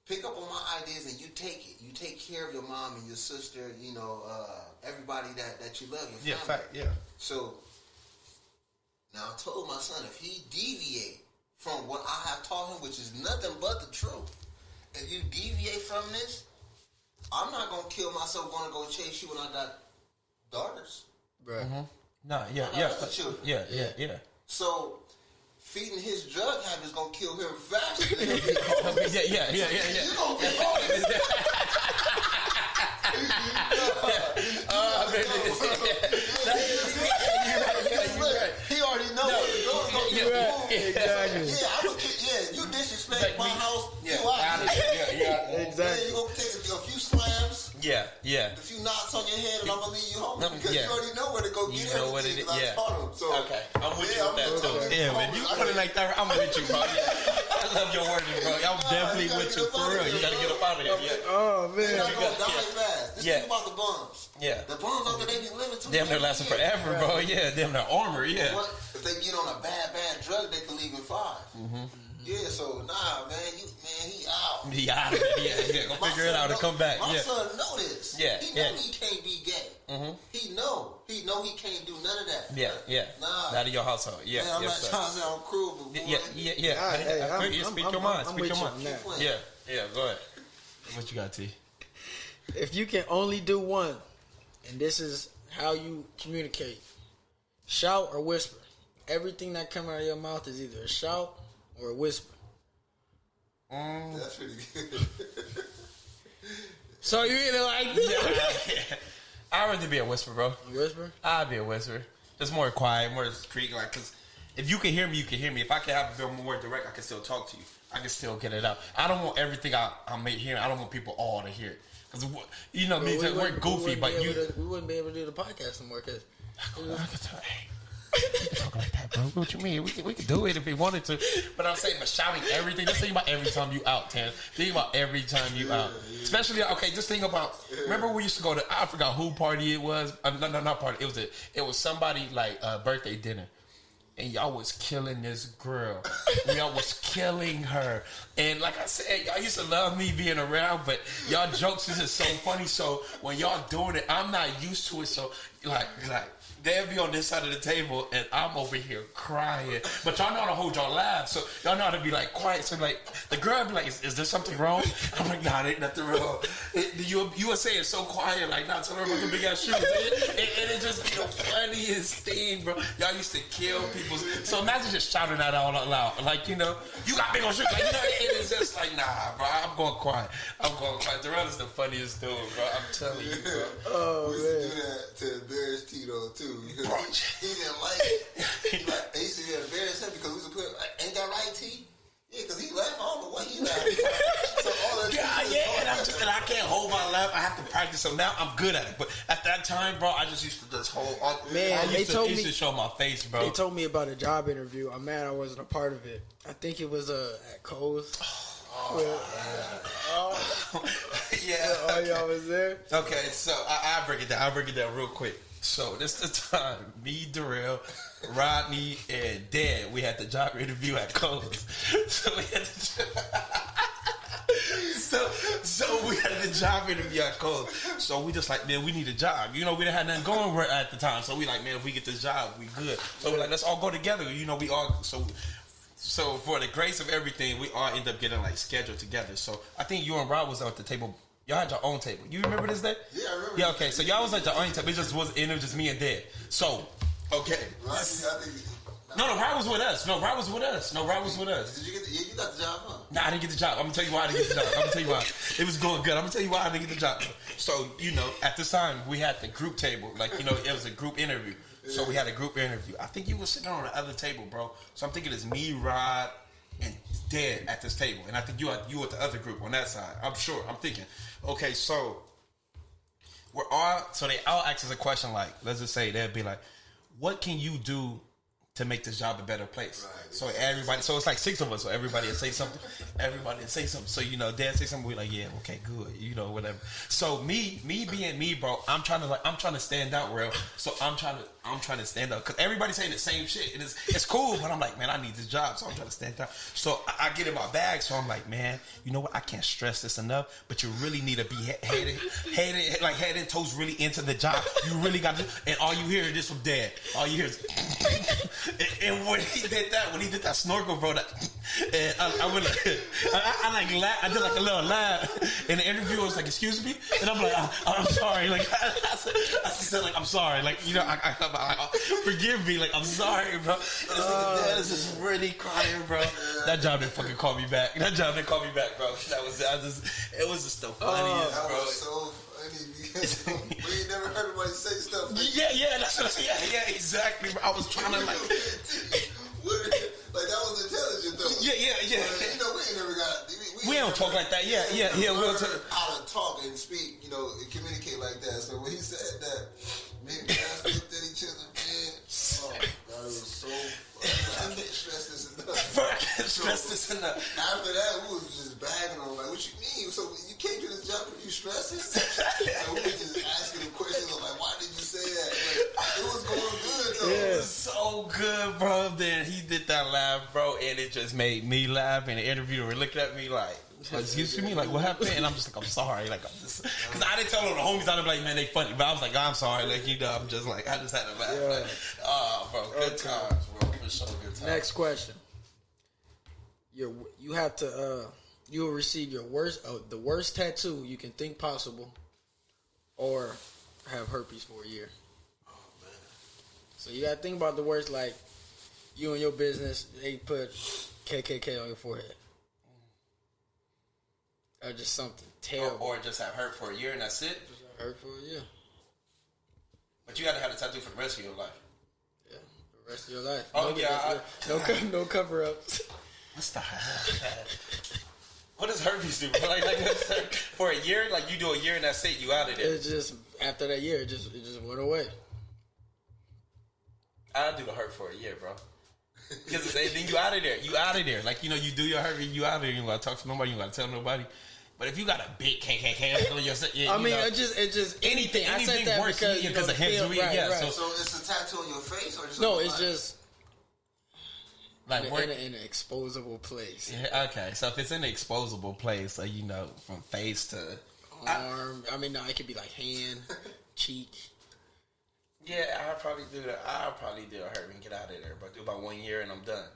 Pick up on my ideas and you take it. You take care of your mom and your sister, you know, everybody that you love, your family. So now I told my son, if he deviate from what I have taught him, which is nothing but the truth, if you deviate from this, I'm not going to kill myself going to go chase you when I got daughters. Right. No, yeah. So feeding his drug habit is gonna kill him faster than him. Yeah. You gonna be honest. He already knows where to go. Exactly. You disrespect my house. Yeah. You out of here. Exactly. You gonna take a few slams. Yeah. A few knots on your head, and I'm gonna leave you home because you already know where to go get know what everything. it is. I taught him. So okay, I'm with you with that too. Yeah, man, you put it like that. I'm with you, bro. I love your words, bro. I'm definitely with you for real. You gotta get up out of here. Oh man, you're not gonna die fast. This thing about the bums. Yeah, the bums out there, they be living too. Damn, they're lasting forever, bro. Yeah, damn, they're armor. Yeah. If they get on a bad drug, they can leave in 5. Yeah, so nah, man, he out. He out of it. Yeah. Go figure it out and come back. My son know this. Yeah, he know he can't be gay. He know he can't do none of that. Yeah. Nah, not in your household. Yeah, man, I'm not trying to sound cruel, but boy, yeah. Speak your mind. Speak your mind. Yeah. Go ahead. What you got, T? If you can only do one, and this is how you communicate, shout or whisper. Everything that comes out of your mouth is either a shout or a whisper. That's pretty good. So you either like this? I'd rather be a whisper, bro. A whisper? I'd be a whisper. Just more quiet, more discreet. Like, cause if you can hear me, you can hear me. If I can have a bit more direct, I can still talk to you. I can still get it out. I don't want everything I'm hearing. I don't want people all to hear it. Cause you know, we're goofy, but we wouldn't be able to do the podcast anymore. Cause talk like that, bro. What you mean? We could do it if we wanted to. But I'm saying, but shouting everything. Just think about every time you out, Tan. Think about every time you out. Especially, okay, just think about, remember we used to go to, I forgot who party it was. No, not party. It was somebody like birthday dinner. And y'all was killing this girl. Y'all was killing her. And like I said, y'all used to love me being around, but y'all jokes is just so funny. So when y'all doing it, I'm not used to it. So like they'll be on this side of the table and I'm over here crying. But y'all know how to hold y'all laugh. So y'all know how to be like quiet. So like the girl be like, is there something wrong? I'm like, nah, there ain't nothing wrong. You were saying so quiet, like, nah, tell her about the big ass shoes. And it just be the funniest thing, bro. Y'all used to kill people. So imagine just shouting that all out loud. Like, you know, you got big old shoes. Like, you know, it is just like, nah, bro, I'm going quiet. Durell is the funniest dude, bro. I'm telling you, bro. Oh, we man. used to do that to embarrass Tito, too. Because Bro. he didn't like it. They used to get embarrassed him because we used to put, like, ain't that right, T? Yeah, because he laughed. I don't know what he laughed. So all that And I can't hold my laugh. I have to practice. So now I'm good at it. But at that time, bro, I just used to just hold on. Man, I they used told to me- show my face, bro. They told me about a job interview. I'm mad I wasn't a part of it. I think it was at Cole's. Yeah. Oh, y'all was there? Okay, so I'll break it down. I'll break it down real quick. So this the time me, Durell, Rodney, and Dan, we had the job interview at Cole's. So we had the job interview at Cole's. So we just like, man, we need a job. You know, we didn't have nothing going right at the time. So we like, man, if we get this job, we good. So we're like, let's all go together. You know, we all so for the grace of everything, we all end up getting like scheduled together. So I think you and Rob was at the table. Y'all had your own table. You remember this day? Yeah, I remember. Yeah, okay. So y'all was at your own table. It just wasn't. It was just me and Dad. So, okay. Right, I think, No, Rob was with us. Rob was with us. Did you get the, you got the job, huh? Nah, I didn't get the job. I'm gonna tell you why I didn't get the job. I'm gonna tell you why. It was going good. I'm gonna tell you why I didn't get the job. So, you know, at this time we had the group table. Like, you know, it was a group interview. So we had a group interview. I think you were sitting on the other table, bro. So I'm thinking it's me, Rod, and Dad at this table. And I think you at the other group on that side. I'm sure. I'm thinking. Okay, so they all ask us a question like, let's just say they'd be like, what can you do to make this job a better place? Right. So it's like 6 of us, so everybody will say something. So, you know, Dad say something, we're like, yeah, okay, good, you know, whatever. So me being me, bro, I'm trying to stand out, real. So I'm trying to stand out, because everybody's saying the same shit, and it's cool, but I'm like, man, I need this job, so I'm trying to stand out. So I get in my bag, so I'm like, man, you know what, I can't stress this enough, but you really need to be head and toes really into the job. You really got to, and all you hear is this from Dad. All you hear is, and when he did that snorkel, bro, and I went like, I like laugh, I did like a little laugh, and the interviewer was like, excuse me, and I'm like, I'm sorry, like I said like, I'm sorry, like, you know, I forgive me, like, I'm sorry, bro. Dad is just really crying, bro. That job didn't fucking call me back. Bro. It was just the funniest, that bro. was so funny because we ain't never heard anybody say stuff like Yeah, exactly. Bro. I was trying to like that was intelligent though. Yeah. You know, we ain't never got. We don't talk like that. Yeah. We'll talk. How to talk and speak, you know, and communicate like that. So when he said that, me and guys looked at each other, man. Oh, God, it was so funny. I can't stress this enough. After that, we was just bagging on like, what you mean? So you can't do this job if you stressing? So we were just asking him questions like, why did you say that? Like, it was going good though. Yeah. It was so good, bro. Then he did that laugh, bro, and it just made me laugh. And the interviewer looked at me like, excuse me, like, what happened? And I'm just like, I'm sorry, like, I'm just, because I didn't tell them the homies. I'd be like, man, they funny, but I was like, I'm sorry, like, you know, I'm just like, I just had to laugh. Yeah. Like, oh, bro, good times, bro, for sure, good times. Next question. You have to you will receive the worst tattoo you can think possible, or have herpes for a year. Oh man. So you gotta think about the worst, like you and your business, they put KKK on your forehead. Or just something terrible. Or just have hurt for a year and that's it. Just have hurt for a year. But you got to have a tattoo for the rest of your life. Yeah, the rest of your life. Oh, no cover ups. What's the what does herpes do? Like for a year, like you do a year and that's it, you out of there. It's just after that year, it just went away. I'll do the hurt for a year, bro. Because then you out of there. You out of there. Like, you know, you do your hurt, you out of there. You don't got to talk to nobody. You don't got to tell nobody. But if you got a big can't on your set, I mean, it just anything worse because of him. Right. So it's a tattoo on your face, or just no? It's just like in an exposable place. Yeah, okay, so if it's in an exposable place, so you know, from face to arm. I mean, no, it could be like hand, cheek. Yeah, I'll probably do that. I'll probably do a hurt and get out of there, but do about 1 year and I'm done.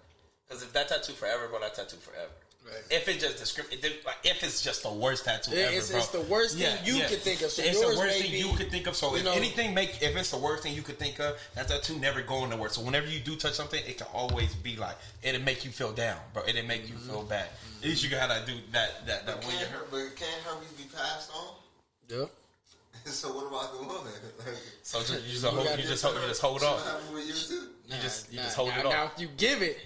Because if that tattoo forever, bro, that tattoo forever. Right. If it just if it's just the worst tattoo ever, bro. It's the worst thing you could think of. So it's yours the worst thing you could think of. So if it's the worst thing you could think of, that tattoo never going nowhere. So whenever you do touch something, it can always be like it'll make you feel down, bro. It'll make you feel bad. At least you gotta do that. But can't herpes be passed on? Yeah. So what about the woman? So you just hold off. You just hold it off. Now if you give it,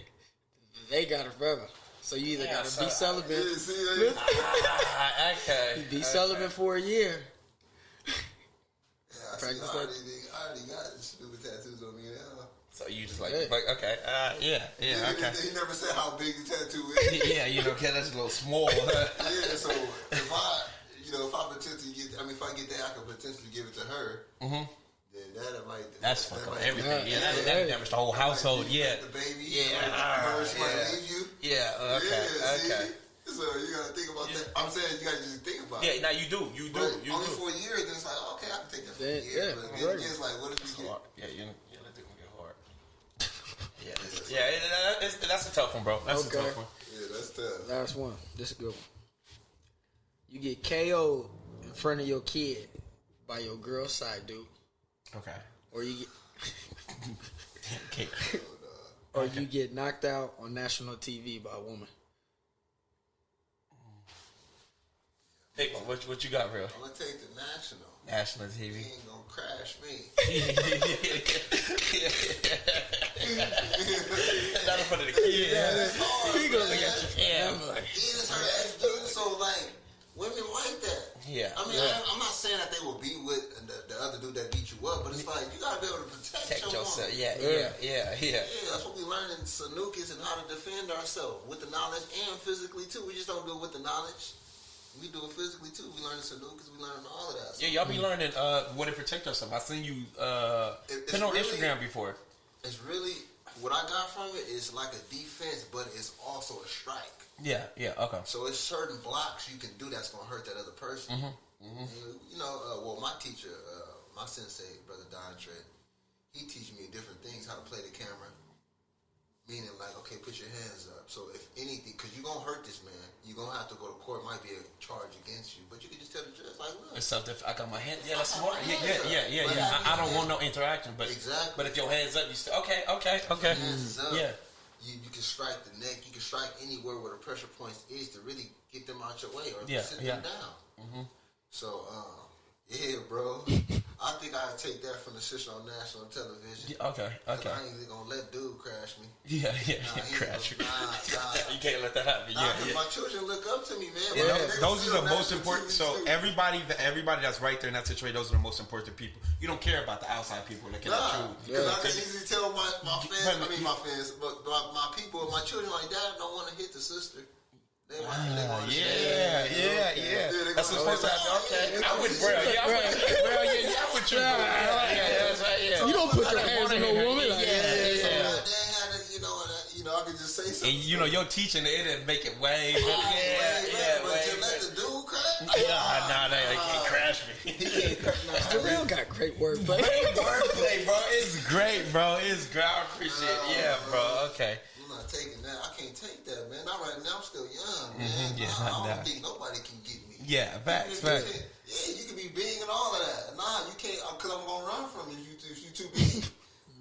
they got it forever. So you either got to be celibate. Okay. Be celibate for a year. I already got stupid tattoos on me now. So you just okay. He never said how big the tattoo is. Yeah, you know, that's a little small. Yeah, so if I potentially get that, I could potentially give it to her. Mm-hmm. That's fucking everything. That damaged the whole household. The baby. She might leave you. Okay. So you gotta think about that. I'm saying you gotta just think about it. Yeah, now you do. Only for a year, then it's like, okay, I can take that for a year. But then again, it's like, what if you get? Yeah, let it get hard. That's a tough one, bro. That's a tough one. Yeah, that's tough. Last one. This is a good one. You get KO'd in front of your kid by your girl's side dude. Okay. Or you get you get knocked out on national TV by a woman. Hey, what you got, real? I'm gonna take the national TV. He ain't gonna crash me. Not in front of the kid. That's hard. He gonna look at you. It's her ex dude, so like women like that. Yeah. I mean, I'm not saying that they will be with the other dude that beat you up, but it's like you gotta be able to protect yourself. Yeah. Yeah, that's what we learn in Sanukis and how to defend ourselves with the knowledge and physically too. We just don't do it with the knowledge. We do it physically too. We learn in Sanukis. We learn all of that. So, yeah, y'all be learning what to protect yourself. I seen you been on Instagram before. It's really what I got from it is like a defense, but it's also a strike. Yeah, okay. So it's certain blocks you can do that's gonna hurt that other person. Mm-hmm. And, my teacher, my sensei, Brother Dontre, he teach me different things, how to play the camera. Meaning, like, okay, put your hands up. So if anything, because you're gonna hurt this man, you're gonna have to go to court. Might be a charge against you, but you can just tell the judge, like, look, it's something. I got my hand. Yeah, that's smart. Yeah. I don't want no interaction, but exactly. But if your hands up, you still okay. Hands up. Yeah. You can strike the neck. You can strike anywhere where the pressure points is to really get them out your way or sit them down. Mm-hmm. So, bro. I think I'd take that from the sister on national television. Yeah, okay. I ain't even gonna let dude crash me. Yeah, crash you. You can't let that happen. My children look up to me, man. Yeah, those are the most important. So everybody that's right there in that situation, those are the most important people. You don't care about the outside people looking at you. Because I can easily tell my fans, but my people, my children like that don't want to hit the sister. They want to That's what's supposed to happen. Okay. I'm with Braille. I'm with you. That's right. You don't put your hands on no woman. I could just say something. And you're teaching it and make it way. But you let the dude crash? They can't crash me. Durell got great wordplay. Bro. It's great, bro. It's great. I appreciate it. Yeah, bro. Okay. I'm not taking that. I can't take that, man. Not right now. I'm still young, man. I don't think nobody can get me. Yeah, facts. Yeah, you can be big and all of that. Nah, you can't, because I'm going to run from you if you too big.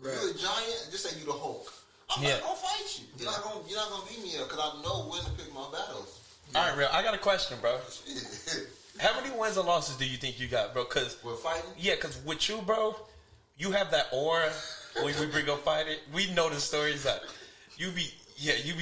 Right. If you're a giant, just say you the Hulk. I'm not going to fight you. You're not going to beat me up because I know when to pick my battles. All right, real. I got a question, bro. How many wins and losses do you think you got, bro? We're fighting? Yeah, because with you, bro, you have that aura when we bring up fighting. We know the stories that you be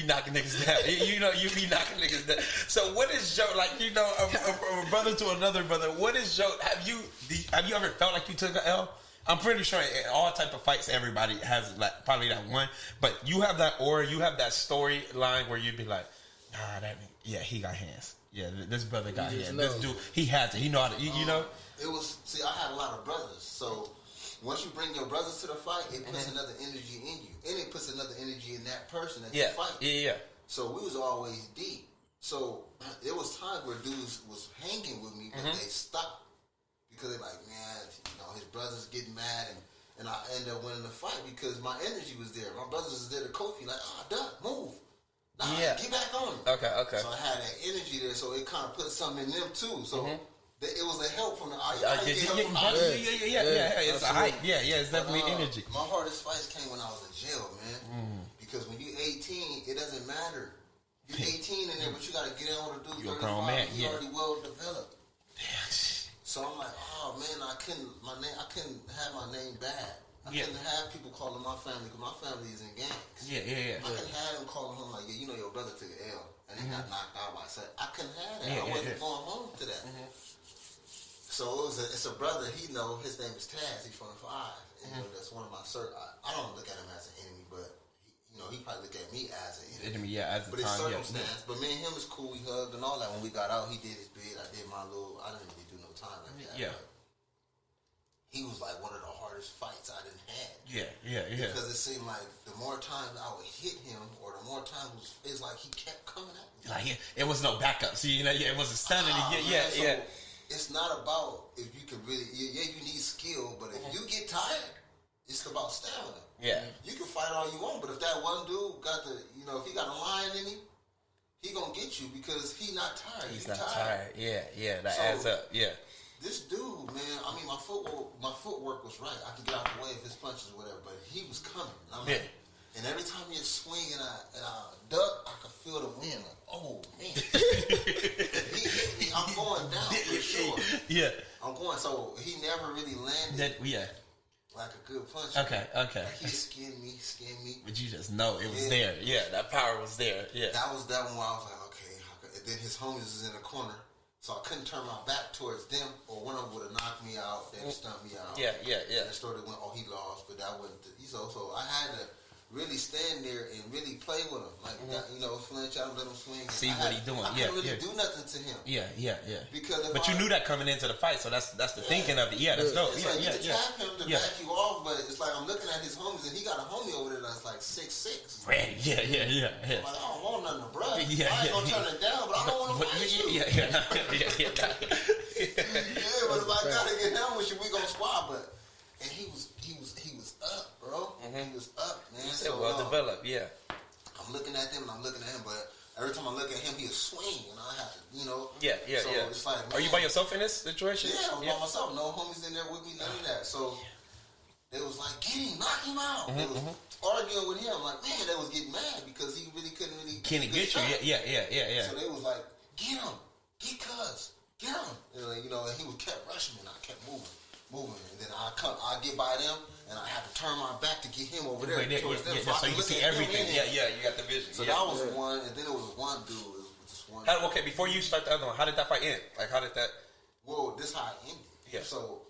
knocking niggas down. You be knocking niggas down. So what is Joe, like, a brother to another brother, what is Joe, have you ever felt like you took an L? I'm pretty sure in all type of fights, everybody has like probably that one. But you have that aura, you have that storyline where you'd be like, nah, he got hands. Yeah, this brother got hands. This dude, he has it. He know how to, you know? It was, see, I had a lot of brothers. So once you bring your brothers to the fight, it puts another energy in you. And it puts another energy in that person that you fight. Yeah. So we was always deep. So there was times where dudes was hanging with me, but they stopped. Because they're like, man, his brothers getting mad, and I end up winning the fight because my energy was there. My brothers was there to coach me, like, duck, move. Nah, get back on it. Okay. So I had that energy there, so it kind of put something in them too. So it was a help from the It's a hype. Yeah, it's definitely energy. My hardest fights came when I was in jail, man. Because when you're 18, it doesn't matter. You're 18 in there, but you got to get on with a dude 35. He's already well developed. So I'm like, oh man, I couldn't have my name bad. I couldn't have people calling my family because my family is in gangs. I couldn't have them calling home like, your brother took an L and he got knocked out by something. I couldn't have that. I wasn't going home to that. So it's a brother. He know his name is Taz. He's from the 5. And that's one of my I don't look at him as an enemy, but he probably look at me as an enemy. At the but time, it's circumstance. But me and him is cool. We hugged and all that. When we got out, he did his bid. I did my little. I didn't really do no time like that. But he was like one of the hardest fights I didn't have. Because it seemed like the more times I would hit him, or the more times it's like he kept coming at me. Like it was no backup. See, it wasn't stunning. So it's not about if you can really. You need skill, but if you get tired, it's about stamina. You can fight all you want, but if that one dude got if he got a lion in him, he gonna get you because he not tired. He's not tired. That adds up. This dude, man, I mean, my footwork was right. I could get out the way of his punches or whatever, but he was coming. And every time he'd swing and I duck, I could feel the wind. Like, oh man, he hit me. I'm going down for sure. I'm going. So he never really landed. Like a good punch. Okay. Like he skinned me. But you just know it was there. That power was there. That was that one where I was like, okay. And then his homies was in the corner. So I couldn't turn my back towards them, or one of them would have knocked me out, then stumped me out. And the story went, he lost, but that wasn't. So I had to really stand there and really play with him, like flinch out, let him swing. See what he's doing. I couldn't really do nothing to him. Because you knew that coming into the fight, so that's the thinking of it. That's dope. It's like you can tap him to back you off, but it's like I'm looking at his homies, and he got a homie over there that's like 6'6". Ready? Like, I don't want nothing to brother. I ain't gonna turn it down, but I don't want to fight you. But if I gotta get down with you, we gonna squad. And he was up, bro. He was up, man. So well developed, I'm looking at them and I'm looking at him, but every time I look at him, he'll swing, and I have to, So it's like, man, are you by yourself in this situation? Yeah, I was by myself. No homies in there with me, none of that. So they was like, get him, knock him out. They was arguing with him, like, man, they was getting mad because he really couldn't really. Can he get you? Yeah. So they was like, get him, get Cuz, get him. And he was kept rushing me, and I kept moving, and then I get by them, and I have to turn my back to get him over there towards them. So you can see everything. You got the vision. So that was one, and then there was one dude. Okay, before you start the other one, how did that fight end? Like, how did that? Well, this how it ended. So,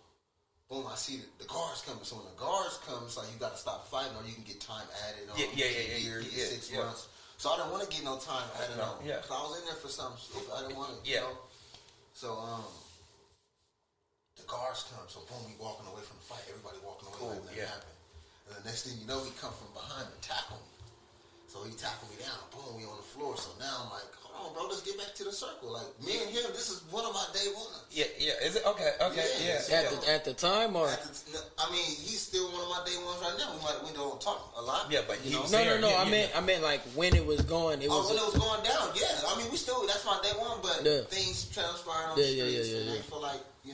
boom, I see the guards coming. So when the guards come, it's like you got to stop fighting, or you can get time added on. Year, 6 months. So I didn't want to get no time added on. Because I was in there for something stupid. I didn't want to. So the guards come. So boom, we walking away from the fight. Everybody walking away. Like nothing happened. And the next thing you know, he come from behind and tackle me. So he tackled me down. Boom, we on the floor. So now I'm like, hold on, bro, let's get back to the circle. Like, me and him, this is one of my day ones. Is it? Okay. At the time, or? He's still one of my day ones right now. We don't talk a lot. Yeah, but No. I meant like when it was going. When it was going down, we still, that's my day one, but things transpired on the streets. And they feel like, you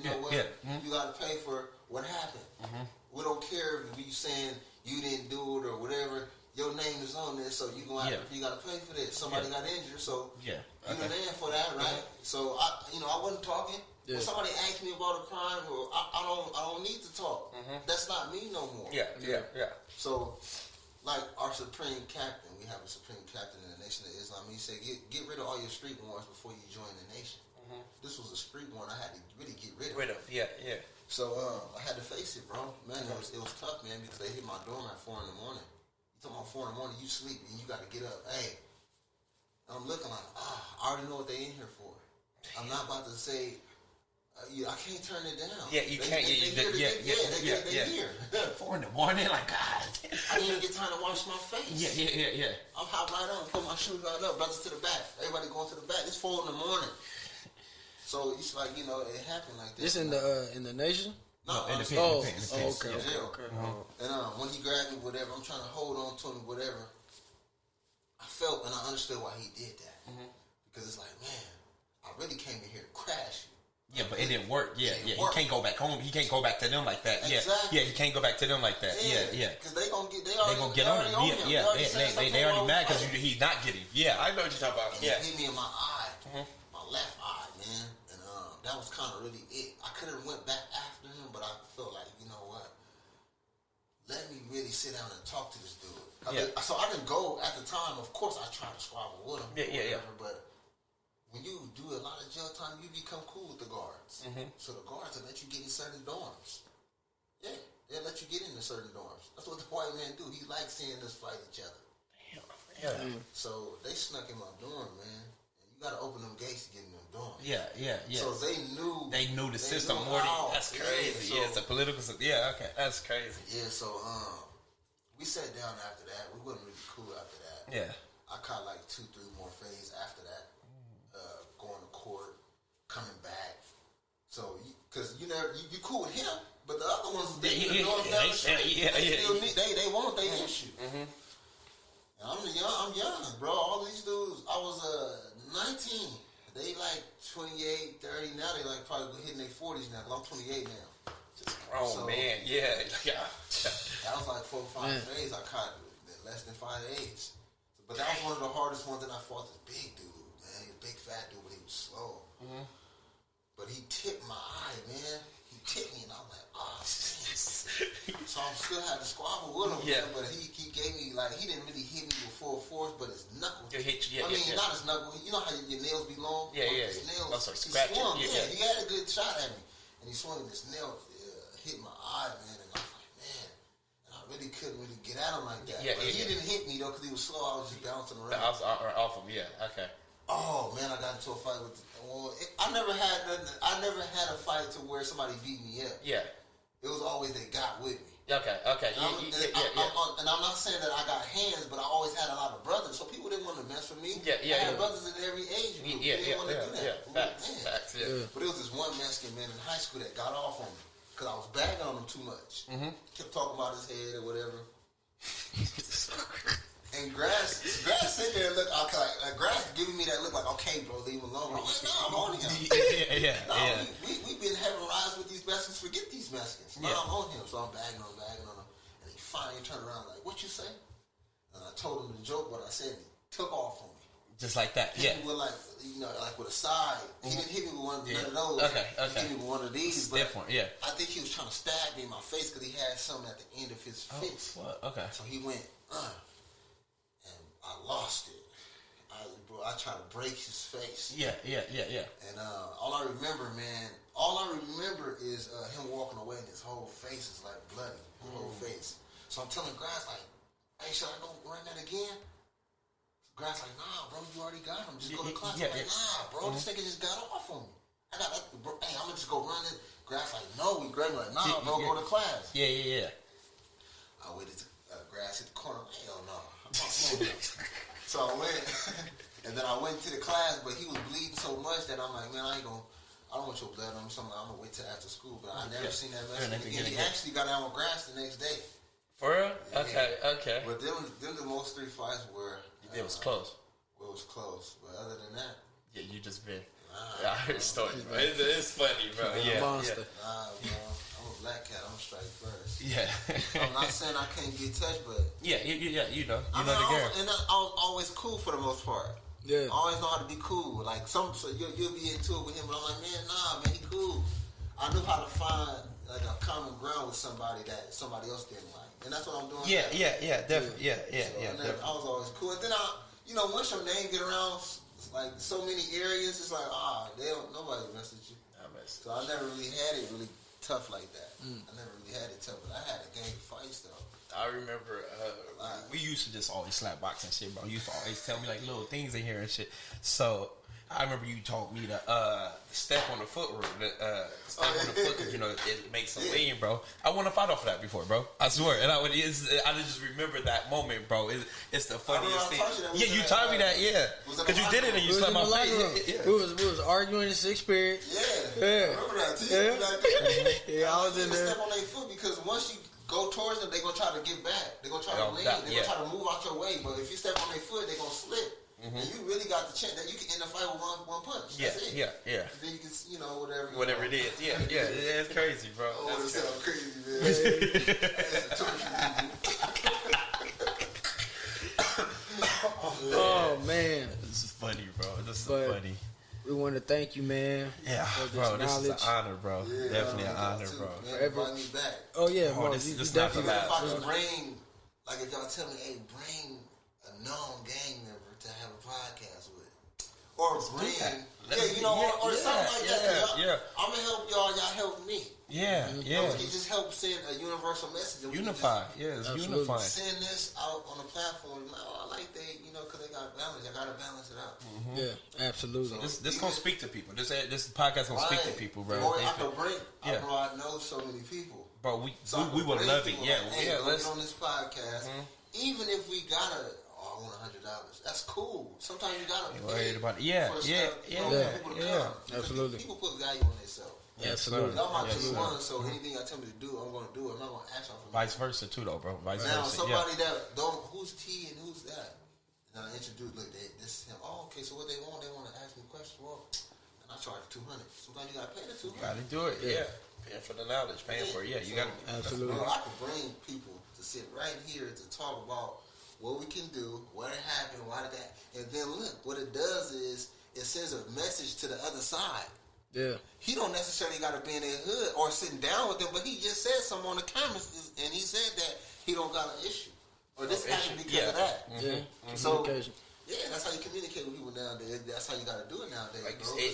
got to pay for what happened. We don't care if you saying you didn't do it or whatever. Your name is on there, so you got to pay for this. Somebody got injured, so you the man for that, right? So I wasn't talking. When somebody asked me about a crime, well, I don't need to talk. That's not me no more. So, like our supreme captain, we have a supreme captain in the Nation of Islam. He said, get rid of all your street wars before you join the nation. This was a street war I had to really get rid of. So I had to face it, bro. Man, it was tough, man, because they hit my dorm at 4 in the morning. You talking about 4 in the morning, you sleep and you got to get up. Hey, I'm looking like, I already know what they in here for. I'm not about to say, I can't turn it down. Yeah, you can't. They here. 4 in the morning, like God. I didn't even get time to wash my face. Yeah. I'm hop right on, put my shoes right up, brothers to the back. Everybody going to the back. It's 4 in the morning. So it's like, it happened like this. This in the nation? No, independent. Okay. And when he grabbed me, whatever, I'm trying to hold on to him, whatever. I felt and I understood why he did that. Because it's like, man, I really came in here to crash you. Yeah, but it didn't work. Yeah. He can't go back home. He can't go back to them like that. Exactly. Yeah, he can't go back to them like that. Yeah. Because they gonna get on him. They already mad because he's not getting. Yeah, I know what you're talking about. And it hit me in my eye, my left eye, man, and that was kind of really it. I could have went back after him, but I felt like, you know what? Let me really sit down and talk to this dude. So I didn't go at the time. Of course, I tried to squabble with him. Yeah. But when you do a lot of jail time, you become cool with the guards. So the guards will let you get in certain dorms. Yeah, they'll let you get into certain dorms. That's what the white man do. He likes seeing us fight each other. Yeah. So they snuck in my dorm, man. And you got to open them gates to get in them dorms. Yeah. So they knew the system more than that's crazy. Yeah, it's a political system. Yeah, okay, that's crazy. Yeah, so we sat down after that. We wasn't really cool after that. Yeah. I caught like 2-3 more fades after that. Going to court, coming back. So, because you cool with him, but the other ones, they want their issue. And I'm young, bro. All these dudes, I was 19. They like 28, 30. Now they like probably hitting their 40s now, because I'm 28 now. Just grown, man. Yeah. That was like 4 or 5 days I caught less than 5 days. But that was one of the hardest ones that I fought. This big dude, man. He was a big fat dude, but he was slow. But he tipped my eye, man. He tipped me, and I'm like, oh, man. So I still had to squabble with him, man. But he gave me, like, he didn't really hit me with full force, but his knuckle. Not his knuckle. You know how your nails be long? His nails. He swung. He had a good shot at me. And he swung, and his nail hit my eye, man. And I was like, man. And I really couldn't really get at him like that. He didn't hit me, though, because he was slow. I was just bouncing around. Off him, okay. Oh man, I got into a fight with. I never had a fight to where somebody beat me up. Yeah, it was always they got with me. Okay. And I'm not saying that I got hands, but I always had a lot of brothers, so people didn't want to mess with me. I had brothers in every age group. They didn't want to do that. Facts. But it was this one Mexican man in high school that got off on me because I was bagging on him too much. Kept talking about his head or whatever. And Grass sitting there and look, Grass giving me that look like, okay, bro, leave him alone. I'm like, no, I'm on him. We've been having rides with these Mexicans. Forget these Mexicans. No, I'm on him. So I'm bagging on him. And he finally turned around like, what you say? And I told him the joke, what I said, and he took off on me. Just like that, hit me with like with a side. He didn't hit me with one of those. Okay. He hit me with one of these. But different, I think he was trying to stab me in my face because he had something at the end of his face. Okay. So he went, and I lost it. I tried to break his face. Yeah. And all I remember is him walking away and his whole face is like bloody. His whole face. So I'm telling Grass like, hey, should I go run that again? Grass like, nah, bro, you already got him. Just go to class. I'm like, nah, bro, this nigga just got off on me. I'm gonna just go run it. Grass like, no, we grabbed like, nah, bro, go to class. Yeah. I waited to Grass hit the corner. Hell no. So I went, and then I went to the class, but he was bleeding so much that I'm like, man, I don't want your blood on me. So I'm gonna wait till after school. But I never seen that Mexican again. He actually got out with Grass the next day. For real? Yeah. Okay. But them the most 3 fights were. It was close. It was close, but other than that, you just been. I heard stories, bro. It's funny, bro. Monster. Nah, bro. I'm a black cat. I'm straight first. Yeah. I'm not saying I can't get touched, but you know the game. And I was always cool for the most part. Yeah. I always know how to be cool. Like so you'll be into it with him, but I'm like, man, he cool. I knew how to find like a common ground with somebody that somebody else didn't like. And that's what I'm doing. Yeah, definitely. Yeah, definitely. I was always cool. And then once your name get around like so many areas, it's like, nobody mess with you. So I never really had it really tough like that. I never really had it tough, but I had a gang of fights though. I remember we used to just always slap box and shit, bro. You used to always tell me like little things in here and shit. So I remember you told me to step on the foot rule, step on the foot because it makes a lean, bro. I want to fight off of that before, bro. I swear, and I just remember that moment, bro. It's the funniest thing. Yeah, you taught me that, yeah, because you did it and you slapped my face. Yeah. We was arguing in 6th period. Yeah, I remember that too. Yeah, I was in there. Step on their foot because once you go towards them, they gonna try to get back. They gonna try to lean. They gonna try to move out your way. But if you step on their foot, they gonna slip. And you really got the chance that you can end the fight with one punch. That's it. Yeah. And then you can, whatever it is. Yeah, it's crazy, bro. Oh, it sounds crazy, man. Oh man, this is funny, bro. This is funny. We want to thank you, man. Yeah, bro. This is an honor, bro. Yeah, definitely an honor, bro. Man, invite me back. Oh yeah, bro. This not the If last. I could bring, if y'all tell me, hey, bring a known gang member to have a podcast with, or bring, or something like that. Yeah. I'm gonna help y'all. Y'all help me. Yeah. We can just help send a universal message. Unify. It's unifying. Send this out on the platform. Like, I like they, because they got balance. I gotta balance it out. Yeah, absolutely. So this gonna speak to people. This podcast gonna speak to people, bro. Bro, I know so many people. Bro, we will love it. Yeah, let's get on this podcast. Even if we gotta, I want $100. That's cool. Sometimes you gotta pay about it. Yeah. Absolutely. People put value on themselves. Absolutely. Y'all my two one, so anything I tell me to do, I'm gonna do it. I'm not gonna ask y'all for Vice versa too, though, bro. Vice now, versa. somebody that don't, who's T and who's that? And I introduce, look, this is him. Oh, okay. So what they want to ask me questions. Well, and I charge $200. Sometimes you gotta pay the $200. Gotta do it. Yeah. Paying for the knowledge, paying for it. Yeah, you gotta. Absolutely. I can bring people to sit right here to talk about what we can do, what happened, why did that, and then look, what it does is it sends a message to the other side. Yeah. He don't necessarily got to be in their hood or sitting down with them, but he just said something on the cameras, and he said that he don't got an issue. Or this happened because of that. Yeah. So, Communication. yeah, that's how you communicate with people nowadays. That's how you got to do it nowadays,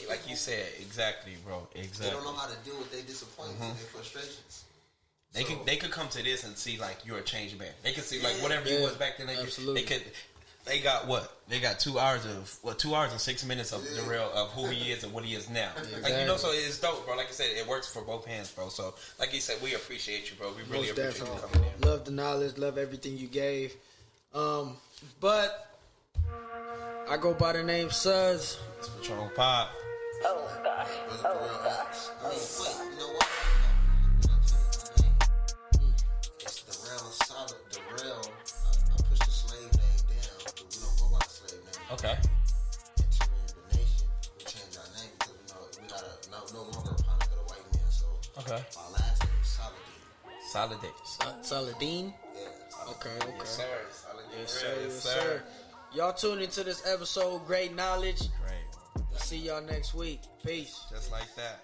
Like you said, exactly, bro. Exactly. They don't know how to deal with their disappointments and their frustrations. They could come to this and see like you're a changed man. They could see like whatever you was back then. They got what? They got 2 hours of 2 hours and 6 minutes of Durell of who he is and what he is now. Exactly. Like so it's dope, bro. Like I said, it works for both hands, bro. So like you said, we appreciate you, bro. We really appreciate you coming in. Love the knowledge, love everything you gave. But I go by the name Sudz PatronPap. Oh gosh. Oh gosh. Wait, you know what? It's Durell. I pushed the slave name down, but we don't go by the slave name. Okay. Entering the nation, we changed our name because we got no longer a product of the white man. So Okay. our last name is Saladin. Saladin. Yeah. Okay. Yes, sir. Saladin. Yes, sir. Y'all tune into this episode. Great knowledge. Great. See y'all next week. Peace. Just like that.